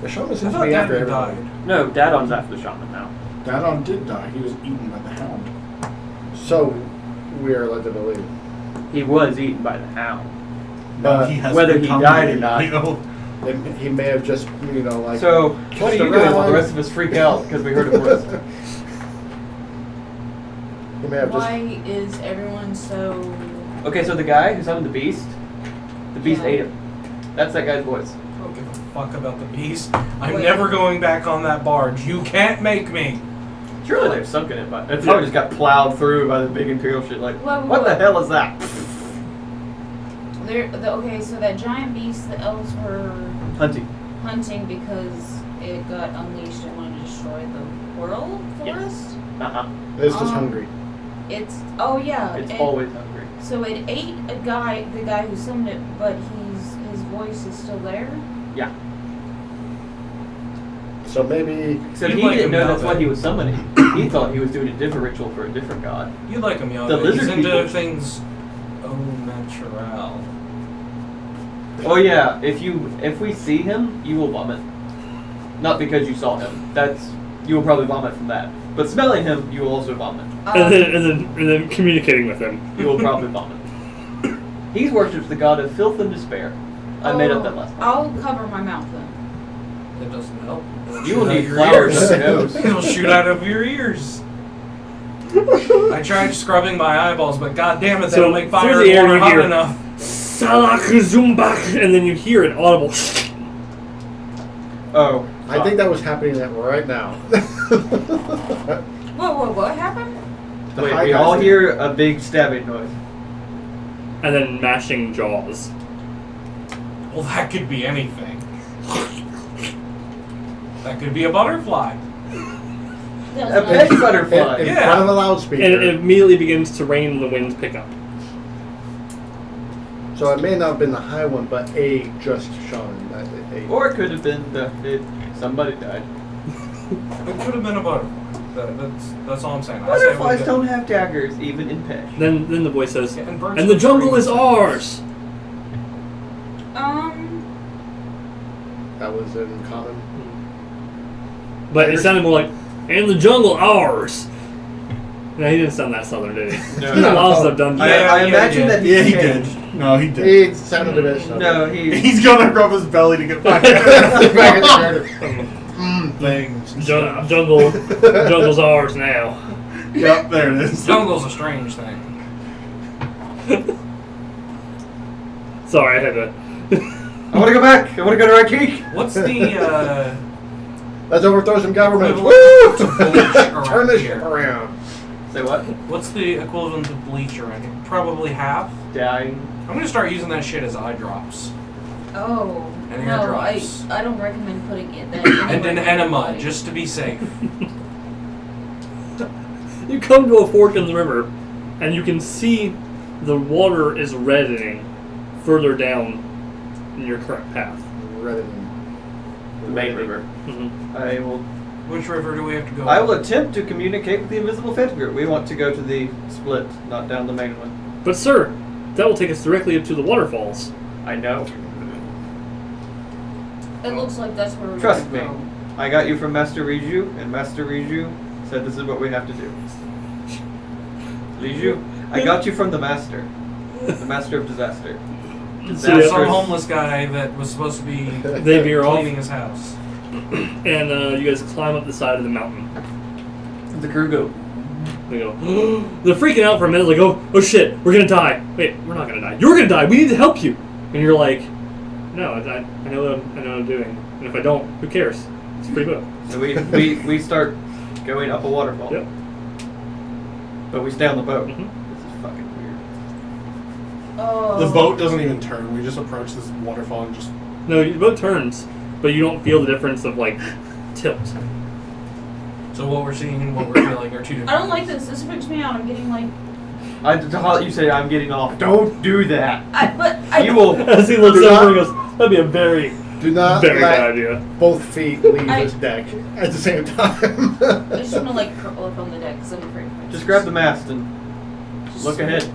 [SPEAKER 2] The shaman
[SPEAKER 5] I
[SPEAKER 2] seems to
[SPEAKER 5] thought
[SPEAKER 2] be after
[SPEAKER 5] Daddy
[SPEAKER 2] everybody.
[SPEAKER 5] died.
[SPEAKER 3] No, Dadon's after the shaman now.
[SPEAKER 6] Dadon did die. He was eaten by the hound.
[SPEAKER 2] So we are led to believe.
[SPEAKER 3] He was eaten by the hound.
[SPEAKER 6] Now he has
[SPEAKER 3] whether he
[SPEAKER 6] become
[SPEAKER 3] died or
[SPEAKER 6] the-
[SPEAKER 3] not.
[SPEAKER 2] He may have just, like.
[SPEAKER 3] So, what are you doing while the rest of us freak out because we heard a voice?
[SPEAKER 2] He may have just.
[SPEAKER 4] Why is everyone so?
[SPEAKER 3] Okay, so the guy who summoned the beast
[SPEAKER 4] Yeah.
[SPEAKER 3] ate him. That's that guy's voice.
[SPEAKER 5] I don't give a fuck about the beast. I'm
[SPEAKER 4] Wait.
[SPEAKER 5] never going back on that barge. You can't make me.
[SPEAKER 3] Surely they've sunken it, but it probably just got plowed through by the big imperial shit. Like, what the hell is that?
[SPEAKER 4] Okay, so that giant beast the elves were
[SPEAKER 3] Hunting.
[SPEAKER 4] hunting because it got unleashed and wanted to destroy the world forest.
[SPEAKER 2] It's just hungry.
[SPEAKER 4] It's
[SPEAKER 3] It's
[SPEAKER 4] it-
[SPEAKER 3] always hungry.
[SPEAKER 4] So it ate the guy who summoned it, but his voice is still there.
[SPEAKER 3] Yeah.
[SPEAKER 2] So maybe.
[SPEAKER 3] So
[SPEAKER 5] You'd
[SPEAKER 3] he
[SPEAKER 5] like
[SPEAKER 3] didn't
[SPEAKER 5] him
[SPEAKER 3] know
[SPEAKER 5] now,
[SPEAKER 3] that's what
[SPEAKER 5] then.
[SPEAKER 3] he was summoning. He thought he was doing a different ritual for a different god.
[SPEAKER 5] You like him, young.
[SPEAKER 3] The
[SPEAKER 5] He's
[SPEAKER 3] lizard
[SPEAKER 5] into
[SPEAKER 3] people.
[SPEAKER 5] things au natural.
[SPEAKER 3] Oh yeah, if we see him, you will vomit. Not because you saw him. You will probably vomit from that. But smelling him, you will also vomit.
[SPEAKER 1] And then communicating with him.
[SPEAKER 3] You will probably vomit. He worships the god of filth and despair. I made up that last time.
[SPEAKER 4] I'll cover my mouth then.
[SPEAKER 5] That doesn't help. It'll
[SPEAKER 3] You will
[SPEAKER 5] shoot out
[SPEAKER 3] need
[SPEAKER 5] your
[SPEAKER 3] flowers
[SPEAKER 5] ears.
[SPEAKER 3] up your nose.
[SPEAKER 5] It'll shoot out of your ears. I tried scrubbing my eyeballs, but god damn it, they
[SPEAKER 1] So,
[SPEAKER 5] don't make
[SPEAKER 1] through
[SPEAKER 5] fire
[SPEAKER 1] the
[SPEAKER 5] and
[SPEAKER 1] air
[SPEAKER 5] water
[SPEAKER 1] you
[SPEAKER 5] hot
[SPEAKER 1] hear-
[SPEAKER 5] enough.
[SPEAKER 1] Salakzumbak, and then you hear an audible.
[SPEAKER 3] Oh.
[SPEAKER 2] I think that was happening right now.
[SPEAKER 4] What happened?
[SPEAKER 2] The
[SPEAKER 3] Wait,
[SPEAKER 2] high
[SPEAKER 3] we
[SPEAKER 2] guys
[SPEAKER 3] all
[SPEAKER 2] did.
[SPEAKER 3] hear a big stabbing noise.
[SPEAKER 1] And then mashing jaws.
[SPEAKER 5] Well, that could be anything. That could be a butterfly.
[SPEAKER 4] Doesn't
[SPEAKER 3] A
[SPEAKER 4] matter.
[SPEAKER 3] big butterfly.
[SPEAKER 2] In
[SPEAKER 5] Yeah.
[SPEAKER 2] front of a loudspeaker.
[SPEAKER 1] And it immediately begins to rain and the winds pick up.
[SPEAKER 2] So it may not have been the high one, but just shaman.
[SPEAKER 3] Or it could have been somebody died.
[SPEAKER 5] It could have been a butterfly. That's all I'm saying. I say
[SPEAKER 3] Butterflies
[SPEAKER 5] we-
[SPEAKER 3] don't have daggers, even in Pesh.
[SPEAKER 1] Then the voice says,
[SPEAKER 5] Yeah, and birds
[SPEAKER 1] "And the
[SPEAKER 5] with
[SPEAKER 1] jungle
[SPEAKER 5] wings."
[SPEAKER 1] is ours."
[SPEAKER 2] That was in common.
[SPEAKER 1] But it sounded more like, "And the jungle ours." No, he didn't sound that southern, did he?
[SPEAKER 3] No.
[SPEAKER 1] It's been a while since I've done
[SPEAKER 3] I
[SPEAKER 1] that.
[SPEAKER 3] imagine that
[SPEAKER 6] Yeah, he
[SPEAKER 3] changed.
[SPEAKER 6] did. No, he did.
[SPEAKER 2] He sounded a bit southern.
[SPEAKER 3] No, he.
[SPEAKER 6] He's gonna rub his belly to get back
[SPEAKER 2] Back in the garden.
[SPEAKER 6] things. and
[SPEAKER 1] Jung-
[SPEAKER 6] stuff.
[SPEAKER 1] jungle's ours now.
[SPEAKER 6] Yep, there it is.
[SPEAKER 5] Jungle's a strange thing.
[SPEAKER 1] Sorry, I had to.
[SPEAKER 3] I want to go back. I want to go to Raikik.
[SPEAKER 5] What's the
[SPEAKER 2] Let's overthrow some governments.
[SPEAKER 5] equivalent
[SPEAKER 2] Woo!
[SPEAKER 5] to bleach
[SPEAKER 2] Turn
[SPEAKER 5] around
[SPEAKER 2] this
[SPEAKER 5] here?
[SPEAKER 2] ship around.
[SPEAKER 3] Say what?
[SPEAKER 5] What's the equivalent of bleach around here? Probably half.
[SPEAKER 3] Dying.
[SPEAKER 5] I'm gonna start using that shit as eye drops.
[SPEAKER 4] Oh.
[SPEAKER 5] And
[SPEAKER 4] no,
[SPEAKER 5] airdrops.
[SPEAKER 4] I don't recommend putting it that
[SPEAKER 5] And
[SPEAKER 4] anywhere
[SPEAKER 5] an
[SPEAKER 4] near
[SPEAKER 5] enema,
[SPEAKER 4] your body.
[SPEAKER 5] just to be safe.
[SPEAKER 1] You come to a fork in the river, and you can see the water is reddening further down in your current path.
[SPEAKER 2] Rather
[SPEAKER 3] The main river.
[SPEAKER 1] Mm-hmm.
[SPEAKER 3] I will.
[SPEAKER 5] Which river do we have to go?
[SPEAKER 3] I will attempt to communicate with the invisible phantom group. We want to go to the split, not down the main one.
[SPEAKER 1] But sir, that will take us directly up to the waterfalls.
[SPEAKER 3] I know.
[SPEAKER 4] It looks like that's where we're
[SPEAKER 3] Trust
[SPEAKER 4] gonna
[SPEAKER 3] me.
[SPEAKER 4] go.
[SPEAKER 3] I got you from Master Riju, and Master Riju said this is what we have to do. Riju, I got you from the Master. The Master of Disaster.
[SPEAKER 1] So
[SPEAKER 5] That's some
[SPEAKER 1] yeah,
[SPEAKER 5] homeless guy that was supposed to be
[SPEAKER 1] they veer off,
[SPEAKER 5] cleaning his house.
[SPEAKER 1] and you guys climb up the side of the mountain.
[SPEAKER 3] The crew go.
[SPEAKER 1] They go, they're freaking out for a minute, like, oh shit, we're gonna die. Wait, we're not gonna die. You're gonna die. We need to help you. And you're like, no, I know what I'm doing. And if I don't, who cares? It's a free boat.
[SPEAKER 3] So we start going up a waterfall.
[SPEAKER 1] Yep.
[SPEAKER 3] But we stay on the boat.
[SPEAKER 1] Mhm.
[SPEAKER 3] This is fucking weird.
[SPEAKER 4] Oh.
[SPEAKER 6] The boat doesn't even turn. We just approach this waterfall and just.
[SPEAKER 1] No, the boat turns, but you don't feel the difference of like tilt.
[SPEAKER 5] So what we're seeing and what we're feeling are two different.
[SPEAKER 4] I don't like this. This freaks me out. I'm getting like.
[SPEAKER 3] You say I'm getting off. Don't do that. You will.
[SPEAKER 1] As he looks
[SPEAKER 2] Do
[SPEAKER 1] over
[SPEAKER 2] not-
[SPEAKER 1] and goes, that'd be a very,
[SPEAKER 2] Do not
[SPEAKER 1] very
[SPEAKER 2] let
[SPEAKER 1] bad idea.
[SPEAKER 2] both feet leave
[SPEAKER 4] I-
[SPEAKER 2] this deck at the same time.
[SPEAKER 4] I just want to like curl up on the deck because I'm afraid. of
[SPEAKER 3] Just grab the mast and look ahead.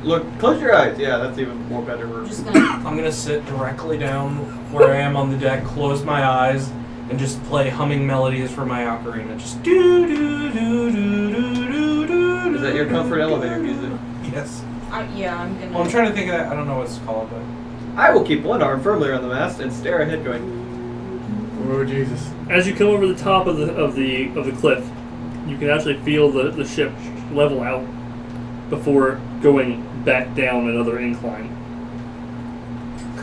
[SPEAKER 3] Look. Close your eyes. Yeah, that's even more better.
[SPEAKER 4] I'm just gonna.
[SPEAKER 5] I'm gonna sit directly down where I am on the deck, close my eyes, and just play humming melodies for my ocarina. Just do do do do do do do.
[SPEAKER 3] Is that your comfort elevator music?
[SPEAKER 5] Yes.
[SPEAKER 4] Yeah, I'm gonna.
[SPEAKER 5] Well, I'm trying to think of that. I don't know what it's called, but
[SPEAKER 3] I will keep one arm firmly on the mast and stare ahead, going.
[SPEAKER 2] Oh Jesus!
[SPEAKER 1] As you come over the top of the cliff, you can actually feel the ship level out before going back down another incline.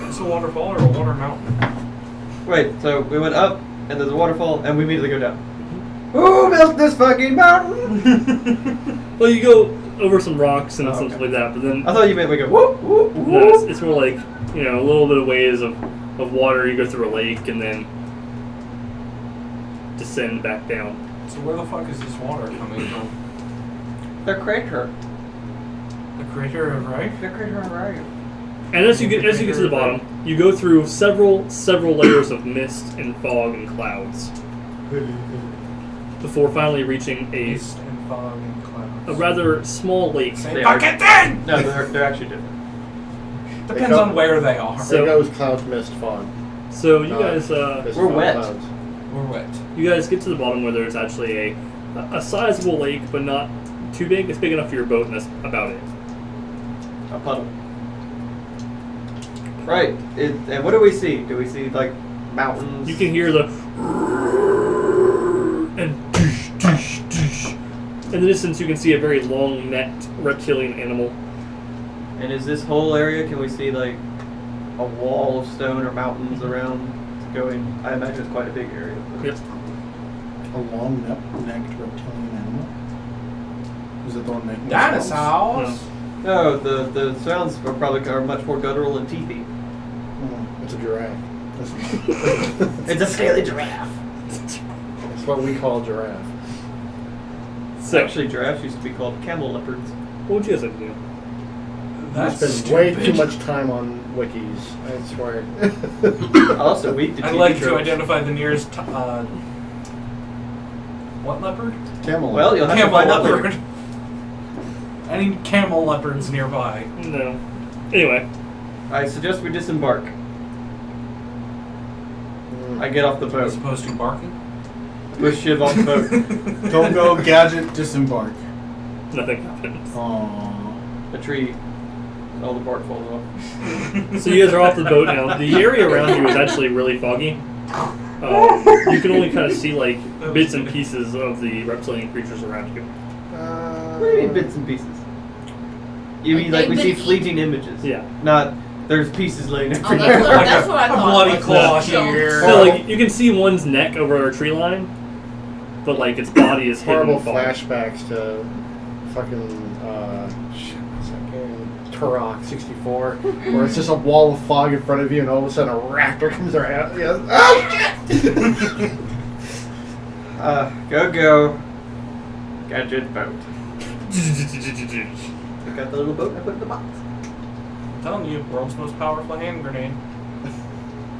[SPEAKER 5] it's a waterfall or a water mountain.
[SPEAKER 3] Wait. So we went up, and there's a waterfall, and we immediately go down. Who built this fucking mountain?
[SPEAKER 1] Well, you go over some rocks and
[SPEAKER 3] Oh,
[SPEAKER 1] stuff
[SPEAKER 3] okay.
[SPEAKER 1] like that, but then
[SPEAKER 3] I thought you meant we go whoop whoop
[SPEAKER 1] no,
[SPEAKER 3] whoop.
[SPEAKER 1] it's more like, you know, a little bit of ways of water. You go through a lake and then descend back down.
[SPEAKER 5] So where the fuck is this water coming from?
[SPEAKER 3] The crater.
[SPEAKER 5] The crater of Reich?
[SPEAKER 3] The crater on right.
[SPEAKER 1] And as you get to the bottom, you go through several layers of mist and fog and clouds before finally reaching
[SPEAKER 5] Mist and fog and clouds.
[SPEAKER 1] a rather small lake.
[SPEAKER 5] Same
[SPEAKER 3] They are-
[SPEAKER 5] fucking thing!
[SPEAKER 3] No, they're actually different.
[SPEAKER 5] Depends on where they are.
[SPEAKER 1] So-
[SPEAKER 2] There goes clouds, mist, fog.
[SPEAKER 1] So you guys,
[SPEAKER 2] Mist,
[SPEAKER 3] We're
[SPEAKER 2] fog,
[SPEAKER 3] wet.
[SPEAKER 2] clouds.
[SPEAKER 5] We're wet.
[SPEAKER 1] you guys get to the bottom where there's actually a sizable lake, but not too big. It's big enough for your boat, and that's about it.
[SPEAKER 3] A puddle. Right. And what do we see? Do we see like mountains?
[SPEAKER 1] You can hear the and in the distance you can see a very long-necked reptilian animal.
[SPEAKER 3] And is this whole area? Can we see like a wall of stone or mountains around? Going. I imagine it's quite a big area.
[SPEAKER 1] Yep.
[SPEAKER 6] A long-necked reptilian animal? Is it the one making
[SPEAKER 5] Dinosaurs!
[SPEAKER 3] No, the sounds are much more guttural and teethy.
[SPEAKER 2] It's a giraffe.
[SPEAKER 3] It's a scaly giraffe.
[SPEAKER 2] That's what we call giraffe.
[SPEAKER 1] So,
[SPEAKER 3] Actually, giraffes used to be called camel leopards.
[SPEAKER 1] what would you guys like to do?
[SPEAKER 2] I
[SPEAKER 5] That's
[SPEAKER 2] spend way
[SPEAKER 5] stupid.
[SPEAKER 2] too much time on wikis. I swear.
[SPEAKER 3] Also, weak to
[SPEAKER 5] I'd
[SPEAKER 3] TV
[SPEAKER 5] like to
[SPEAKER 3] tropes.
[SPEAKER 5] identify the nearest. What leopard?
[SPEAKER 6] Camel.
[SPEAKER 3] Well, you'll have
[SPEAKER 5] Camel
[SPEAKER 3] to find out later.
[SPEAKER 5] leopard. I need camel leopards nearby.
[SPEAKER 1] No. Anyway,
[SPEAKER 3] I suggest we disembark. I get off the
[SPEAKER 5] As
[SPEAKER 3] boat.
[SPEAKER 5] opposed to barking.
[SPEAKER 3] With Shuv off the boat.
[SPEAKER 6] Don't go, gadget, disembark.
[SPEAKER 1] Nothing happens.
[SPEAKER 6] Aww.
[SPEAKER 3] A tree. All the bark falls off.
[SPEAKER 1] So you guys are off the boat now. The area around you is actually really foggy. You can only kind of see like bits and pieces of the reptilian creatures around you.
[SPEAKER 3] What do you mean bits and pieces? You mean
[SPEAKER 4] Like
[SPEAKER 3] like we
[SPEAKER 4] they've
[SPEAKER 3] see
[SPEAKER 4] been
[SPEAKER 3] fleeting images?
[SPEAKER 1] Yeah.
[SPEAKER 3] Not there's pieces laying
[SPEAKER 4] Oh,
[SPEAKER 3] everywhere.
[SPEAKER 4] that's what I
[SPEAKER 5] A
[SPEAKER 4] thought.
[SPEAKER 5] bloody
[SPEAKER 4] Like,
[SPEAKER 5] claw
[SPEAKER 4] stones.
[SPEAKER 5] here.
[SPEAKER 1] So like you can see one's neck over a tree line, but like its body is hidden.
[SPEAKER 2] Horrible
[SPEAKER 1] in fog.
[SPEAKER 2] flashbacks to fucking shit, what's that game? Turok 64, where it's just a wall of fog in front of you, and all of a sudden a raptor comes around. Yeah. Oh shit!
[SPEAKER 3] Go. Gadget boat. I got the little boat and I put it in the box.
[SPEAKER 5] I'm telling you, world's most powerful hand grenade.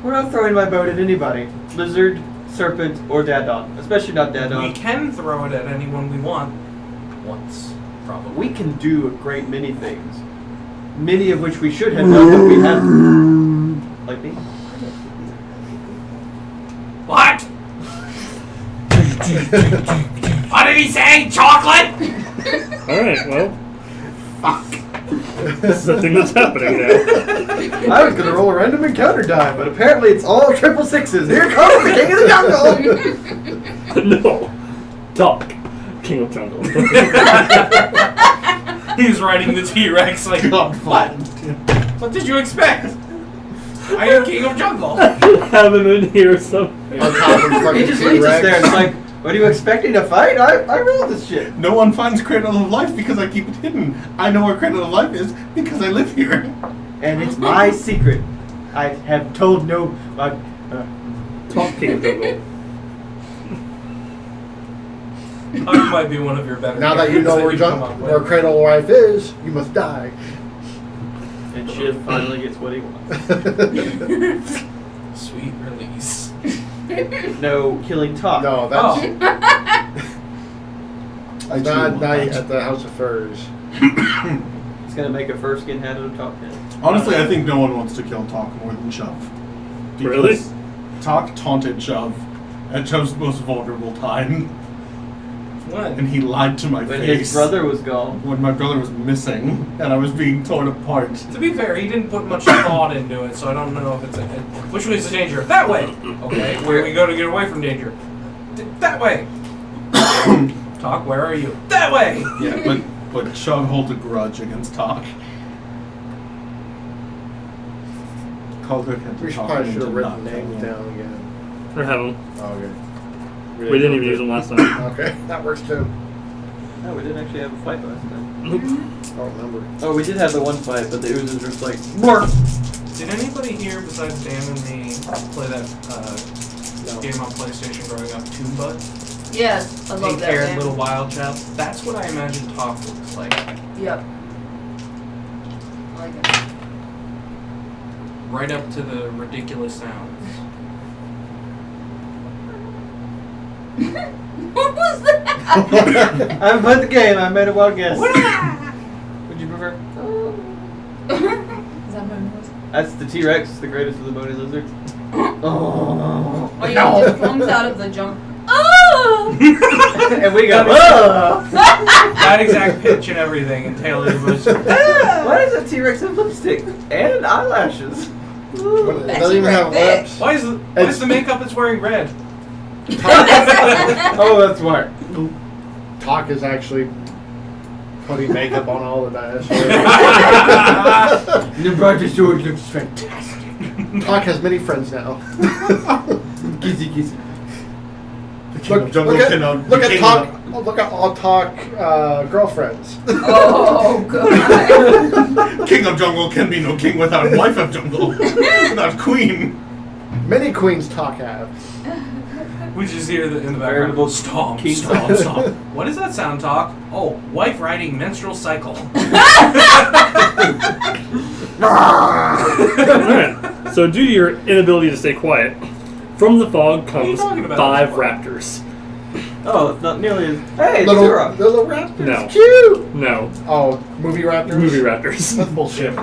[SPEAKER 3] We're not throwing my boat at anybody. Lizard, serpent, or Dadon. Especially not
[SPEAKER 5] We
[SPEAKER 3] Dadon.
[SPEAKER 5] can throw it at anyone we want. Once, probably.
[SPEAKER 3] We can do a great many things. Many of which we should have done, but we haven't. Like me?
[SPEAKER 5] What? What did he say? Chocolate?
[SPEAKER 1] Alright, well. Fuck. This is the thing that's happening now.
[SPEAKER 3] I was gonna roll a random encounter die, but apparently it's all 666s. Here comes the king of the jungle!
[SPEAKER 1] No. Talk. King of Jungle.
[SPEAKER 5] He's riding the T-Rex like, what? What did you expect? I am king of jungle.
[SPEAKER 1] Have him in here some.
[SPEAKER 3] He just leaves us there and it's like, what are you expecting to fight? I rolled this shit.
[SPEAKER 6] No one finds Cradle of Life because I keep it hidden. I know where Cradle of Life is because I live here.
[SPEAKER 3] And it's my secret. I have told no...
[SPEAKER 1] Talk, King of Jungle.
[SPEAKER 5] That might be one of your better
[SPEAKER 2] Now that you know
[SPEAKER 5] characters you've come up
[SPEAKER 2] where
[SPEAKER 5] with.
[SPEAKER 2] Cradle of Life is, you must die.
[SPEAKER 3] And Shiv finally gets what he wants.
[SPEAKER 5] Sweet release.
[SPEAKER 3] No killing talk.
[SPEAKER 2] No, that's
[SPEAKER 6] I do
[SPEAKER 2] not
[SPEAKER 6] want
[SPEAKER 2] night
[SPEAKER 6] that.
[SPEAKER 2] at the House of Furs.
[SPEAKER 3] He's gonna make a fur skin hat out of top hat.
[SPEAKER 6] Honestly, I think no one wants to kill Talk more than Shuv.
[SPEAKER 1] Really?
[SPEAKER 6] Because Talk taunted Shuv at Shuv's most vulnerable time, and
[SPEAKER 5] When?
[SPEAKER 6] he lied to my
[SPEAKER 3] When
[SPEAKER 6] face.
[SPEAKER 3] his brother was gone.
[SPEAKER 6] When my brother was missing, and I was being torn apart.
[SPEAKER 5] To be fair, he didn't put much thought into it, so I don't know if it's which way is the danger? That way! Okay, where do we go to get away from danger? That way! Talk, where are you? That way!
[SPEAKER 6] Yeah, but Shuv holds a grudge against Talk. Kulguk had to
[SPEAKER 2] We should
[SPEAKER 6] talk
[SPEAKER 2] probably
[SPEAKER 6] him
[SPEAKER 2] should have
[SPEAKER 6] to
[SPEAKER 2] written
[SPEAKER 6] not
[SPEAKER 2] names
[SPEAKER 6] kill him.
[SPEAKER 2] down again.
[SPEAKER 1] Or have him.
[SPEAKER 2] Oh, okay.
[SPEAKER 1] We didn't even use them last time.
[SPEAKER 2] Okay, that works too.
[SPEAKER 3] No, we didn't actually have a fight last time.
[SPEAKER 2] I don't remember.
[SPEAKER 3] Oh, we did have the one fight, but the oozes were just like, Mark!
[SPEAKER 5] Did anybody here besides Dan and me play that
[SPEAKER 2] No.
[SPEAKER 5] game on PlayStation growing up, Toon Bud?
[SPEAKER 4] Yes, I love that
[SPEAKER 5] Pink-haired
[SPEAKER 4] game.
[SPEAKER 5] little wild child. That's what I imagine Talk looks like.
[SPEAKER 4] Yep. I like it.
[SPEAKER 5] Right up to the ridiculous sounds.
[SPEAKER 4] What was that?
[SPEAKER 3] I haven't played the game, I made a wild guess. Would you prefer?
[SPEAKER 4] Is that my noise?
[SPEAKER 3] That's the T-Rex, the greatest of the bony lizards. Oh.
[SPEAKER 4] Oh, yeah, it just comes out of the junk. Oh!
[SPEAKER 3] And we go, oh!
[SPEAKER 5] That exact pitch and everything, and Taylor was.
[SPEAKER 3] Why does a T-Rex have lipstick and eyelashes?
[SPEAKER 2] But it
[SPEAKER 4] That
[SPEAKER 2] doesn't even have
[SPEAKER 4] T-Rex
[SPEAKER 2] lips.
[SPEAKER 5] Why is the makeup it's wearing red?
[SPEAKER 3] Oh, that's smart.
[SPEAKER 2] Talk is actually putting makeup on all the dinosaurs.
[SPEAKER 3] The Brontosaurus looks fantastic.
[SPEAKER 2] Talk has many friends now.
[SPEAKER 3] Kissy kissy.
[SPEAKER 6] The King of Jungle cannot.
[SPEAKER 2] look at Talk. Look at all Talk girlfriends.
[SPEAKER 4] Oh, God.
[SPEAKER 6] King of Jungle can be no king without wife of jungle, without queen.
[SPEAKER 2] Many queens Talk have.
[SPEAKER 5] We just hear in the background.
[SPEAKER 3] Veritable
[SPEAKER 5] Stomp,
[SPEAKER 3] king
[SPEAKER 5] stomp,
[SPEAKER 3] size.
[SPEAKER 5] stomp. What does that sound, Talk? Oh, wife riding menstrual cycle.
[SPEAKER 1] Alright. So due to your inability to stay quiet, from the fog
[SPEAKER 5] What are you
[SPEAKER 1] comes
[SPEAKER 5] talking about?
[SPEAKER 1] 5 raptors.
[SPEAKER 3] Oh, it's not nearly as. Hey,
[SPEAKER 2] Little
[SPEAKER 3] Zero.
[SPEAKER 2] raptors.
[SPEAKER 1] No.
[SPEAKER 2] Cute.
[SPEAKER 1] No.
[SPEAKER 2] Oh, movie raptors.
[SPEAKER 1] Movie raptors.
[SPEAKER 2] That's bullshit.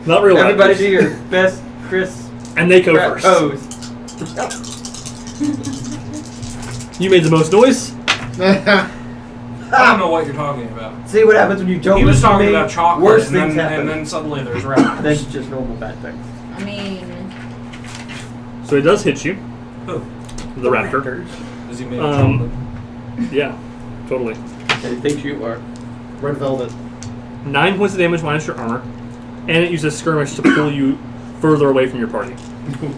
[SPEAKER 1] Not real
[SPEAKER 3] Everybody
[SPEAKER 1] raptors.
[SPEAKER 3] do your best Chris
[SPEAKER 1] And they go
[SPEAKER 3] rap
[SPEAKER 1] first.
[SPEAKER 3] pose.
[SPEAKER 1] You made the most noise.
[SPEAKER 5] I don't know what you're talking about.
[SPEAKER 3] See what happens when you don't
[SPEAKER 5] He was
[SPEAKER 3] listen to
[SPEAKER 5] talking
[SPEAKER 3] me?
[SPEAKER 5] about chocolate,
[SPEAKER 3] Worse
[SPEAKER 5] and
[SPEAKER 3] things
[SPEAKER 5] then,
[SPEAKER 3] happen.
[SPEAKER 5] and then suddenly there's raptors.
[SPEAKER 3] Then just normal bad things.
[SPEAKER 4] I mean,
[SPEAKER 1] So it does hit you.
[SPEAKER 5] Who?
[SPEAKER 1] The raptor.
[SPEAKER 5] Is he made of chocolate?
[SPEAKER 1] Yeah, totally.
[SPEAKER 3] And it thinks you are.
[SPEAKER 2] Red velvet.
[SPEAKER 1] 9 points of damage minus your armor, and it uses skirmish to pull you further away from your party.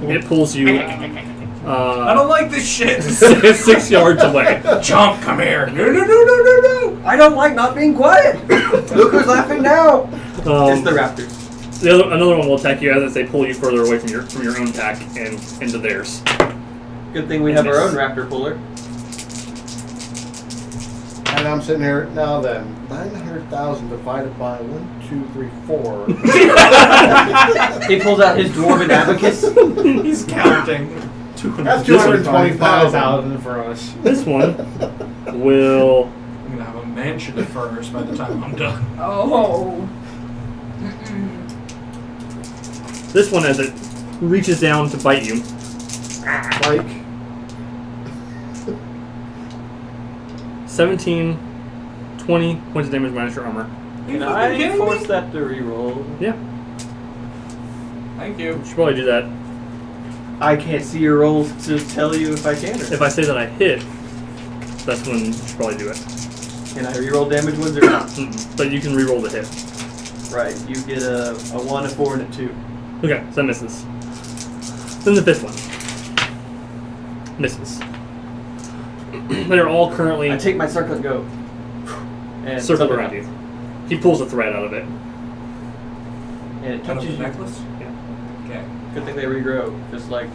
[SPEAKER 1] It pulls you
[SPEAKER 5] I don't like this shit.
[SPEAKER 1] 6 yards away.
[SPEAKER 5] Chomp, come here. No.
[SPEAKER 3] I don't like not being quiet. Look who's laughing now. It's the raptors.
[SPEAKER 1] Another one will attack you as they pull you further away from your own pack and into theirs.
[SPEAKER 3] Good thing we have our own raptor puller.
[SPEAKER 2] And I'm sitting here, now then, 900,000 divided by 1, 2, 3, 4.
[SPEAKER 3] He pulls out his dwarven abacus.
[SPEAKER 5] He's counting.
[SPEAKER 2] That's 225,000 for us.
[SPEAKER 1] This one will.
[SPEAKER 5] I'm gonna have a mansion of furs by the time I'm done.
[SPEAKER 4] oh. Mm-mm.
[SPEAKER 1] This one, as it reaches down to bite you,
[SPEAKER 2] Like,
[SPEAKER 1] 17, 20 points of damage minus your armor.
[SPEAKER 3] Can
[SPEAKER 5] fucking
[SPEAKER 3] I
[SPEAKER 5] kidding
[SPEAKER 3] force
[SPEAKER 5] me?
[SPEAKER 3] that to reroll?
[SPEAKER 1] Yeah,
[SPEAKER 5] Thank you.
[SPEAKER 1] you should probably do that.
[SPEAKER 3] I can't see your rolls to tell you if I can or
[SPEAKER 1] If I say that I hit, that's when you should probably do it.
[SPEAKER 3] Can I reroll damage ones or not?
[SPEAKER 1] But you can re-roll the hit.
[SPEAKER 3] Right, you get a 1, a 4, and a 2.
[SPEAKER 1] Okay, so that misses. Then the fifth one. Misses. They're all currently
[SPEAKER 3] I take my circle and go. And
[SPEAKER 1] circled
[SPEAKER 3] something
[SPEAKER 1] around you. He pulls a thread out of it.
[SPEAKER 3] And it
[SPEAKER 5] Out of
[SPEAKER 3] touches
[SPEAKER 5] the
[SPEAKER 3] you.
[SPEAKER 5] necklace?
[SPEAKER 1] Yeah.
[SPEAKER 5] Okay.
[SPEAKER 3] Good thing they regrow. Just like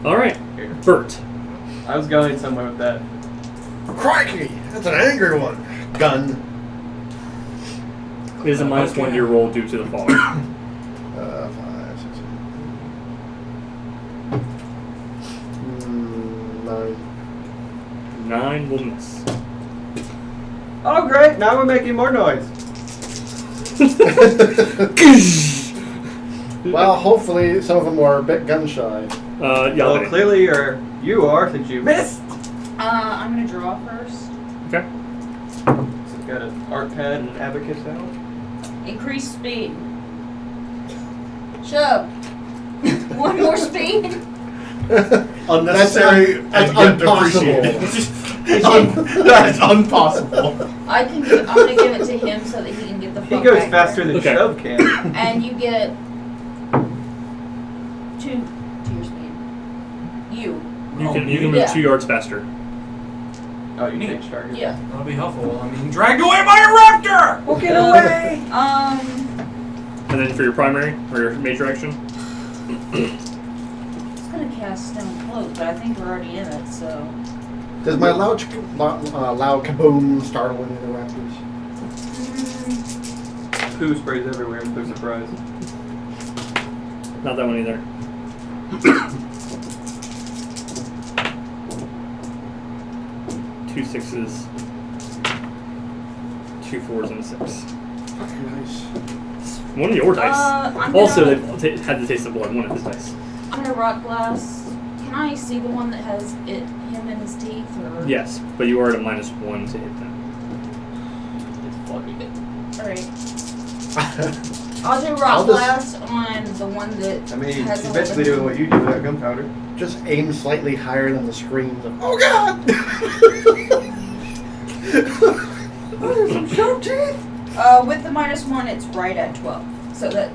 [SPEAKER 1] Alright,
[SPEAKER 3] here.
[SPEAKER 1] Bert.
[SPEAKER 3] I was going somewhere with that.
[SPEAKER 2] crikey, that's an angry one. Gun.
[SPEAKER 1] It is a minus 1 to your roll due to the fall.
[SPEAKER 2] 5, 6, 9.
[SPEAKER 1] 9 will miss.
[SPEAKER 3] Oh great, now we're making more noise.
[SPEAKER 2] Well, hopefully some of them are a bit gun shy.
[SPEAKER 1] Yeah,
[SPEAKER 3] Well, clearly you are since you missed.
[SPEAKER 4] I'm gonna draw first.
[SPEAKER 1] Okay.
[SPEAKER 3] So we've got an art pad and an abacus out.
[SPEAKER 4] Increase speed. Shove. 1 more speed.
[SPEAKER 6] Unnecessary
[SPEAKER 2] That's
[SPEAKER 6] and yet
[SPEAKER 2] impossible.
[SPEAKER 6] appreciated. That's impossible.
[SPEAKER 4] I'm gonna give it to him so that he can get the
[SPEAKER 3] He
[SPEAKER 4] fuck
[SPEAKER 3] goes
[SPEAKER 4] back
[SPEAKER 3] faster
[SPEAKER 4] there.
[SPEAKER 3] than
[SPEAKER 1] Okay.
[SPEAKER 3] Shuv can.
[SPEAKER 4] And you get 2 to your speed. You.
[SPEAKER 1] You
[SPEAKER 5] Oh,
[SPEAKER 1] can move
[SPEAKER 4] yeah.
[SPEAKER 1] 2 yards faster.
[SPEAKER 3] Oh, you change target.
[SPEAKER 4] Yeah.
[SPEAKER 5] That'll be helpful. I'm being dragged away by a raptor!
[SPEAKER 3] Well, get away!
[SPEAKER 1] And then for your primary, or your major action,
[SPEAKER 4] It's gonna cast Stone Cloak, but I think we're already in it, so.
[SPEAKER 2] Does my loud kaboom startle any of the raptors?
[SPEAKER 3] Poo sprays everywhere if they're surprised.
[SPEAKER 1] not that one either. 2 6s, 2 4s, and a 6.
[SPEAKER 2] Fucking nice.
[SPEAKER 1] One of your dice.
[SPEAKER 4] I'm
[SPEAKER 1] Also,
[SPEAKER 4] gonna-
[SPEAKER 1] they had the taste of blood. One of his dice.
[SPEAKER 4] I'm gonna rock glass. Can I see the one that has him in his teeth? Or?
[SPEAKER 1] Yes, but you are at a minus 1 to hit them.
[SPEAKER 3] It's funny.
[SPEAKER 4] Alright. I'll do rock
[SPEAKER 2] I'll just-
[SPEAKER 4] glass on the one that
[SPEAKER 3] I mean,
[SPEAKER 4] has
[SPEAKER 3] she's
[SPEAKER 4] a
[SPEAKER 3] basically doing what you do without gunpowder.
[SPEAKER 2] Just aim slightly higher than the screams of, oh god!
[SPEAKER 3] Some sharp teeth!
[SPEAKER 4] with the minus 1, it's right at 12. So that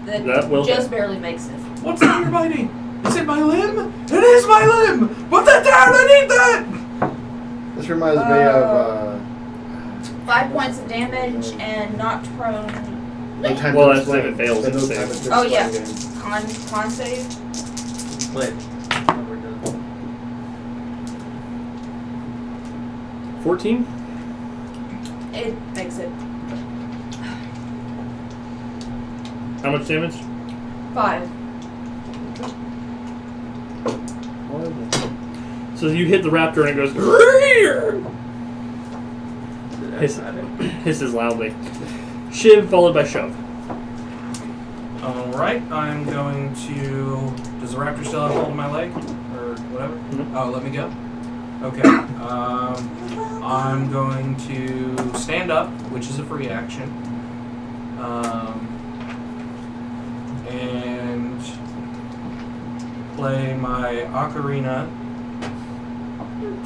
[SPEAKER 1] That will
[SPEAKER 4] just
[SPEAKER 1] hit.
[SPEAKER 4] barely makes it.
[SPEAKER 5] What's that you're biting? Is it my limb? It is my limb! Put that down! I need that!
[SPEAKER 2] This reminds me of
[SPEAKER 4] 5 points of damage and knocked prone.
[SPEAKER 2] No Time
[SPEAKER 1] Well,
[SPEAKER 2] to
[SPEAKER 1] that's
[SPEAKER 2] Explain.
[SPEAKER 1] if it fails,
[SPEAKER 2] The
[SPEAKER 1] it's
[SPEAKER 2] No
[SPEAKER 1] safe.
[SPEAKER 2] Time to
[SPEAKER 4] Oh,
[SPEAKER 2] Explain
[SPEAKER 4] yeah.
[SPEAKER 2] game.
[SPEAKER 4] Con save.
[SPEAKER 3] Play it. We're done.
[SPEAKER 1] 14?
[SPEAKER 4] It makes it
[SPEAKER 1] How much damage?
[SPEAKER 4] 5.
[SPEAKER 1] So you hit the raptor and it goes Hiss, hisses loudly. Shiv followed by Shuv.
[SPEAKER 5] Alright, I'm going to... Does the raptor still have hold of my leg? Or whatever?
[SPEAKER 1] Mhm.
[SPEAKER 5] Oh, let me go. Okay. I'm going to stand up, which is a free action. And play my ocarina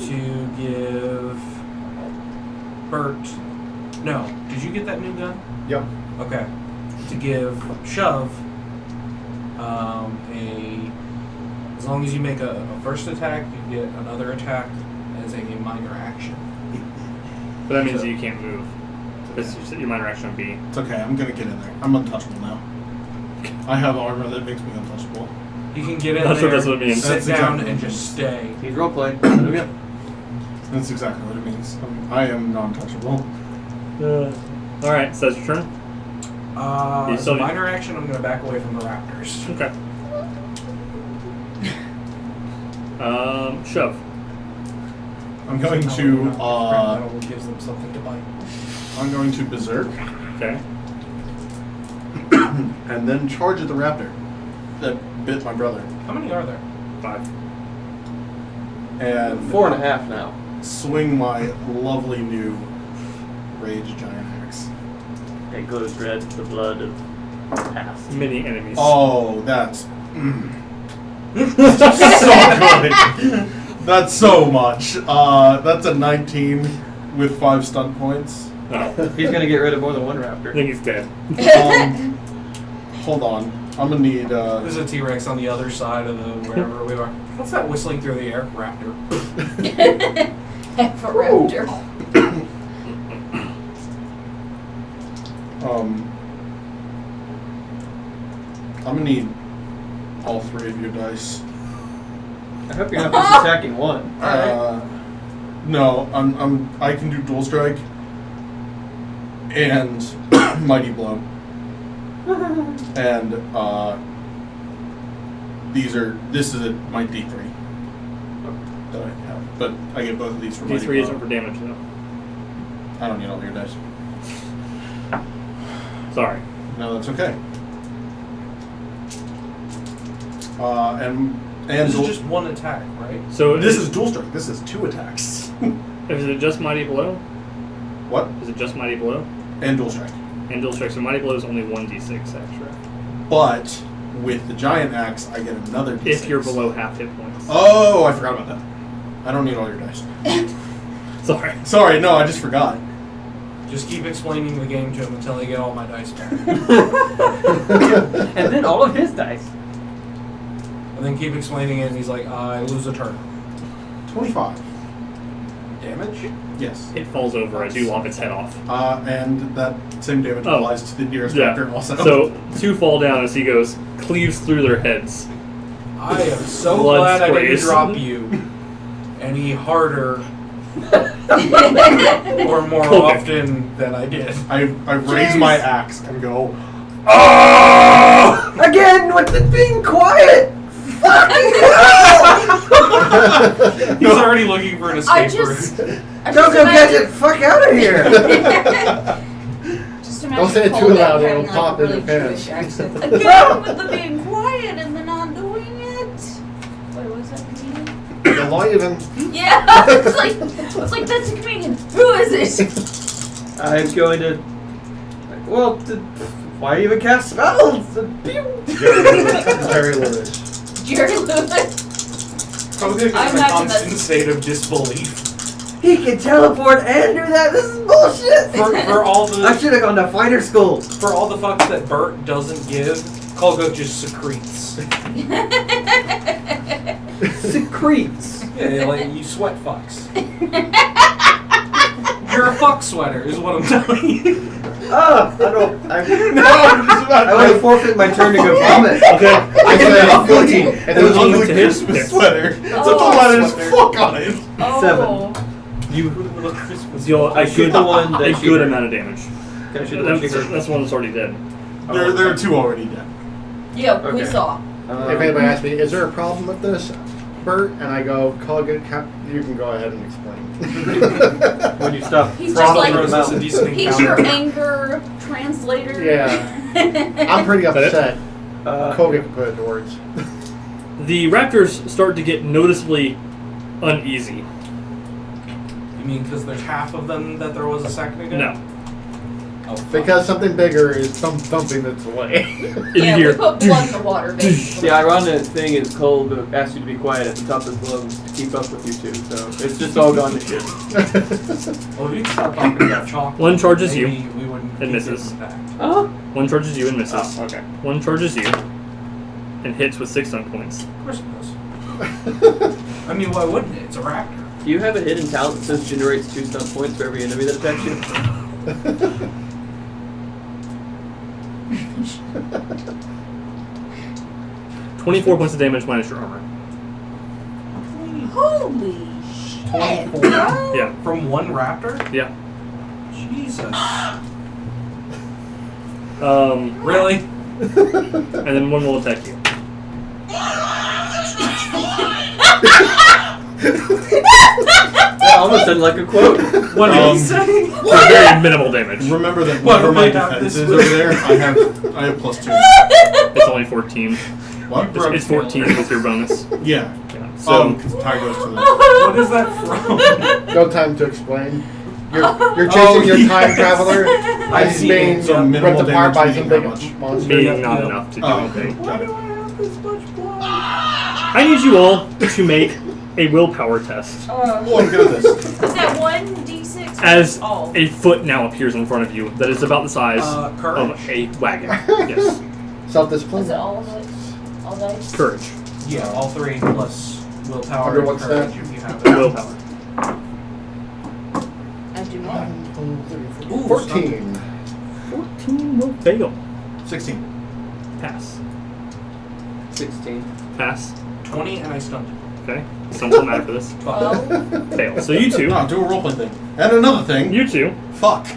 [SPEAKER 5] to give Bert. No, did you get that new gun?
[SPEAKER 2] Yep.
[SPEAKER 5] Okay. To give Shuv as long as you make a first attack, you get another attack as a minor action.
[SPEAKER 1] But that means you can't move. Because your minor action would be.
[SPEAKER 6] It's okay, I'm gonna get in there. I'm untouchable now. I have armor that makes me untouchable.
[SPEAKER 5] You can get in
[SPEAKER 1] That's
[SPEAKER 5] there,
[SPEAKER 1] what it means.
[SPEAKER 5] sit
[SPEAKER 6] That's
[SPEAKER 5] down,
[SPEAKER 6] exactly
[SPEAKER 5] and
[SPEAKER 6] what it
[SPEAKER 5] just stay.
[SPEAKER 3] He's roleplaying. Let him go.
[SPEAKER 6] That's exactly what it means. I am non-touchable.
[SPEAKER 1] Alright, so that's your turn. You
[SPEAKER 5] As
[SPEAKER 1] still
[SPEAKER 5] a
[SPEAKER 1] need-
[SPEAKER 5] minor action, I'm going to back away from the raptors.
[SPEAKER 1] Okay. Shove.
[SPEAKER 6] I'm going to
[SPEAKER 5] That gives them something to bite.
[SPEAKER 6] I'm going to berserk
[SPEAKER 1] Okay.
[SPEAKER 6] and then charge at the raptor that bit my brother.
[SPEAKER 5] How many are there?
[SPEAKER 1] 5.
[SPEAKER 6] And
[SPEAKER 3] 4.5 now.
[SPEAKER 6] swing my lovely new rage giant axe.
[SPEAKER 7] It glows red, the blood of past.
[SPEAKER 1] Many enemies.
[SPEAKER 6] Oh, that's so good. That's so much. That's a 19 with 5 stun points.
[SPEAKER 1] Oh.
[SPEAKER 3] He's gonna get rid of more than one
[SPEAKER 1] I
[SPEAKER 3] raptor.
[SPEAKER 1] think he's dead.
[SPEAKER 6] Hold on. I'm gonna need.
[SPEAKER 5] There's a T-Rex on the other side of the wherever we are. What's that whistling through the air? Raptor.
[SPEAKER 4] For raptor.
[SPEAKER 6] I'm gonna need all 3 of your dice.
[SPEAKER 3] I hope you're not just attacking one.
[SPEAKER 6] No, I can do dual strike and mighty blow, and this is my D3 that I have, but I get both of these for mighty
[SPEAKER 1] D3 isn't
[SPEAKER 6] blow.
[SPEAKER 1] for damage, though.
[SPEAKER 6] I don't need all your dice.
[SPEAKER 1] Sorry.
[SPEAKER 6] No, that's okay. And
[SPEAKER 5] This
[SPEAKER 6] dual-
[SPEAKER 5] is just one attack, right?
[SPEAKER 1] So
[SPEAKER 6] this is dual strike. This is 2 attacks.
[SPEAKER 1] Is it just Mighty Blow?
[SPEAKER 6] What?
[SPEAKER 1] Is it just Mighty Blow?
[SPEAKER 6] And dual strike.
[SPEAKER 1] And Dual Strike. So Mighty Blow is only 1d6 extra.
[SPEAKER 6] But with the giant axe, I get another D6.
[SPEAKER 1] If you're below half hit points.
[SPEAKER 6] Oh, I forgot about that. I don't need all your dice.
[SPEAKER 1] Sorry.
[SPEAKER 6] Sorry, no, I just forgot.
[SPEAKER 5] Just keep explaining the game to him until I get all my dice back.
[SPEAKER 3] And then all of his dice.
[SPEAKER 5] And then keep explaining it, and he's like, I lose a turn.
[SPEAKER 6] 25.
[SPEAKER 5] Damage?
[SPEAKER 6] Yes.
[SPEAKER 1] It falls over. I do lop its head off.
[SPEAKER 6] And that same damage
[SPEAKER 1] Oh.
[SPEAKER 6] applies to the nearest
[SPEAKER 1] Yeah.
[SPEAKER 6] raptor also.
[SPEAKER 1] So 2 fall down as he goes, cleaves through their heads.
[SPEAKER 5] I am so
[SPEAKER 1] Blood
[SPEAKER 5] glad I didn't
[SPEAKER 1] sprays.
[SPEAKER 5] drop you any harder or more
[SPEAKER 1] Okay.
[SPEAKER 5] often than I did.
[SPEAKER 6] I raise my axe and go,
[SPEAKER 3] Again with the being quiet. Fucking hell!
[SPEAKER 5] He's already looking for an escape route.
[SPEAKER 3] Don't go get it. Fuck out of here.
[SPEAKER 4] Just
[SPEAKER 2] Don't say it too loud, it'll pop in your pants.
[SPEAKER 4] Again with the being quiet and the not doing it. Wait, what was that comedian?
[SPEAKER 2] The Leuten.
[SPEAKER 4] Yeah, I was like, that's a comedian. Who is it?
[SPEAKER 3] I'm going to. Well, why even cast spells?
[SPEAKER 2] Jerry Lewis.
[SPEAKER 4] Jerry Lewis.
[SPEAKER 5] Probably
[SPEAKER 4] I
[SPEAKER 5] in a
[SPEAKER 4] imagine
[SPEAKER 5] constant
[SPEAKER 4] that's-
[SPEAKER 5] state of disbelief.
[SPEAKER 3] He can teleport and do that. This is bullshit.
[SPEAKER 5] For all
[SPEAKER 3] I
[SPEAKER 5] the
[SPEAKER 3] should have gone to fighter school.
[SPEAKER 5] for all the fucks that Bert doesn't give, Kulguk just secretes.
[SPEAKER 3] Secretes.
[SPEAKER 5] Yeah, like you sweat fucks. You're a fuck sweater, is what I'm telling you.
[SPEAKER 3] Oh, I don't.
[SPEAKER 6] no, I'm just about
[SPEAKER 3] I want to forfeit my turn to go vomit.
[SPEAKER 1] Okay.
[SPEAKER 2] I said
[SPEAKER 3] 14.
[SPEAKER 2] And
[SPEAKER 6] An
[SPEAKER 2] then
[SPEAKER 6] ugly
[SPEAKER 1] to hit.
[SPEAKER 6] Christmas sweater. It's a
[SPEAKER 4] Oh.
[SPEAKER 6] the letters fuck on it.
[SPEAKER 4] Oh.
[SPEAKER 3] 7.
[SPEAKER 5] You little Christmas.
[SPEAKER 1] Deal a
[SPEAKER 3] Shoot
[SPEAKER 1] good,
[SPEAKER 3] the one that
[SPEAKER 1] a
[SPEAKER 3] she
[SPEAKER 1] good
[SPEAKER 3] hurt.
[SPEAKER 1] amount of damage.
[SPEAKER 3] Can I shoot the one she
[SPEAKER 1] That's,
[SPEAKER 3] hurt?
[SPEAKER 1] that's one that's already dead.
[SPEAKER 6] There are 2 already dead.
[SPEAKER 4] Yeah, we
[SPEAKER 3] Okay.
[SPEAKER 4] saw.
[SPEAKER 2] if anybody asks me, is there a problem with this, Bert? And I go, Kulguk, you can go ahead and explain.
[SPEAKER 3] When you stop
[SPEAKER 4] He's
[SPEAKER 5] Frost
[SPEAKER 4] just like-
[SPEAKER 5] throws us a decent
[SPEAKER 4] He's
[SPEAKER 5] encounter.
[SPEAKER 4] your anger translator.
[SPEAKER 2] Yeah. I'm pretty
[SPEAKER 1] that it?
[SPEAKER 2] upset.
[SPEAKER 3] Uh,
[SPEAKER 2] Kulguk can put it to words.
[SPEAKER 1] The raptors start to get noticeably uneasy
[SPEAKER 5] mean, because there's half of them that there was a second ago?
[SPEAKER 1] No.
[SPEAKER 5] Oh, fuck.
[SPEAKER 2] Because something bigger is thumping its way.
[SPEAKER 4] Yeah,
[SPEAKER 1] Here.
[SPEAKER 4] we put blood in the water, basically.
[SPEAKER 3] The ironic thing is Cole asked you to be quiet at the top of his lungs to keep up with you two, so it's just all gone to shit.
[SPEAKER 5] Well, if you can stop talking about chocolate,
[SPEAKER 1] One charges you
[SPEAKER 5] maybe we wouldn't
[SPEAKER 1] and
[SPEAKER 5] keep
[SPEAKER 1] misses.
[SPEAKER 5] it back.
[SPEAKER 3] Oh?
[SPEAKER 1] One charges you and misses.
[SPEAKER 3] Oh, okay.
[SPEAKER 1] One charges you and hits with 6 stun points.
[SPEAKER 5] Of course it does. I mean, why wouldn't it? It's a raptor.
[SPEAKER 3] Do you have a hidden talent that says generates 2 stun points for every enemy that attacks you?
[SPEAKER 1] 24 points of damage minus your armor.
[SPEAKER 4] Holy shit!
[SPEAKER 5] 24?
[SPEAKER 1] Yeah.
[SPEAKER 5] From one raptor?
[SPEAKER 1] Yeah.
[SPEAKER 5] Jesus.
[SPEAKER 1] And
[SPEAKER 5] Really?
[SPEAKER 1] then one will attack you.
[SPEAKER 3] That almost sounded like a quote.
[SPEAKER 5] What did he say?
[SPEAKER 1] For very minimal damage.
[SPEAKER 6] Remember that
[SPEAKER 5] What,
[SPEAKER 6] whatever my
[SPEAKER 5] we have
[SPEAKER 6] defense
[SPEAKER 5] this
[SPEAKER 6] is over there, I have +2.
[SPEAKER 1] It's only 14.
[SPEAKER 6] What?
[SPEAKER 1] It's 14 with your bonus.
[SPEAKER 6] Yeah.
[SPEAKER 1] Yeah. So
[SPEAKER 6] Because the tie goes to the...
[SPEAKER 5] What is that from?
[SPEAKER 2] No time to explain. You're chasing your time traveler.
[SPEAKER 5] I've
[SPEAKER 2] He's
[SPEAKER 5] seen
[SPEAKER 2] being
[SPEAKER 5] it.
[SPEAKER 6] So minimal
[SPEAKER 2] ripped apart by
[SPEAKER 6] damage
[SPEAKER 2] some
[SPEAKER 6] being
[SPEAKER 2] big
[SPEAKER 6] how much?
[SPEAKER 2] monster.
[SPEAKER 1] being not
[SPEAKER 5] Yeah.
[SPEAKER 1] enough to do
[SPEAKER 6] Oh,
[SPEAKER 1] anything.
[SPEAKER 5] Why do I have this much blood?
[SPEAKER 1] I need you all to make a willpower test.
[SPEAKER 6] Oh, I'm good at this.
[SPEAKER 4] Is that 1d6?
[SPEAKER 1] As
[SPEAKER 4] Oh.
[SPEAKER 1] a foot now appears in front of you that is about the size
[SPEAKER 5] Courage.
[SPEAKER 1] of a wagon. Yes.
[SPEAKER 2] Self-discipline.
[SPEAKER 4] Was it all of it? All dice?
[SPEAKER 1] Courage.
[SPEAKER 5] Yeah, all 3 plus willpower
[SPEAKER 2] Under
[SPEAKER 5] and
[SPEAKER 2] what
[SPEAKER 5] courage
[SPEAKER 2] stat?
[SPEAKER 5] if you have it.
[SPEAKER 1] Willpower.
[SPEAKER 4] I do not.
[SPEAKER 5] Ooh,
[SPEAKER 2] 14.
[SPEAKER 1] 14 will fail.
[SPEAKER 6] 16.
[SPEAKER 1] Pass.
[SPEAKER 3] 16.
[SPEAKER 1] Pass.
[SPEAKER 5] 20 and I stunned him.
[SPEAKER 1] Okay. Something matter for this.
[SPEAKER 5] 12.
[SPEAKER 4] 12.
[SPEAKER 1] Fail. So you two.
[SPEAKER 6] No, do a roleplay thing. And another thing.
[SPEAKER 1] You two.
[SPEAKER 6] Fuck.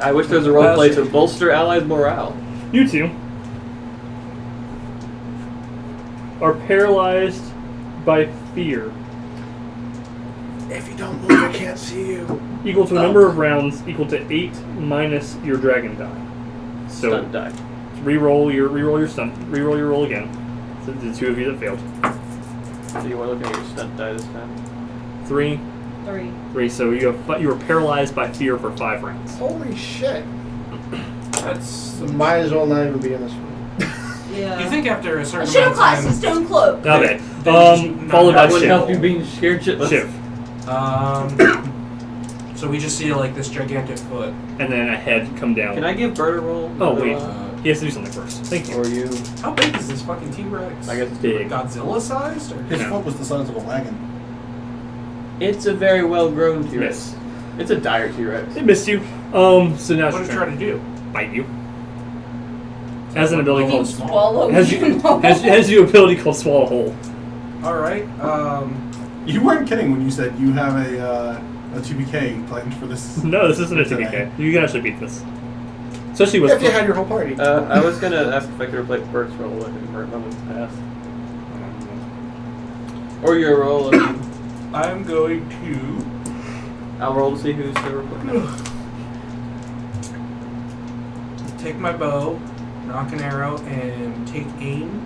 [SPEAKER 3] I wish there was a roleplay to bolster allies' morale.
[SPEAKER 1] You two are paralyzed by fear,
[SPEAKER 2] If you don't move, I can't see you.
[SPEAKER 1] equal to a number of rounds equal to 8 minus your dragon die. So
[SPEAKER 3] Stun die.
[SPEAKER 1] reroll your stun. Reroll your roll again. So the two of you that failed.
[SPEAKER 3] So you want to look at your stun die this time?
[SPEAKER 1] 3,
[SPEAKER 4] 3.
[SPEAKER 1] 3. So you were paralyzed by fear for 5 rounds.
[SPEAKER 2] Holy shit.
[SPEAKER 5] That's.
[SPEAKER 2] Might as well not even be in this room.
[SPEAKER 4] Yeah.
[SPEAKER 5] You think after a
[SPEAKER 4] I
[SPEAKER 5] certain
[SPEAKER 4] should have
[SPEAKER 5] amount of
[SPEAKER 4] classed a
[SPEAKER 5] time.
[SPEAKER 4] stone cloak.
[SPEAKER 1] Okay.
[SPEAKER 5] Then you should not
[SPEAKER 1] Followed by
[SPEAKER 3] That wouldn't help you
[SPEAKER 1] Shiv.
[SPEAKER 3] being scared shitless.
[SPEAKER 1] Shiv.
[SPEAKER 5] So we just see like this gigantic foot.
[SPEAKER 1] And then a head come down.
[SPEAKER 3] Can I give Bird a roll?
[SPEAKER 1] Oh, wait.
[SPEAKER 3] Uh,
[SPEAKER 1] He has to do something first. Thank you.
[SPEAKER 3] Or you?
[SPEAKER 5] How big is this fucking T-Rex?
[SPEAKER 3] I guess it's
[SPEAKER 1] Big.
[SPEAKER 5] Godzilla sized or?
[SPEAKER 6] His
[SPEAKER 1] No.
[SPEAKER 6] foot was the size of a wagon.
[SPEAKER 3] It's a very well-grown T-Rex.
[SPEAKER 1] Miss.
[SPEAKER 3] It's a dire T-Rex.
[SPEAKER 1] It missed you. So now it's
[SPEAKER 5] What
[SPEAKER 1] your
[SPEAKER 5] did it try
[SPEAKER 1] turn.
[SPEAKER 5] to do?
[SPEAKER 1] Bite you. Has an ability
[SPEAKER 4] You
[SPEAKER 1] called
[SPEAKER 4] swallow.
[SPEAKER 1] has the ability called swallow whole.
[SPEAKER 5] All right.
[SPEAKER 6] You weren't kidding when you said you have a TBK planned for this.
[SPEAKER 1] No, this isn't a
[SPEAKER 6] today.
[SPEAKER 1] TBK. You can actually beat this. Especially with
[SPEAKER 2] If you had your whole party.
[SPEAKER 3] I was gonna ask if I could replace Bert's roll if it hurt moments past. Or your roll.
[SPEAKER 5] I'm going to.
[SPEAKER 3] I'll roll to see who's the replace.
[SPEAKER 5] Take my bow, knock an arrow, and take aim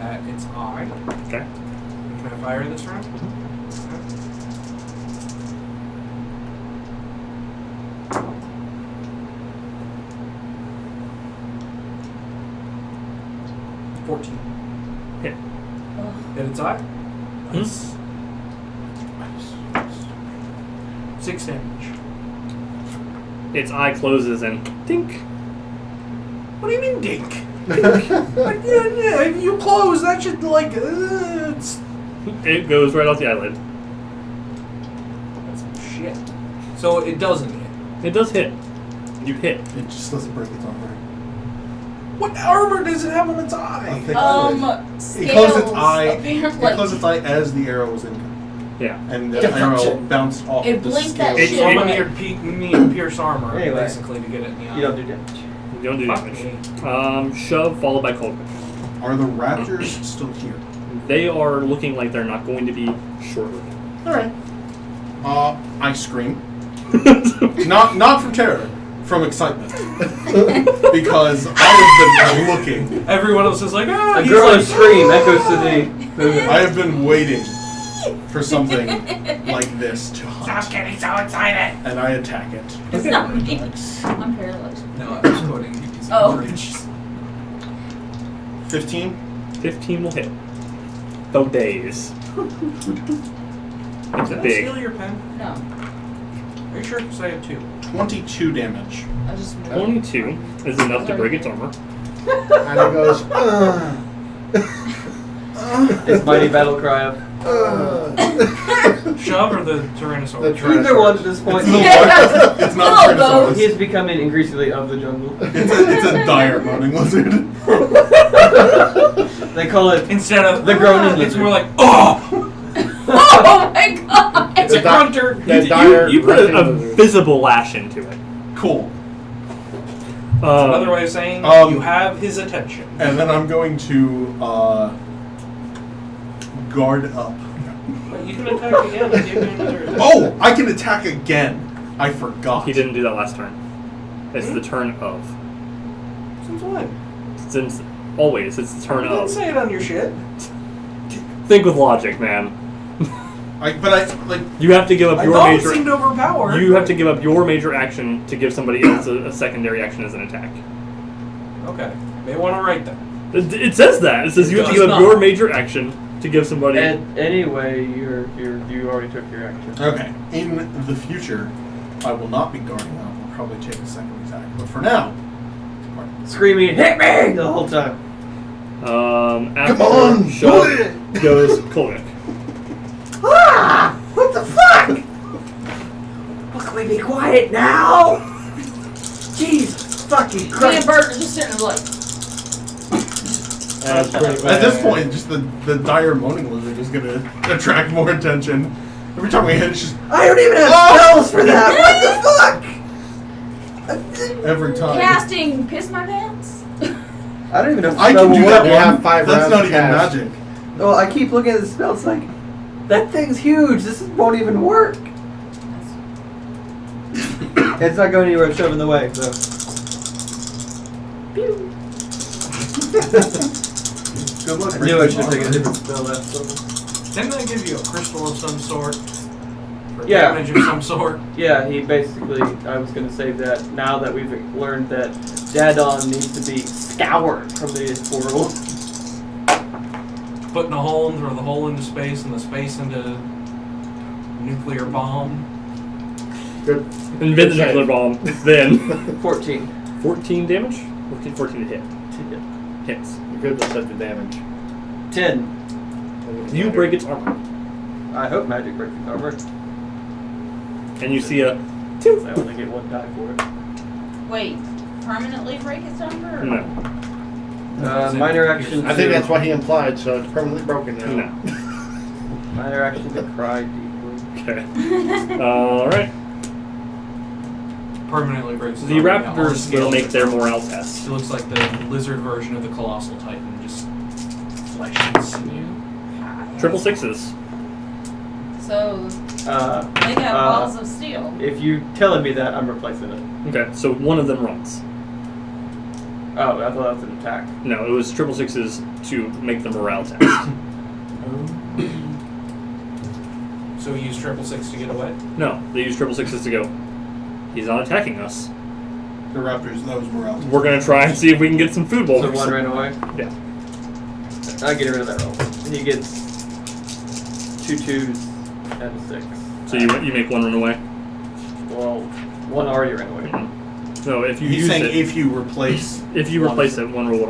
[SPEAKER 5] at its eye.
[SPEAKER 1] Okay.
[SPEAKER 5] Can I fire this round? Okay. 14.
[SPEAKER 1] Hit.
[SPEAKER 5] Hit its eye? Nice. 6 damage.
[SPEAKER 1] Its eye closes and dink.
[SPEAKER 5] What do you mean, dink? Like, yeah, if you close, that should, like, it's...
[SPEAKER 1] It goes right off the eyelid.
[SPEAKER 5] That's some shit. So it doesn't hit.
[SPEAKER 1] It does hit. You hit.
[SPEAKER 6] It just doesn't break its armor.
[SPEAKER 5] What armor does it have on its eye?
[SPEAKER 6] I think it
[SPEAKER 4] Scales,
[SPEAKER 6] closed its eye.
[SPEAKER 4] apparently.
[SPEAKER 6] It closed its eye as the arrow was incoming.
[SPEAKER 1] Yeah.
[SPEAKER 6] And the
[SPEAKER 2] Diffraction.
[SPEAKER 6] arrow bounced off
[SPEAKER 4] It
[SPEAKER 6] the
[SPEAKER 4] blinked that
[SPEAKER 6] scale.
[SPEAKER 4] shit.
[SPEAKER 5] So I'm
[SPEAKER 1] It-
[SPEAKER 5] gonna need pierce armor,
[SPEAKER 3] Anyway.
[SPEAKER 5] basically, to get it in the eye.
[SPEAKER 3] You don't do damage.
[SPEAKER 1] You don't do
[SPEAKER 5] Fuck
[SPEAKER 1] damage.
[SPEAKER 5] me.
[SPEAKER 1] Shove followed by Kulguk.
[SPEAKER 6] Are the raptors still here?
[SPEAKER 1] They are looking like they're not going to be shortly.
[SPEAKER 6] Alright. I scream. Not from terror, from excitement. Because I have been looking.
[SPEAKER 5] Everyone else is like, ah,
[SPEAKER 3] A
[SPEAKER 5] he's
[SPEAKER 3] girlish
[SPEAKER 5] like,
[SPEAKER 3] scream echoes to the.
[SPEAKER 6] I have been waiting for something like this to hunt.
[SPEAKER 5] Stop getting so excited!
[SPEAKER 6] And I attack it.
[SPEAKER 4] It's not me. I'm paralyzed.
[SPEAKER 5] No, I was quoting Yuki's
[SPEAKER 4] Oh.
[SPEAKER 5] fridge.
[SPEAKER 6] 15?
[SPEAKER 1] 15 will hit. Though days. It's
[SPEAKER 5] Did I
[SPEAKER 1] big.
[SPEAKER 5] steal your pen?
[SPEAKER 4] No.
[SPEAKER 5] Are you sure? Because I have 2.
[SPEAKER 6] 22 damage.
[SPEAKER 4] I just.
[SPEAKER 1] 22 is enough to break its armor.
[SPEAKER 2] And it goes,
[SPEAKER 3] Its mighty battle cry of.
[SPEAKER 5] Shuv or the Tyrannosaurus?
[SPEAKER 2] The Tyrannosaurus.
[SPEAKER 3] Either one at this point.
[SPEAKER 6] It's not a
[SPEAKER 4] No,
[SPEAKER 6] Tyrannosaurus.
[SPEAKER 3] He is becoming increasingly of the jungle.
[SPEAKER 6] It's a dire moaning lizard.
[SPEAKER 3] They call it
[SPEAKER 5] Instead of
[SPEAKER 3] the groaning
[SPEAKER 5] it's
[SPEAKER 3] lizard.
[SPEAKER 5] more like, oh!
[SPEAKER 4] Oh my god!
[SPEAKER 5] It's a grunter!
[SPEAKER 2] That dire
[SPEAKER 1] You put a
[SPEAKER 2] lizard.
[SPEAKER 1] visible lash into it.
[SPEAKER 6] Cool.
[SPEAKER 5] Another way of saying you have his attention.
[SPEAKER 6] And then I'm going to guard up.
[SPEAKER 5] But you can attack again and give me another.
[SPEAKER 6] Oh, I can attack again. I forgot.
[SPEAKER 1] He didn't do that last turn. It's the turn of.
[SPEAKER 5] Since when?
[SPEAKER 1] Since always, it's the turn
[SPEAKER 5] You didn't
[SPEAKER 1] of.
[SPEAKER 5] say it on your shit.
[SPEAKER 1] Think with logic, man.
[SPEAKER 6] Like
[SPEAKER 1] You have to give up
[SPEAKER 5] I
[SPEAKER 1] your
[SPEAKER 5] thought it
[SPEAKER 1] major.
[SPEAKER 5] seemed overpowered.
[SPEAKER 1] You have to give up your major action to give somebody else a secondary action as an attack.
[SPEAKER 5] Okay. May want to write that.
[SPEAKER 1] It says that. It says you have to
[SPEAKER 5] does
[SPEAKER 1] give up
[SPEAKER 5] not.
[SPEAKER 1] your major action to give somebody.
[SPEAKER 3] And anyway, you already took your action.
[SPEAKER 6] okay. In the future, I will not be guarding up. I'll probably take a second attack. But for now,
[SPEAKER 3] Screaming, hit me! The whole time.
[SPEAKER 1] After
[SPEAKER 2] Come on, do
[SPEAKER 1] Shuv
[SPEAKER 2] it!
[SPEAKER 1] goes Kulguk.
[SPEAKER 3] Ah! What the fuck? Well, can we be quiet now? Jesus fucking
[SPEAKER 4] Me and
[SPEAKER 3] Christ.
[SPEAKER 4] Bert are just sitting there like.
[SPEAKER 2] That's pretty bad.
[SPEAKER 6] at this point, just the dire moaning lizard is going to attract more attention. Every time we hit, it's just
[SPEAKER 3] I don't even have spells for that. What the fuck?
[SPEAKER 6] every time.
[SPEAKER 4] Casting piss my pants?
[SPEAKER 3] I don't even know.
[SPEAKER 6] I can do that
[SPEAKER 2] You
[SPEAKER 6] one.
[SPEAKER 2] have 5
[SPEAKER 6] That's
[SPEAKER 2] rounds
[SPEAKER 6] not
[SPEAKER 2] to
[SPEAKER 6] even
[SPEAKER 2] cast.
[SPEAKER 6] magic.
[SPEAKER 3] Well, I keep looking at the spell. It's like, that thing's huge. This won't even work. It's not going anywhere. Shove in the way. So.
[SPEAKER 6] Good luck.
[SPEAKER 3] I knew I should have taken a different spell last time.
[SPEAKER 5] Didn't I give you a crystal of some sort? For
[SPEAKER 3] Yeah.
[SPEAKER 5] damage of some sort?
[SPEAKER 3] Yeah, he basically. I was going to save that. Now that we've learned that Dadon needs to be scoured from the portal.
[SPEAKER 5] Put in a hole and throw the hole into space and the space into nuclear bomb.
[SPEAKER 2] Good.
[SPEAKER 1] Invent the nuclear bomb. Then
[SPEAKER 3] 14.
[SPEAKER 1] 14 damage. 14 to hit. Hits.
[SPEAKER 2] You're good to set the damage.
[SPEAKER 3] 10.
[SPEAKER 1] You break its armor,
[SPEAKER 3] I hope magic breaks its armor.
[SPEAKER 1] and you see a.
[SPEAKER 3] I only get 1 die for it.
[SPEAKER 4] Wait, permanently break its armor?
[SPEAKER 1] No.
[SPEAKER 3] Minor action.
[SPEAKER 2] I think that's what he implied, so it's permanently broken now.
[SPEAKER 1] No.
[SPEAKER 3] Minor action to cry deeply.
[SPEAKER 1] Okay. Alright.
[SPEAKER 5] Permanently breaks his
[SPEAKER 1] The
[SPEAKER 5] armor.
[SPEAKER 1] raptors will make their morale test.
[SPEAKER 5] It looks like the lizard version of the colossal titan, just flesh and sinew.
[SPEAKER 1] Triple sixes.
[SPEAKER 4] So, they got balls of steel.
[SPEAKER 3] If you telling me that, I'm replacing it.
[SPEAKER 1] Okay, so one of them runs.
[SPEAKER 3] Oh, I thought that was an attack.
[SPEAKER 1] No, it was triple sixes to make the morale test.
[SPEAKER 5] So we use 666 to get away?
[SPEAKER 1] No, they use triple sixes to go. He's not attacking us.
[SPEAKER 6] The raptors, that was morale.
[SPEAKER 1] We're gonna try and see if we can get some food
[SPEAKER 3] So
[SPEAKER 1] bowlers.
[SPEAKER 3] 1 ran away?
[SPEAKER 1] Yeah.
[SPEAKER 3] I get rid of that roll. He gets 2 2s and a 6.
[SPEAKER 1] So you make one run away.
[SPEAKER 3] Well, 1 already ran away.
[SPEAKER 1] No, if you
[SPEAKER 6] He's
[SPEAKER 1] use
[SPEAKER 6] saying
[SPEAKER 1] it,
[SPEAKER 6] if you replace.
[SPEAKER 1] if you
[SPEAKER 6] one
[SPEAKER 1] replace
[SPEAKER 6] of
[SPEAKER 1] it, one roll.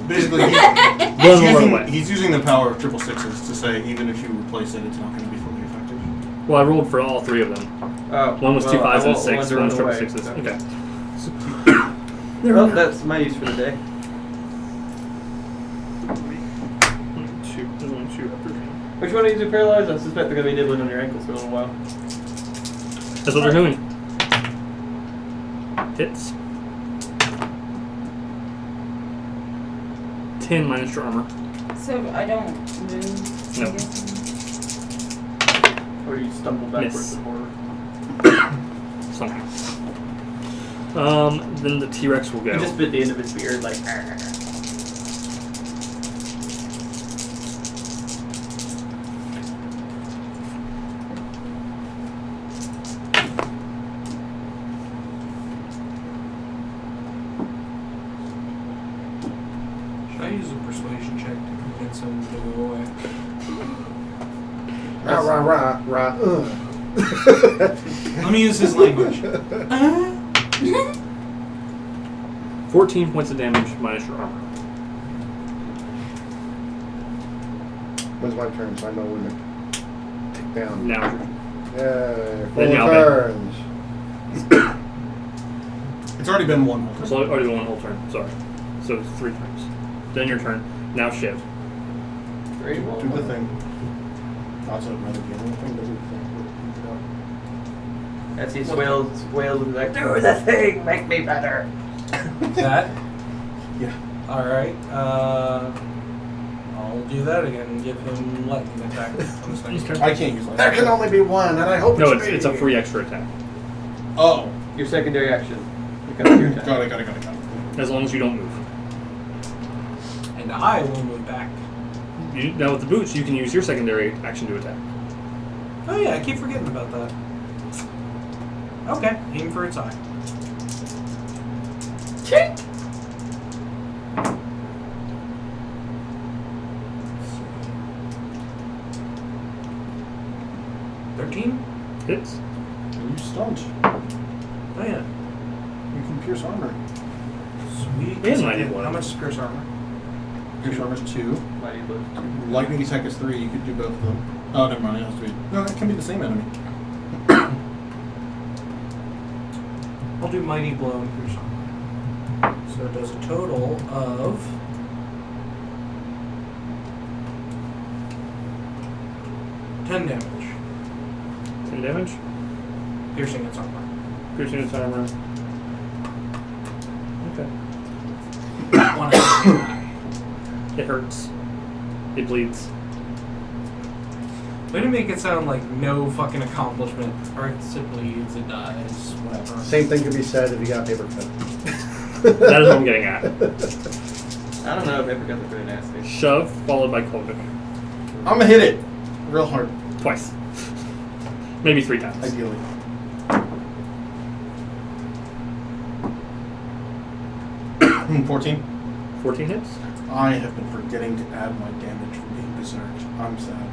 [SPEAKER 6] Basically,
[SPEAKER 1] One will run away.
[SPEAKER 6] he's using the power of 666 to say even if you replace it, it's not going to be fully effective.
[SPEAKER 1] Well, I rolled for all 3 of them.
[SPEAKER 3] Oh,
[SPEAKER 1] One was 2 5s and a 6.
[SPEAKER 3] to
[SPEAKER 1] One
[SPEAKER 3] run
[SPEAKER 1] was triple
[SPEAKER 3] away,
[SPEAKER 1] sixes.
[SPEAKER 3] so.
[SPEAKER 1] Okay.
[SPEAKER 3] Well, that's my use for the day.
[SPEAKER 1] 2. There's only 2 after.
[SPEAKER 3] Which one of you are paralyzed? I suspect they're going to be nibbling on your ankles for a little while.
[SPEAKER 1] That's what they're doing. Hits. 10 minus your armor.
[SPEAKER 4] So I don't move.
[SPEAKER 1] No.
[SPEAKER 4] I guess.
[SPEAKER 3] Or you stumble backwards
[SPEAKER 1] Miss.
[SPEAKER 3] in horror.
[SPEAKER 1] Something. Then the T-Rex will go.
[SPEAKER 3] You just bit the end of his beard, like.
[SPEAKER 5] him to go away.
[SPEAKER 2] Rah, rah, rah, rah,
[SPEAKER 5] Let me use his language.
[SPEAKER 1] 14 points of damage minus your armor.
[SPEAKER 2] When's my turn? So I know when to tick down.
[SPEAKER 1] Now.
[SPEAKER 2] Yay,
[SPEAKER 1] Then
[SPEAKER 2] 4
[SPEAKER 1] now
[SPEAKER 2] turns.
[SPEAKER 6] It's already been one whole
[SPEAKER 1] It's
[SPEAKER 6] turn.
[SPEAKER 1] already one whole turn. Sorry. So it's 3 turns. Then your turn. Now Shiv.
[SPEAKER 3] Great.
[SPEAKER 6] Do the thing. Also, rather be anything to do the thing.
[SPEAKER 3] As he wails and like, do the thing, make me better.
[SPEAKER 5] That?
[SPEAKER 6] Yeah.
[SPEAKER 5] Alright, I'll do that again and give him lightning attack on this thing.
[SPEAKER 6] I can't use
[SPEAKER 2] There can only be one, and I hope
[SPEAKER 1] No,
[SPEAKER 2] it's me.
[SPEAKER 1] it's a free extra attack.
[SPEAKER 6] Oh.
[SPEAKER 3] Your secondary action. Becomes your attack.
[SPEAKER 6] Got it.
[SPEAKER 1] As long as you don't move.
[SPEAKER 5] And I will move back.
[SPEAKER 1] Now with the boots, you can use your secondary action to attack.
[SPEAKER 5] Oh yeah, I keep forgetting about that. Okay, aim for its eye.
[SPEAKER 4] Chink!
[SPEAKER 5] Let's see. 13?
[SPEAKER 1] Hits.
[SPEAKER 6] And you stunned.
[SPEAKER 5] Oh yeah.
[SPEAKER 6] You can pierce armor.
[SPEAKER 5] Sweet.
[SPEAKER 1] He has 91.
[SPEAKER 5] How much is pierce armor?
[SPEAKER 6] Pierce armor is 2.
[SPEAKER 3] Mighty blows.
[SPEAKER 6] Lightning attack is 3. You could do both of them. Oh, never mind. It has to be. No, it can be the same enemy.
[SPEAKER 5] I'll do mighty blow and pierce armor. So it does a total of 10 damage.
[SPEAKER 1] 10 damage.
[SPEAKER 5] Piercing its armor.
[SPEAKER 1] Piercing its armor. Okay.
[SPEAKER 5] One out of the eye.
[SPEAKER 1] It hurts. It bleeds.
[SPEAKER 5] Way to make it sound like no fucking accomplishment. Hurts, it bleeds, it dies, whatever.
[SPEAKER 2] Same thing can be said if you got a paper cut.
[SPEAKER 1] That is what I'm getting at.
[SPEAKER 3] I don't know if paper cuts are pretty nasty.
[SPEAKER 1] Shove, followed by Kulguk.
[SPEAKER 6] I'm gonna hit it. Real hard.
[SPEAKER 1] Twice. Maybe 3 times.
[SPEAKER 6] Ideally. Hmm, 14.
[SPEAKER 1] 14 hits.
[SPEAKER 6] I have been forgetting to add my damage from being berserked. I'm sad.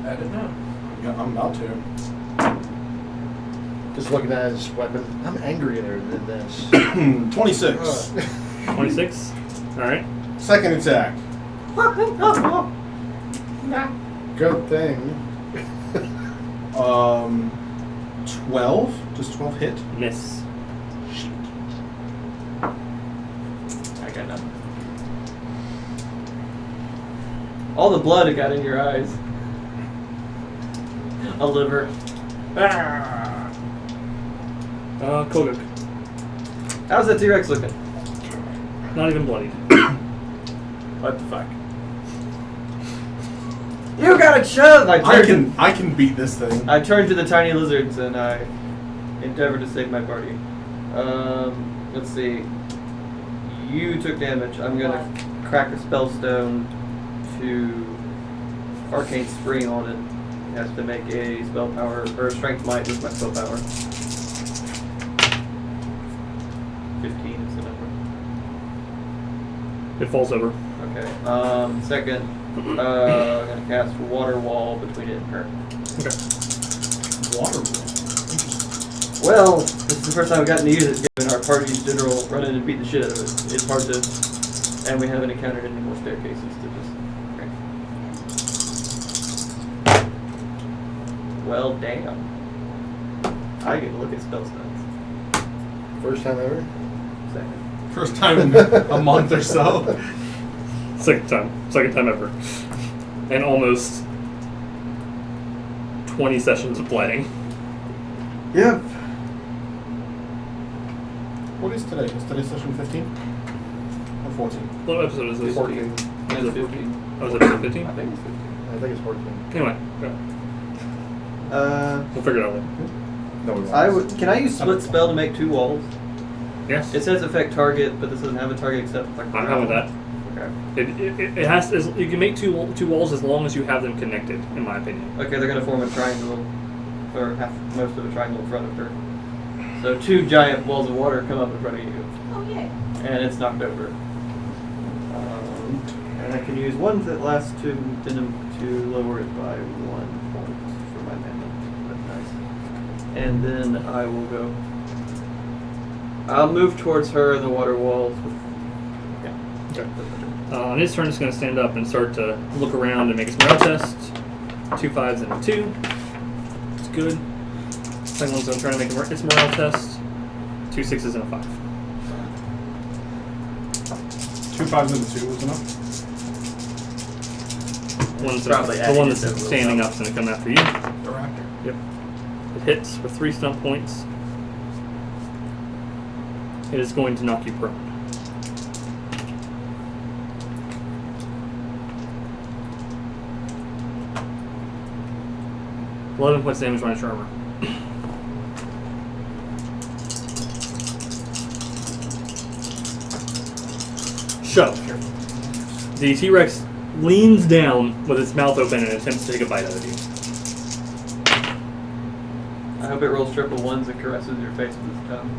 [SPEAKER 5] I don't know.
[SPEAKER 6] Yeah, I'm about to.
[SPEAKER 2] Just looking at his weapon, I'm angrier than this.
[SPEAKER 6] 26.
[SPEAKER 1] 26. Alright.
[SPEAKER 6] Second attack.
[SPEAKER 2] Good thing.
[SPEAKER 6] 12. Does 12 hit?
[SPEAKER 1] Miss.
[SPEAKER 3] I got nothing. All the blood it got in your eyes. A liver. Ah.
[SPEAKER 1] Kulguk.
[SPEAKER 3] How's that T-Rex looking?
[SPEAKER 1] Not even bloodied.
[SPEAKER 3] What the fuck? You got it shoved!
[SPEAKER 6] I can beat this thing.
[SPEAKER 3] I turned to the tiny lizards and I endeavored to save my party. Let's see. You took damage. I'm gonna crack a spellstone to arcane spring on it. It has to make a spell power or strength might with my spell power. 15 is the number.
[SPEAKER 1] It falls over.
[SPEAKER 3] Okay. Second, I'm gonna cast water wall between it and her.
[SPEAKER 1] Okay.
[SPEAKER 6] Water.
[SPEAKER 3] Well, this is the first time I've gotten to use it, given our party's general run in and beat the shit out of it. It's hard to, and we haven't encountered any more staircases to just. Okay. Well, damn. I get to look at spell stats.
[SPEAKER 2] First time ever?
[SPEAKER 3] Second.
[SPEAKER 6] First time in a month or so.
[SPEAKER 1] Second time ever. And almost 20 sessions of playing.
[SPEAKER 2] Yep.
[SPEAKER 6] What is today? Is today session 15? Or 14?
[SPEAKER 1] What episode is this?
[SPEAKER 2] 14.
[SPEAKER 3] That's 15.
[SPEAKER 1] Oh, is it episode 15?
[SPEAKER 3] I think it's 15.
[SPEAKER 2] I think it's 14.
[SPEAKER 1] Anyway, go. We'll figure it out later.
[SPEAKER 2] No, we won't.
[SPEAKER 3] Can I use split spell to make 2 walls?
[SPEAKER 1] Yes?
[SPEAKER 3] It says affect target, but this doesn't have a target except like.
[SPEAKER 1] I'm fine with that.
[SPEAKER 3] Okay.
[SPEAKER 1] It has to, you can make two walls as long as you have them connected, in my opinion.
[SPEAKER 3] Okay, they're gonna form a triangle, or most of a triangle in front of her. So 2 giant walls of water come up in front of you,
[SPEAKER 4] Oh, yay.
[SPEAKER 3] and it's knocked over. And I can use one that lasts to lower it by 1 point for my mana. That's nice. And then I will go. I'll move towards her and the water walls. Yeah.
[SPEAKER 1] Okay. On his turn, it's going to stand up and start to look around and make its morale test. 2 5s and a 2. It's good. Second one's going to try to make its morale test. 2 6s and a 5.
[SPEAKER 6] 2 5s and a 2 was enough.
[SPEAKER 3] Probably
[SPEAKER 1] The one that's
[SPEAKER 3] adding it to the
[SPEAKER 1] standing
[SPEAKER 3] will.
[SPEAKER 1] up is going to come after you.
[SPEAKER 5] The raptor.
[SPEAKER 1] Yep. It hits for 3 stump points. It is going to knock you prone. $11 points damage on its armor. Shove. The T-Rex leans down with its mouth open and attempts to take a bite out of you.
[SPEAKER 3] I hope it rolls triple ones and caresses your face with its tongue.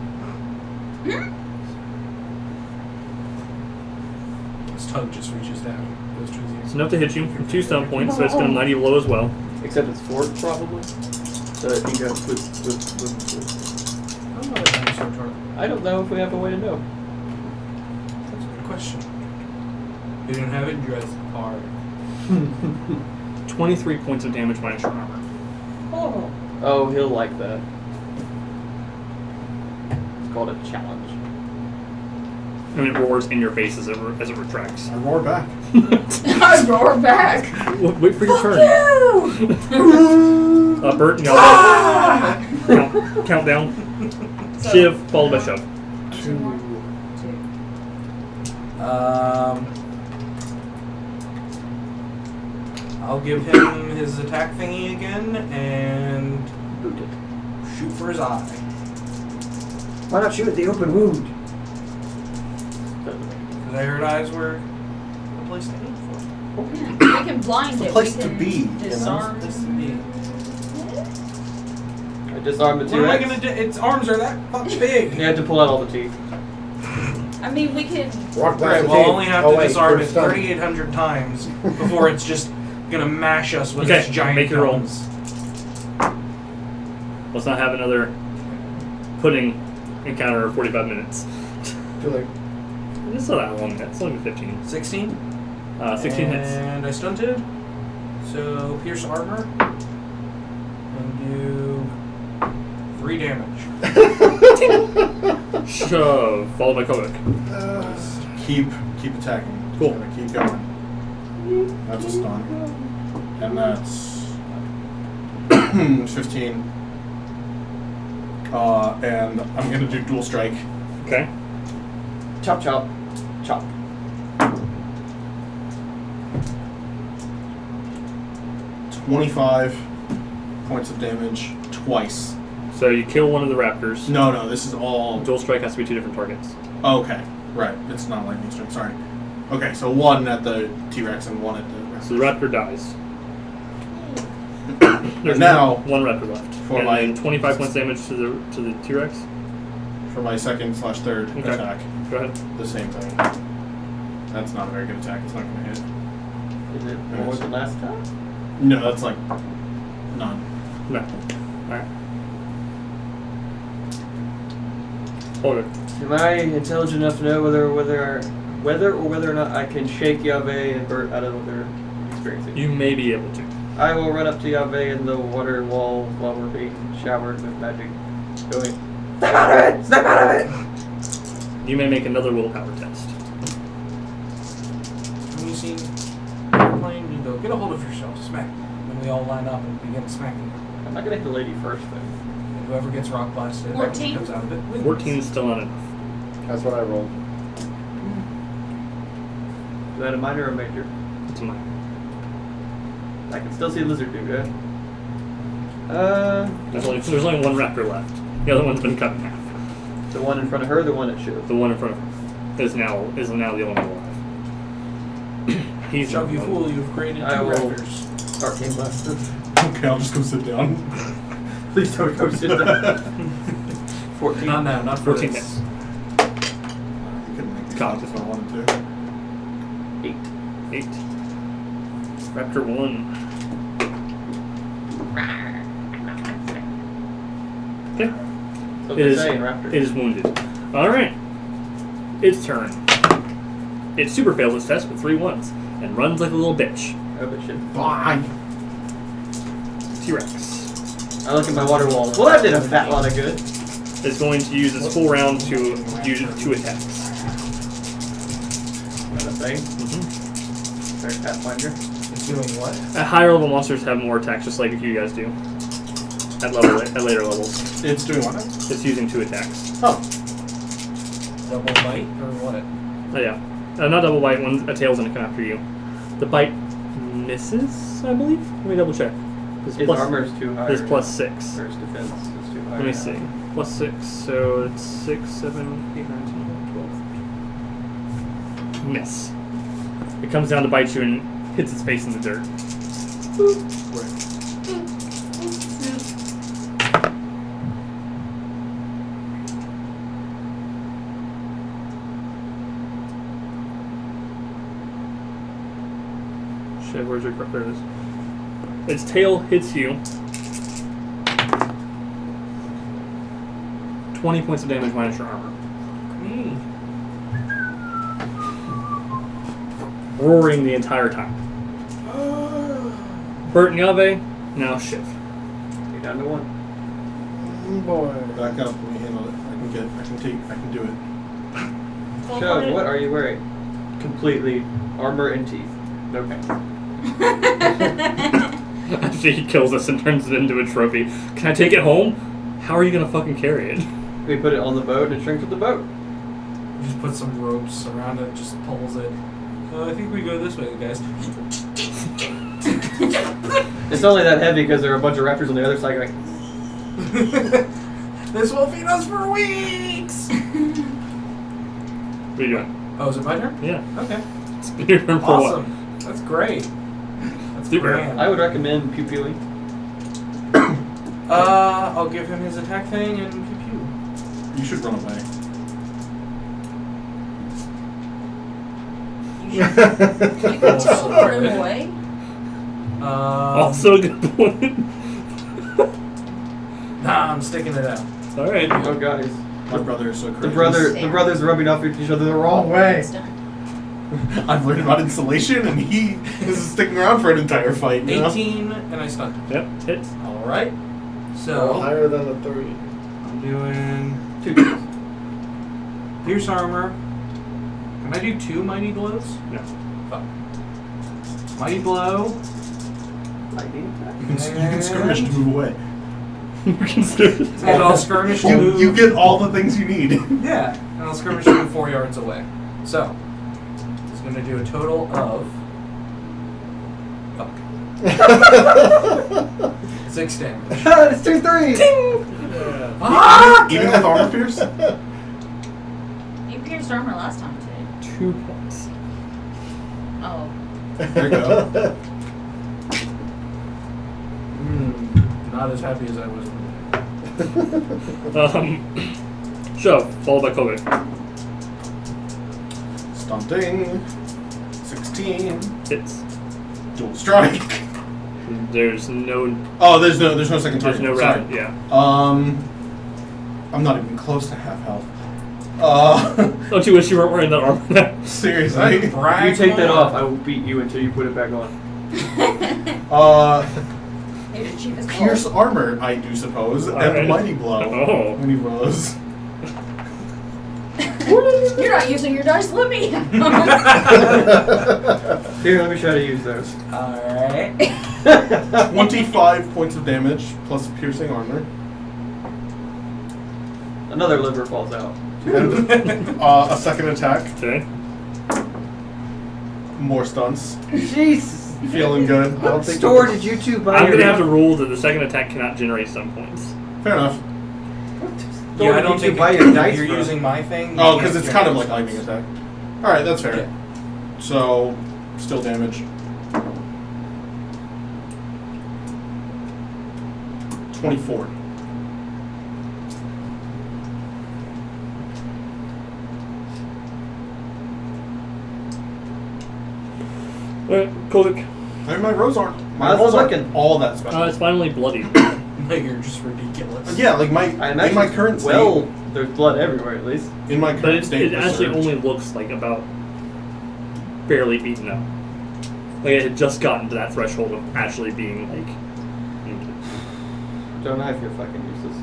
[SPEAKER 5] His tongue just reaches down. Goes to his ears.
[SPEAKER 1] It's enough to hit you for 2 stun points, so it's going to knight you low as well.
[SPEAKER 3] Except it's forked, probably. So I think that's with.
[SPEAKER 5] I don't know what dinosaur target.
[SPEAKER 3] I don't know if we have a way to know.
[SPEAKER 5] That's a good question. You didn't have it, dress hard.
[SPEAKER 1] 23 points of damage minus your armor.
[SPEAKER 4] Oh.
[SPEAKER 3] Oh, he'll like that. It's called a challenge.
[SPEAKER 1] And it roars in your face as it retracts.
[SPEAKER 6] I roar back.
[SPEAKER 4] I roar back.
[SPEAKER 1] Wait for your turn. Bert, no. Countdown.
[SPEAKER 4] So-
[SPEAKER 1] Shiv, followed by Shove.
[SPEAKER 2] 2.
[SPEAKER 5] I'll give him his attack thingy again and
[SPEAKER 3] Boot it.
[SPEAKER 5] shoot for his eye.
[SPEAKER 3] Why not shoot at the open wound?
[SPEAKER 5] Because I heard eyes were a place to aim for.
[SPEAKER 4] We can blind
[SPEAKER 6] It's a
[SPEAKER 4] it.
[SPEAKER 6] place
[SPEAKER 4] we
[SPEAKER 6] to
[SPEAKER 4] can
[SPEAKER 6] be, you know?
[SPEAKER 4] disarm.
[SPEAKER 5] This to be.
[SPEAKER 3] I disarmed the
[SPEAKER 5] What am I
[SPEAKER 3] T-Rex.
[SPEAKER 5] gonna do? Its arms are that fucking big.
[SPEAKER 3] You had to pull out all the teeth.
[SPEAKER 4] I mean, we could.
[SPEAKER 2] Rock
[SPEAKER 5] Right,
[SPEAKER 2] blast
[SPEAKER 5] well, I'll only have to disarm it
[SPEAKER 2] first stun.
[SPEAKER 5] 3,800 times before it's just gonna mash us with
[SPEAKER 1] Okay,
[SPEAKER 5] its giant
[SPEAKER 1] make your roll.
[SPEAKER 5] cones.
[SPEAKER 1] Let's not have another pudding encounter of 45 minutes.
[SPEAKER 2] Too late.
[SPEAKER 1] It's not that long yet. It's only 15.
[SPEAKER 5] 16?
[SPEAKER 1] 16 hits.
[SPEAKER 5] And I stunted. So pierce armor. And do 3 damage.
[SPEAKER 1] Shove, followed by Kulguk.
[SPEAKER 6] Keep attacking.
[SPEAKER 1] Cool.
[SPEAKER 6] Gotta keep going. That's a stun. And that's 15. And I'm gonna do dual strike.
[SPEAKER 1] Okay.
[SPEAKER 3] Chop, chop, chop.
[SPEAKER 6] 25 points of damage twice.
[SPEAKER 1] So you kill one of the raptors.
[SPEAKER 6] No, this is all.
[SPEAKER 1] Dual strike has to be 2 different targets.
[SPEAKER 6] Okay, right. It's not lightning strike. Sorry. Okay, so 1 at the T-Rex and 1 at the.
[SPEAKER 1] So the raptor dies. There's
[SPEAKER 6] now,
[SPEAKER 1] one raptor left.
[SPEAKER 6] for
[SPEAKER 1] and
[SPEAKER 6] my-
[SPEAKER 1] then 25 points damage to the T-Rex.
[SPEAKER 6] For my second/third
[SPEAKER 1] Okay.
[SPEAKER 6] attack,
[SPEAKER 1] Go ahead.
[SPEAKER 6] the same thing. That's not a very good attack. It's not going to hit.
[SPEAKER 3] Is it more than last time?
[SPEAKER 6] No, that's like none.
[SPEAKER 1] No. Alright. Hold it.
[SPEAKER 3] Am I intelligent enough to know whether or not I can shake Yahweh and Bert out of what they're experiencing?
[SPEAKER 1] You may be able to.
[SPEAKER 3] I will run up to Yahweh in the water wall while we're being showered with magic, going, "Snap out of it! Snap out of it!"
[SPEAKER 1] You may make another willpower test.
[SPEAKER 5] When you see airplane, you go, get a hold of yourself, smack. Then we all line up and begin smacking.
[SPEAKER 3] I'm not gonna hit the lady first, though.
[SPEAKER 5] And whoever gets rock blasted,
[SPEAKER 4] 14?
[SPEAKER 5] comes out of it. wins.
[SPEAKER 1] 14 is still not enough.
[SPEAKER 2] That's what I rolled.
[SPEAKER 3] Is that a minor or a major?
[SPEAKER 1] It's mine.
[SPEAKER 3] I can still see lizard dude, right?
[SPEAKER 1] There's only one raptor left. The other one's been cut in half.
[SPEAKER 3] The one in front of her, the one at Shuv.
[SPEAKER 1] The one in front of her is now the only one alive. He's
[SPEAKER 5] Shove, you fool, you've created 2
[SPEAKER 3] I will-
[SPEAKER 5] raptors.
[SPEAKER 3] Arcane blasted.
[SPEAKER 6] Okay, I'll just go sit down.
[SPEAKER 3] Please don't go sit down. 14.
[SPEAKER 5] Not now, not for
[SPEAKER 1] 14
[SPEAKER 5] this.
[SPEAKER 1] hits.
[SPEAKER 6] You couldn't make me
[SPEAKER 1] Cocked.
[SPEAKER 6] if I wanted to.
[SPEAKER 3] 8.
[SPEAKER 1] 8. Raptor 1. Okay.
[SPEAKER 3] So
[SPEAKER 1] It is,
[SPEAKER 3] they say in Raptor.
[SPEAKER 1] it is wounded. Alright. Its turn. It super fails its test with 3 1s and runs like a little bitch.
[SPEAKER 3] Oh, but shit.
[SPEAKER 2] Bye.
[SPEAKER 1] T-Rex
[SPEAKER 3] I look at my water wall. Well, that did a fat lot of good.
[SPEAKER 1] is going to use its full round to use 2 attacks.
[SPEAKER 3] That a thing?
[SPEAKER 1] Mm-hmm.
[SPEAKER 3] Sorry, Pathfinder.
[SPEAKER 5] It's doing what?
[SPEAKER 1] At higher level monsters have more attacks, just like you guys do. At later levels,
[SPEAKER 6] It's doing what?
[SPEAKER 1] it's using 2 attacks.
[SPEAKER 6] Oh.
[SPEAKER 5] Double bite or what?
[SPEAKER 1] Oh yeah, not double bite. One a tail's gonna come after you. The bite misses, I believe. Let me double check.
[SPEAKER 3] His
[SPEAKER 1] plus-
[SPEAKER 3] armor is too high.
[SPEAKER 1] It's plus 6.
[SPEAKER 3] Or his defense is too high.
[SPEAKER 1] Let me see. Plus 6, so it's 6, 7, 8, 9, 10, 12. Miss. It comes down to bite you and hits its face in the dirt. Shit, where's your crop? There it is. Its tail hits you. 20 points of damage minus your armor.
[SPEAKER 5] Me.
[SPEAKER 1] Roaring the entire time. Bert and Yave, now Shuv.
[SPEAKER 3] You're down to 1.
[SPEAKER 2] Boy.
[SPEAKER 6] Back up. Let me handle it. I can do it.
[SPEAKER 3] Shuv, what are you wearing? Completely armor and teeth. No pants.
[SPEAKER 1] After he kills us and turns it into a trophy. Can I take it home? How are you gonna fucking carry it?
[SPEAKER 3] We put it on the boat and it shrinks with the boat.
[SPEAKER 5] Just put some ropes around it, just pulls it. I think we go this way, guys.
[SPEAKER 3] It's only that heavy because there are a bunch of raptors on the other side going,
[SPEAKER 5] This will feed us for weeks!
[SPEAKER 1] What are you doing?
[SPEAKER 5] Oh, is it my turn?
[SPEAKER 1] Yeah.
[SPEAKER 5] Okay.
[SPEAKER 1] It's been your turn for
[SPEAKER 5] Awesome. That's great. That's
[SPEAKER 1] Super.
[SPEAKER 5] grand.
[SPEAKER 3] I would recommend pew pewing.
[SPEAKER 5] I'll give him his attack thing and pew pew.
[SPEAKER 6] You should run away.
[SPEAKER 4] You can teleport him away.
[SPEAKER 1] Also a good point.
[SPEAKER 5] Nah, I'm sticking it out.
[SPEAKER 1] Alright.
[SPEAKER 3] Oh, guys.
[SPEAKER 6] My brother is so crazy.
[SPEAKER 3] The brothers rubbing off each other the wrong way.
[SPEAKER 4] It's done.
[SPEAKER 6] I've learned about insulation, and he is sticking around for an entire fight. You know?
[SPEAKER 5] 18, and I stunned.
[SPEAKER 1] Yep, hits.
[SPEAKER 5] Alright.
[SPEAKER 2] Oh,
[SPEAKER 5] So,
[SPEAKER 2] higher than a 3.
[SPEAKER 5] I'm doing
[SPEAKER 3] 2 keys.
[SPEAKER 5] Pierce Armor. Can I do 2 Mighty Blows?
[SPEAKER 1] No.
[SPEAKER 5] Fuck. Mighty Blow.
[SPEAKER 3] Lightning attack.
[SPEAKER 6] You can skirmish to move away.
[SPEAKER 5] And I'll skirmish to move.
[SPEAKER 6] You get all the things you need.
[SPEAKER 5] Yeah, and I'll skirmish to move 4 yards away. So, it's going to do a total of. Fuck. 6 damage.
[SPEAKER 3] It's 2 3s.
[SPEAKER 5] Ah!
[SPEAKER 6] Even with armor pierce?
[SPEAKER 4] You pierced armor last time, too.
[SPEAKER 1] 2 points.
[SPEAKER 4] Oh.
[SPEAKER 6] There you go.
[SPEAKER 5] Not as happy as I was.
[SPEAKER 1] Shuv, followed by Kulguk.
[SPEAKER 6] Stunting. 16.
[SPEAKER 1] Hits.
[SPEAKER 6] Dual strike.
[SPEAKER 1] There's no
[SPEAKER 6] Oh, there's no second target.
[SPEAKER 1] no
[SPEAKER 6] Sorry.
[SPEAKER 1] round. Yeah.
[SPEAKER 6] I'm not even close to half health.
[SPEAKER 1] Don't you wish you weren't wearing that armor now?
[SPEAKER 6] Seriously.
[SPEAKER 3] If you take that off, I will beat you until you put it back on.
[SPEAKER 4] Maybe the cheapest
[SPEAKER 6] Pierce armor, I do suppose, and
[SPEAKER 1] Alright.
[SPEAKER 6] mighty blow
[SPEAKER 1] Oh.
[SPEAKER 6] when he rose.
[SPEAKER 4] You're not using your dice, let me.
[SPEAKER 3] Here, let me try to use those.
[SPEAKER 5] Alright.
[SPEAKER 6] 25 points of damage plus piercing armor.
[SPEAKER 3] Another liver falls out.
[SPEAKER 6] And a second attack.
[SPEAKER 1] Okay.
[SPEAKER 6] More stunts.
[SPEAKER 3] Jesus.
[SPEAKER 6] Feeling good.
[SPEAKER 2] I don't think
[SPEAKER 3] Store did you two buy?
[SPEAKER 1] I'm gonna
[SPEAKER 3] your-
[SPEAKER 1] have to rule that the second attack cannot generate stun points.
[SPEAKER 6] Fair enough.
[SPEAKER 5] Yeah, I don't
[SPEAKER 3] you
[SPEAKER 5] think
[SPEAKER 3] buy
[SPEAKER 5] if
[SPEAKER 3] your dice
[SPEAKER 5] you're
[SPEAKER 3] from?
[SPEAKER 5] using my thing.
[SPEAKER 6] Oh,
[SPEAKER 5] you
[SPEAKER 6] because
[SPEAKER 5] can't
[SPEAKER 6] it's kind of
[SPEAKER 5] generate
[SPEAKER 6] like lightning
[SPEAKER 5] stuns.
[SPEAKER 6] attack. Alright, that's fair.
[SPEAKER 5] Yeah.
[SPEAKER 6] So, still damage. 24.
[SPEAKER 1] Alright, Kulguk.
[SPEAKER 6] And my rolls aren't. My
[SPEAKER 3] How's it
[SPEAKER 6] rolls aren't
[SPEAKER 3] looking?
[SPEAKER 6] all that special.
[SPEAKER 1] It's finally bloody.
[SPEAKER 5] You're just ridiculous.
[SPEAKER 6] Yeah, like
[SPEAKER 3] I
[SPEAKER 6] in
[SPEAKER 3] imagine.
[SPEAKER 6] my current state.
[SPEAKER 3] Well, there's blood everywhere at least.
[SPEAKER 6] In my
[SPEAKER 1] But
[SPEAKER 6] current state,
[SPEAKER 1] it actually
[SPEAKER 6] research.
[SPEAKER 1] only looks like about barely beaten up. Like it had just gotten to that threshold of actually being like.
[SPEAKER 3] Don't know if you're fucking useless.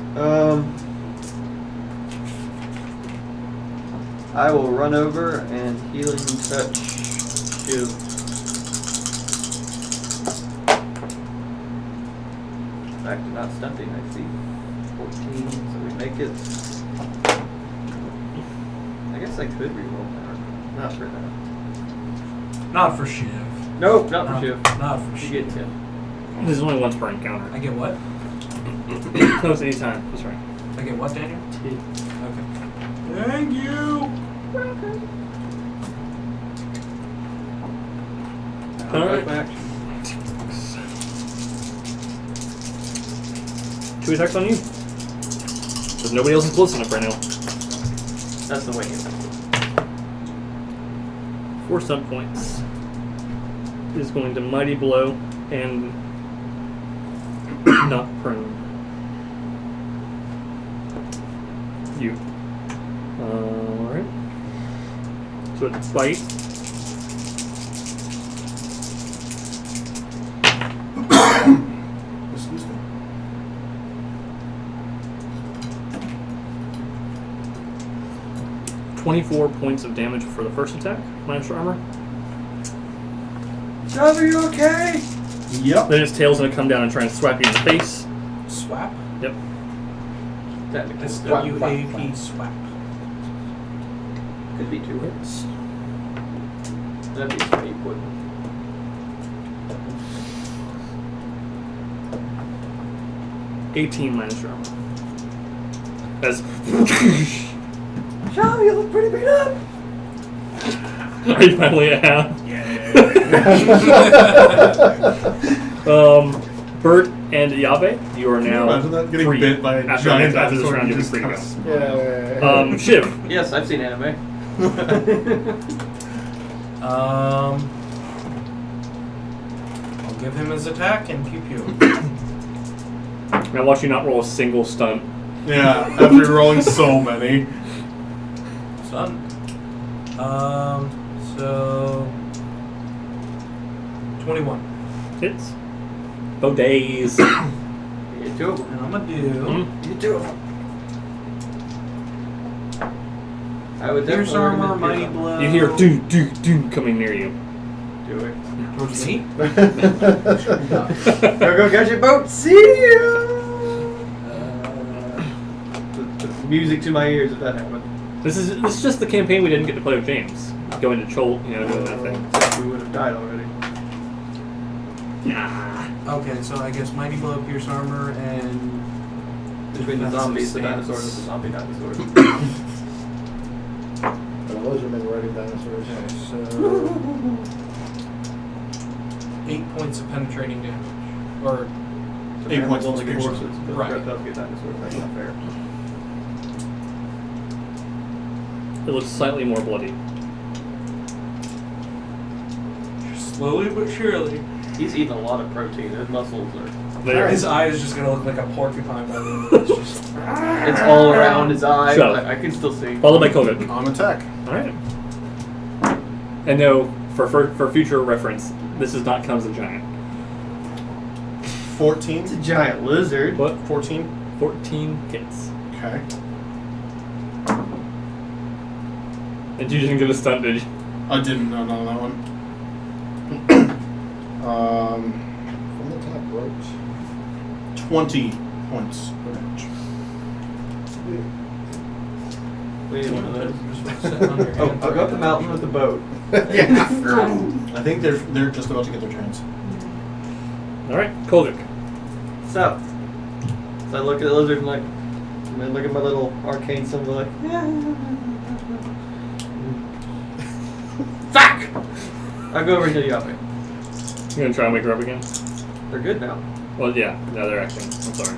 [SPEAKER 3] I will run over and healing touch Shuv. Back to not stunting, I see. 14, so we make it. I guess I could reroll that. Not for that.
[SPEAKER 5] Not for Shiv.
[SPEAKER 3] Nope, not for Shuv.
[SPEAKER 5] Not for
[SPEAKER 3] You
[SPEAKER 5] Shiv.
[SPEAKER 3] get 10.
[SPEAKER 1] There's only once per encounter.
[SPEAKER 5] I get what?
[SPEAKER 1] No, it's anytime. That's right.
[SPEAKER 5] I get what, Daniel?
[SPEAKER 3] 10.
[SPEAKER 5] Okay. Thank you.
[SPEAKER 1] Alright.
[SPEAKER 3] My action.
[SPEAKER 1] 2 attacks on you. Because nobody else is close enough right now.
[SPEAKER 3] That's the way you
[SPEAKER 1] 4 stun points. Is going to mighty blow and not prone. You. Alright. So it's bite.
[SPEAKER 6] Excuse me.
[SPEAKER 1] .24 points of damage for the first attack, minus your armor.
[SPEAKER 3] Shuv, are you okay?
[SPEAKER 6] Yep.
[SPEAKER 1] Then its tail's gonna come down and try and swap you in the face.
[SPEAKER 5] Swap?
[SPEAKER 1] Yep.
[SPEAKER 3] Technically,
[SPEAKER 5] SWAP swap.
[SPEAKER 3] could be 2 hits. That'd be sweet, wouldn't it?
[SPEAKER 1] 18 minus your armor. As
[SPEAKER 3] Shuv, you look pretty beat up!
[SPEAKER 1] are you finally at half? Bert and Yave, you are now
[SPEAKER 6] Imagine that getting
[SPEAKER 1] free.
[SPEAKER 6] bit by a
[SPEAKER 1] after
[SPEAKER 6] giant
[SPEAKER 1] after this
[SPEAKER 6] dinosaur.
[SPEAKER 1] round,
[SPEAKER 6] You
[SPEAKER 1] you'll be
[SPEAKER 6] just
[SPEAKER 1] free to
[SPEAKER 6] kinda
[SPEAKER 1] go.
[SPEAKER 2] Yeah.
[SPEAKER 1] Shiv.
[SPEAKER 3] Yes, I've seen anime.
[SPEAKER 5] I'll give him his attack and pew pew.
[SPEAKER 1] Now watch you not roll a single stunt.
[SPEAKER 6] Yeah, after rolling so many.
[SPEAKER 5] Stun. So 21.
[SPEAKER 1] Hits. Both days.
[SPEAKER 3] You get 2 of them.
[SPEAKER 5] And I'm gonna do
[SPEAKER 3] You get 2 of them. I would
[SPEAKER 5] Pierce
[SPEAKER 3] definitely
[SPEAKER 5] armor,
[SPEAKER 3] recommend
[SPEAKER 5] mighty
[SPEAKER 3] Pierce
[SPEAKER 5] blow.
[SPEAKER 1] You hear doom doom doom coming near you.
[SPEAKER 3] Do it.
[SPEAKER 5] Towards me.
[SPEAKER 3] Go catch your boat. See ya! Music to my ears if that happened.
[SPEAKER 1] This is just the campaign we didn't get to play with James. Going to Chol, doing that thing.
[SPEAKER 3] We would have died already.
[SPEAKER 1] Nah.
[SPEAKER 5] Okay, so I guess mighty blow, pierce armor, and
[SPEAKER 3] Between the
[SPEAKER 5] defensive
[SPEAKER 3] zombies, the
[SPEAKER 5] stance.
[SPEAKER 3] dinosaurs, and the zombie dinosaurs.
[SPEAKER 2] Those are been riding dinosaurs.
[SPEAKER 5] Okay, so 8 points of penetrating damage, or
[SPEAKER 6] 8 points
[SPEAKER 3] only
[SPEAKER 6] of
[SPEAKER 3] get
[SPEAKER 6] piercing.
[SPEAKER 3] horses, but
[SPEAKER 5] Right.
[SPEAKER 3] reptiles get dinosaurs. That's not fair.
[SPEAKER 1] It looks slightly more bloody.
[SPEAKER 5] slowly but surely.
[SPEAKER 3] He's eating a lot of protein. His muscles are.
[SPEAKER 1] There.
[SPEAKER 5] His eye is just gonna look like a porcupine by the end of it. It's just
[SPEAKER 3] It's all around his eye.
[SPEAKER 1] Shove.
[SPEAKER 3] I can still see.
[SPEAKER 1] Followed by Kulguk.
[SPEAKER 6] On attack.
[SPEAKER 1] Alright. And no, for future reference, this is not Comes a Giant.
[SPEAKER 6] 14.
[SPEAKER 3] It's a giant lizard.
[SPEAKER 1] What?
[SPEAKER 6] 14.
[SPEAKER 1] 14 hits.
[SPEAKER 6] Okay.
[SPEAKER 1] And you didn't get a stunt, did you?
[SPEAKER 6] I didn't know on that one.
[SPEAKER 2] From the top ropes.
[SPEAKER 6] 20 points of damage.
[SPEAKER 3] We need one of those.
[SPEAKER 5] Just sit on your
[SPEAKER 3] Oh,
[SPEAKER 5] hand.
[SPEAKER 3] I'll go up the mountain with the boat.
[SPEAKER 2] Yeah.
[SPEAKER 6] I think they're just about to get their turns.
[SPEAKER 1] Alright, Kulguk.
[SPEAKER 3] So I look at the lizard and like, and then look at my little arcane symbol like, fuck! I'll go over to Yabe.
[SPEAKER 1] You're gonna try and wake her up again?
[SPEAKER 3] They're good now.
[SPEAKER 1] Well, yeah, now they're acting. I'm sorry.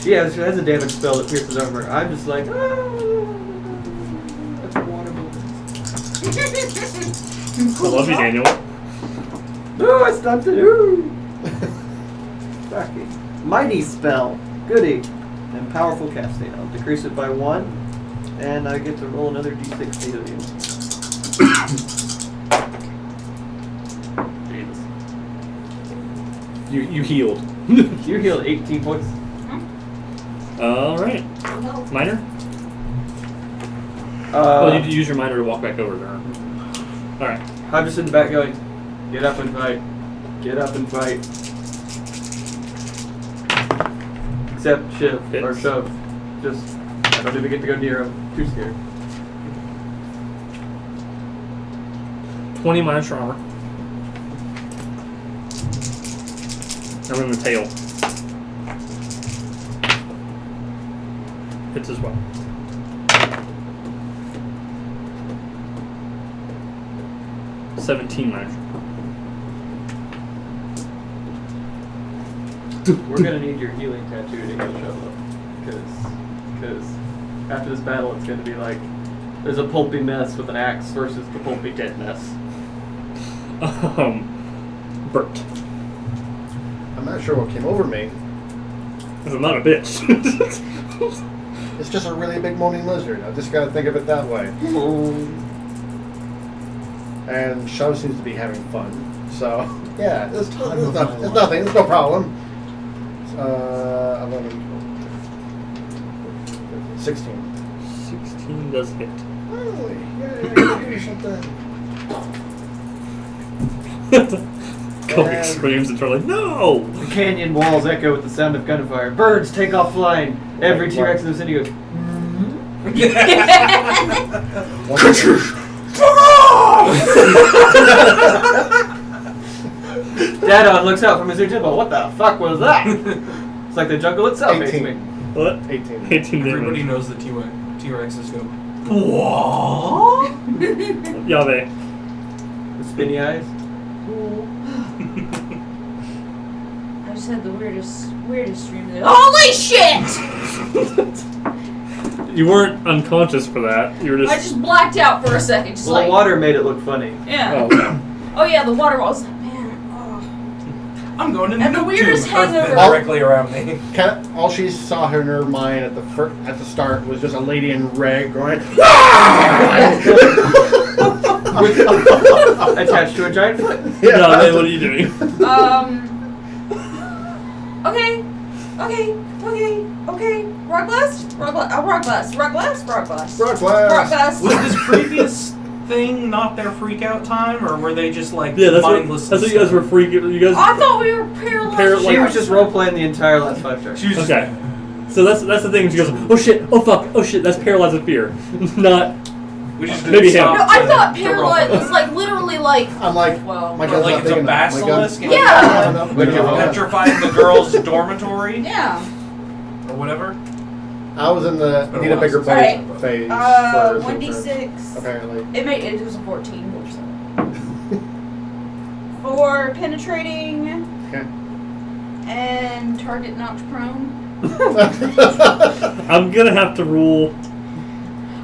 [SPEAKER 3] She has a damage spell that pierces over. I'm just like, that's a water balloon.
[SPEAKER 1] I love you, Daniel.
[SPEAKER 3] No, I stopped it. Ooh. Sorry. Mighty spell. Goody. And powerful casting. I'll decrease it by 1, and I get to roll another d6 to heal you.
[SPEAKER 1] You healed.
[SPEAKER 3] You healed 18 points.
[SPEAKER 1] Alright.
[SPEAKER 4] No.
[SPEAKER 1] Minor? Well, you use your minor to walk back over there. Alright.
[SPEAKER 3] I'm just in the back going, get up and fight. Get up and fight. Except Shuv or
[SPEAKER 1] Hits.
[SPEAKER 3] Shuv. Just, I don't even get to go near him. Too scared.
[SPEAKER 1] 20 minus your armor. And then the tail. Hits as well. $17 minus.
[SPEAKER 3] We're gonna need your healing tattoo to heal Shuv up. Because after this battle it's gonna be like, there's a pulpy mess with an axe versus the pulpy dead mess.
[SPEAKER 1] Bert.
[SPEAKER 2] I'm not sure what came over me.
[SPEAKER 1] Because I'm not a bitch.
[SPEAKER 2] It's just a really big moaning lizard. I just gotta think of it that way. And Shuv seems to be having fun. So, yeah, it's nothing. It's no problem. 11, 16.
[SPEAKER 1] 16 does hit.
[SPEAKER 2] Oh, yeah, give me something.
[SPEAKER 1] Kulguk screams and like, no!
[SPEAKER 3] The canyon walls echo with the sound of gunfire. Birds take off flying. Every T-Rex in the city goes, Dadon looks out from his temple. What the fuck was that? It's like the jungle itself hates
[SPEAKER 2] 18.
[SPEAKER 3] me.
[SPEAKER 1] What?
[SPEAKER 2] 18.
[SPEAKER 1] 18
[SPEAKER 5] Everybody
[SPEAKER 1] damage.
[SPEAKER 5] knows the T-Rexes go, what?
[SPEAKER 1] Yahweh.
[SPEAKER 3] The spinny eyes.
[SPEAKER 4] I just had the weirdest dream. Holy shit!
[SPEAKER 1] You weren't unconscious for that. You were
[SPEAKER 4] I just blacked out for a second. Just
[SPEAKER 3] Well,
[SPEAKER 4] like,
[SPEAKER 3] the water made it look funny.
[SPEAKER 4] yeah.
[SPEAKER 1] Oh, okay.
[SPEAKER 4] Oh yeah, the water. I was like, man. Oh.
[SPEAKER 5] I'm going to
[SPEAKER 4] And the weirdest hangover-
[SPEAKER 5] directly around me.
[SPEAKER 2] All she saw in her mind at the start was just a lady in red going,
[SPEAKER 3] Attached to a giant foot.
[SPEAKER 2] Yeah.
[SPEAKER 1] No, man, what are you doing?
[SPEAKER 4] Okay. Rock blast. Rock blast.
[SPEAKER 5] Was this previous thing not their freak out time, or were they just like
[SPEAKER 1] Yeah,
[SPEAKER 5] mindless?
[SPEAKER 1] that's what you guys were freaking. You guys.
[SPEAKER 4] I thought we were paralyzed.
[SPEAKER 3] She was just role playing the entire last 5 turns.
[SPEAKER 5] She was just,
[SPEAKER 1] Okay. So that's the thing. She goes, oh shit, oh fuck, oh shit. That's paralyzed with fear. Not.
[SPEAKER 5] we just
[SPEAKER 1] Maybe
[SPEAKER 5] didn't
[SPEAKER 1] him.
[SPEAKER 5] stop
[SPEAKER 4] No, I
[SPEAKER 5] to-
[SPEAKER 4] thought
[SPEAKER 5] to
[SPEAKER 4] paralyzed
[SPEAKER 5] roll.
[SPEAKER 4] was like literally like.
[SPEAKER 2] I'm like,
[SPEAKER 4] Well,
[SPEAKER 2] my
[SPEAKER 5] Or
[SPEAKER 2] gun's
[SPEAKER 5] like
[SPEAKER 2] not
[SPEAKER 5] it's a
[SPEAKER 2] big enough. My
[SPEAKER 5] basilisk.
[SPEAKER 2] gun-
[SPEAKER 4] Yeah.
[SPEAKER 5] When you're
[SPEAKER 2] Yeah.
[SPEAKER 5] petrifying the girls' dormitory
[SPEAKER 4] Yeah.
[SPEAKER 5] or whatever.
[SPEAKER 2] I was in the
[SPEAKER 5] Been a
[SPEAKER 2] need a
[SPEAKER 5] while
[SPEAKER 2] bigger
[SPEAKER 5] since
[SPEAKER 2] boat
[SPEAKER 4] I-
[SPEAKER 2] phase.
[SPEAKER 4] 1d6.
[SPEAKER 2] Apparently.
[SPEAKER 4] It was a 14 or so. For penetrating
[SPEAKER 2] Okay.
[SPEAKER 4] and target knocked prone.
[SPEAKER 1] I'm gonna have to rule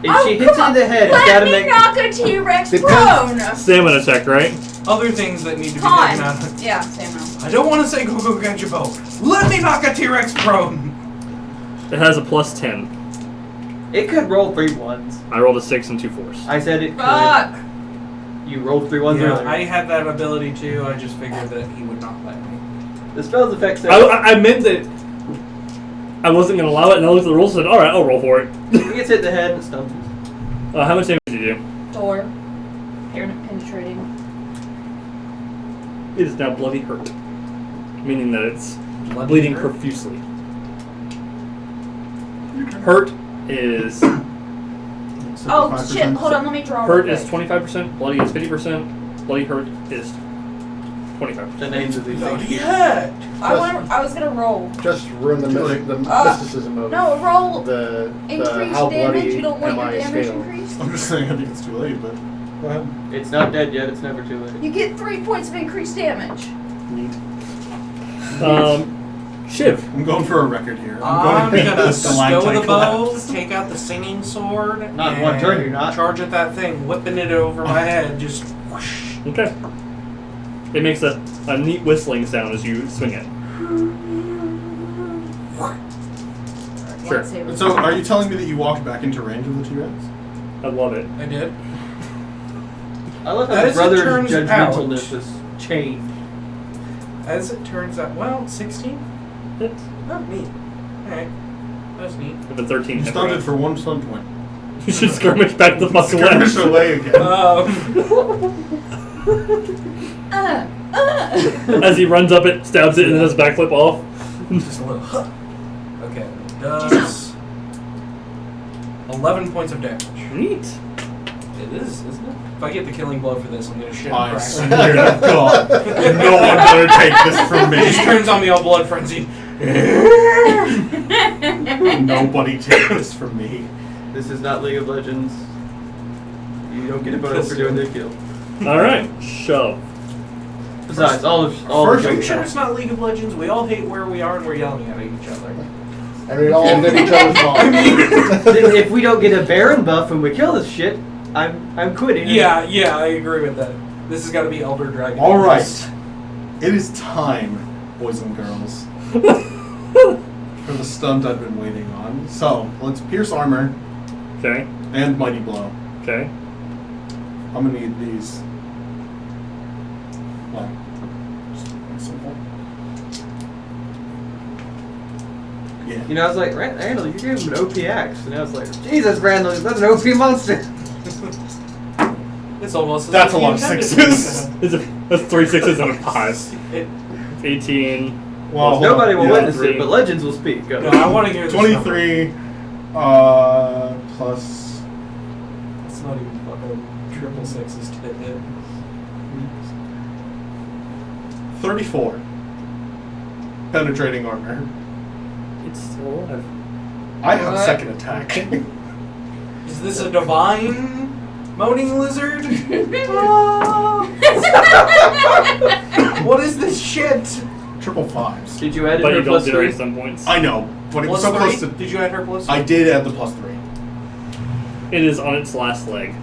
[SPEAKER 3] If she hits you in the head, it's
[SPEAKER 4] Let
[SPEAKER 3] gotta
[SPEAKER 4] me
[SPEAKER 3] make.
[SPEAKER 4] knock a T-Rex
[SPEAKER 2] Depends.
[SPEAKER 4] prone.
[SPEAKER 1] stamina check, right?
[SPEAKER 5] Other things that need to be
[SPEAKER 4] Con.
[SPEAKER 5] taken out.
[SPEAKER 4] Yeah, stamina.
[SPEAKER 5] I don't want to say go Genjibo. Let me knock a T-Rex prone.
[SPEAKER 1] It has a plus 10.
[SPEAKER 3] It could roll 3 1s.
[SPEAKER 1] I rolled a 6 and 2 4s.
[SPEAKER 3] I said it could.
[SPEAKER 4] Fuck.
[SPEAKER 3] You rolled 3 1s
[SPEAKER 5] Yeah,
[SPEAKER 3] earlier.
[SPEAKER 5] I had that ability too. I just figured that he would not let me.
[SPEAKER 3] The spell's effect says
[SPEAKER 1] I meant that I wasn't gonna allow it, and I looked at the rules and said, "All right, I'll roll for it."
[SPEAKER 3] he gets hit in the head and stumbles.
[SPEAKER 1] How much damage did you do?
[SPEAKER 4] 4. Penetrating.
[SPEAKER 1] It is now bloody hurt, meaning that it's bleeding
[SPEAKER 5] hurt?
[SPEAKER 1] profusely. Hurt is
[SPEAKER 4] Oh shit! Hold on, let me draw.
[SPEAKER 1] hurt
[SPEAKER 4] real
[SPEAKER 1] is
[SPEAKER 4] quick.
[SPEAKER 1] 25%, bloody is 50%, bloody hurt is 25%.
[SPEAKER 3] The names of these things.
[SPEAKER 5] Yeah.
[SPEAKER 4] I was gonna roll.
[SPEAKER 2] Just ruin the mysticism of
[SPEAKER 4] No, roll
[SPEAKER 2] the
[SPEAKER 4] increased
[SPEAKER 2] how
[SPEAKER 4] damage.
[SPEAKER 2] bloody
[SPEAKER 4] You don't want
[SPEAKER 2] am
[SPEAKER 4] your
[SPEAKER 2] I
[SPEAKER 4] damage
[SPEAKER 2] scale.
[SPEAKER 4] increased.
[SPEAKER 6] I'm just saying I think it's too late, but go ahead.
[SPEAKER 3] It's not dead yet. It's never too late.
[SPEAKER 4] You get 3 points of increased damage.
[SPEAKER 1] Shiv.
[SPEAKER 6] I'm going for a record here.
[SPEAKER 5] I'm
[SPEAKER 6] going
[SPEAKER 5] gonna
[SPEAKER 6] to
[SPEAKER 5] stow the bow,
[SPEAKER 6] collapse.
[SPEAKER 5] take out the singing sword,
[SPEAKER 3] Not in
[SPEAKER 5] and
[SPEAKER 3] one turn, you're not.
[SPEAKER 5] charge at that thing, whipping it over my head, just whoosh.
[SPEAKER 1] Okay. It makes a neat whistling sound as you swing it. Sure.
[SPEAKER 4] Lightsaber.
[SPEAKER 6] So, are you telling me that you walked back into range of the T-Rex?
[SPEAKER 1] I love it.
[SPEAKER 5] I did.
[SPEAKER 3] I love how
[SPEAKER 5] As
[SPEAKER 3] the
[SPEAKER 5] it
[SPEAKER 3] brother's
[SPEAKER 5] turns
[SPEAKER 3] judgmentalness
[SPEAKER 5] out-
[SPEAKER 3] has changed.
[SPEAKER 5] As it turns out, well, 16?
[SPEAKER 1] Hits.
[SPEAKER 5] Oh, neat. Alright. That's neat.
[SPEAKER 1] With a 13
[SPEAKER 6] You
[SPEAKER 1] hit
[SPEAKER 6] stunted
[SPEAKER 1] rate.
[SPEAKER 6] for 1 stun point.
[SPEAKER 1] You should skirmish back the fuck away.
[SPEAKER 6] Skirmish away again.
[SPEAKER 1] As he runs up it, stabs it, and then does backflip off.
[SPEAKER 5] Just a little huh. Okay. Does 11 points of damage.
[SPEAKER 1] Neat.
[SPEAKER 5] It is, isn't it? If I get the killing blow for this, I'm gonna shit
[SPEAKER 6] I
[SPEAKER 5] and crack.
[SPEAKER 6] swear to God, no one's gonna take this from
[SPEAKER 5] He just
[SPEAKER 6] me.
[SPEAKER 5] turns on me all blood frenzy.
[SPEAKER 6] Nobody take this from me.
[SPEAKER 3] This is not League of Legends. You don't get a bonus for doing the kill.
[SPEAKER 1] Alright, shove.
[SPEAKER 3] Besides, all
[SPEAKER 6] First-
[SPEAKER 3] the
[SPEAKER 5] Are you
[SPEAKER 3] junk
[SPEAKER 5] sure
[SPEAKER 3] stuff.
[SPEAKER 5] it's not League of Legends? We all hate where we are and we're yelling at each other.
[SPEAKER 2] And we all did each other's fault.
[SPEAKER 3] Then if we don't get a Baron buff when we kill this shit, I'm quitting.
[SPEAKER 5] Yeah, I agree with that. This has got to be Elder Dragon.
[SPEAKER 6] All right, it is time, boys and girls, for the stunt I've been waiting on. So let's pierce armor
[SPEAKER 1] Okay.
[SPEAKER 6] and mighty blow.
[SPEAKER 1] Okay.
[SPEAKER 6] I'm gonna need these. Well, just simple. Yeah.
[SPEAKER 3] You know, I was like, Randall, you gave him an OP axe. And I was like, Jesus, Randall, that's an OP monster.
[SPEAKER 5] It's almost as
[SPEAKER 6] That's
[SPEAKER 5] if
[SPEAKER 6] a lot
[SPEAKER 5] he
[SPEAKER 6] of
[SPEAKER 5] intended
[SPEAKER 6] sixes.
[SPEAKER 1] That's 3 6s and a 5.
[SPEAKER 5] it.
[SPEAKER 1] 18.
[SPEAKER 6] Well, hold
[SPEAKER 3] Nobody
[SPEAKER 6] on.
[SPEAKER 3] will
[SPEAKER 6] Yeah,
[SPEAKER 3] witness
[SPEAKER 1] three.
[SPEAKER 3] it, but legends will speak. Go.
[SPEAKER 5] No, I want to hear this number.
[SPEAKER 6] 23 plus.
[SPEAKER 5] It's not even fucking triple sixes to hit.
[SPEAKER 6] 34. Penetrating armor.
[SPEAKER 1] It's still alive.
[SPEAKER 6] I have
[SPEAKER 4] What?
[SPEAKER 6] second attack.
[SPEAKER 5] Is this a divine moaning lizard? What is this shit?
[SPEAKER 6] Triple fives.
[SPEAKER 3] Did you add
[SPEAKER 1] But
[SPEAKER 3] in
[SPEAKER 1] you
[SPEAKER 3] her
[SPEAKER 1] don't
[SPEAKER 3] plus
[SPEAKER 1] generate
[SPEAKER 3] 3?
[SPEAKER 1] some points.
[SPEAKER 6] I know, but it was
[SPEAKER 5] Plus
[SPEAKER 6] so
[SPEAKER 5] 3?
[SPEAKER 6] close to.
[SPEAKER 5] Did you add her plus 3?
[SPEAKER 6] I did add the plus 3.
[SPEAKER 1] It is on its last leg.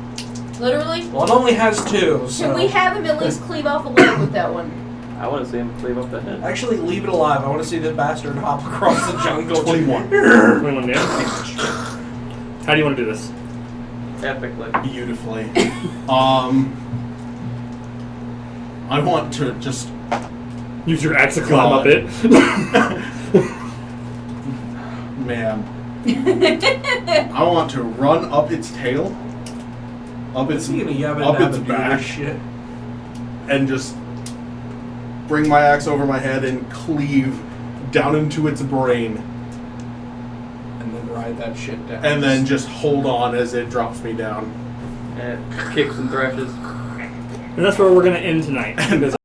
[SPEAKER 4] Literally?
[SPEAKER 5] Well, it only has 2, so...
[SPEAKER 4] Can we have him at least cleave off a leg with that one?
[SPEAKER 3] I want to see him cleave up the head.
[SPEAKER 5] Actually, leave it alive. I want to see this bastard hop across the jungle.
[SPEAKER 6] 21.
[SPEAKER 1] 21 damage. How do you want to do this?
[SPEAKER 3] Epically.
[SPEAKER 6] Beautifully. I want to just.
[SPEAKER 1] Use your axe to climb up
[SPEAKER 6] God.
[SPEAKER 1] it.
[SPEAKER 6] Man. I want to run up its tail. Up its,
[SPEAKER 5] Is he gonna yabba
[SPEAKER 6] up
[SPEAKER 5] dabba
[SPEAKER 6] its
[SPEAKER 5] do
[SPEAKER 6] back.
[SPEAKER 5] this shit?
[SPEAKER 6] And just bring my axe over my head and cleave down into its brain.
[SPEAKER 5] And then ride that shit down.
[SPEAKER 6] And then just hold on as it drops me down.
[SPEAKER 3] And kicks and thrashes.
[SPEAKER 1] And that's where we're going to end tonight. Because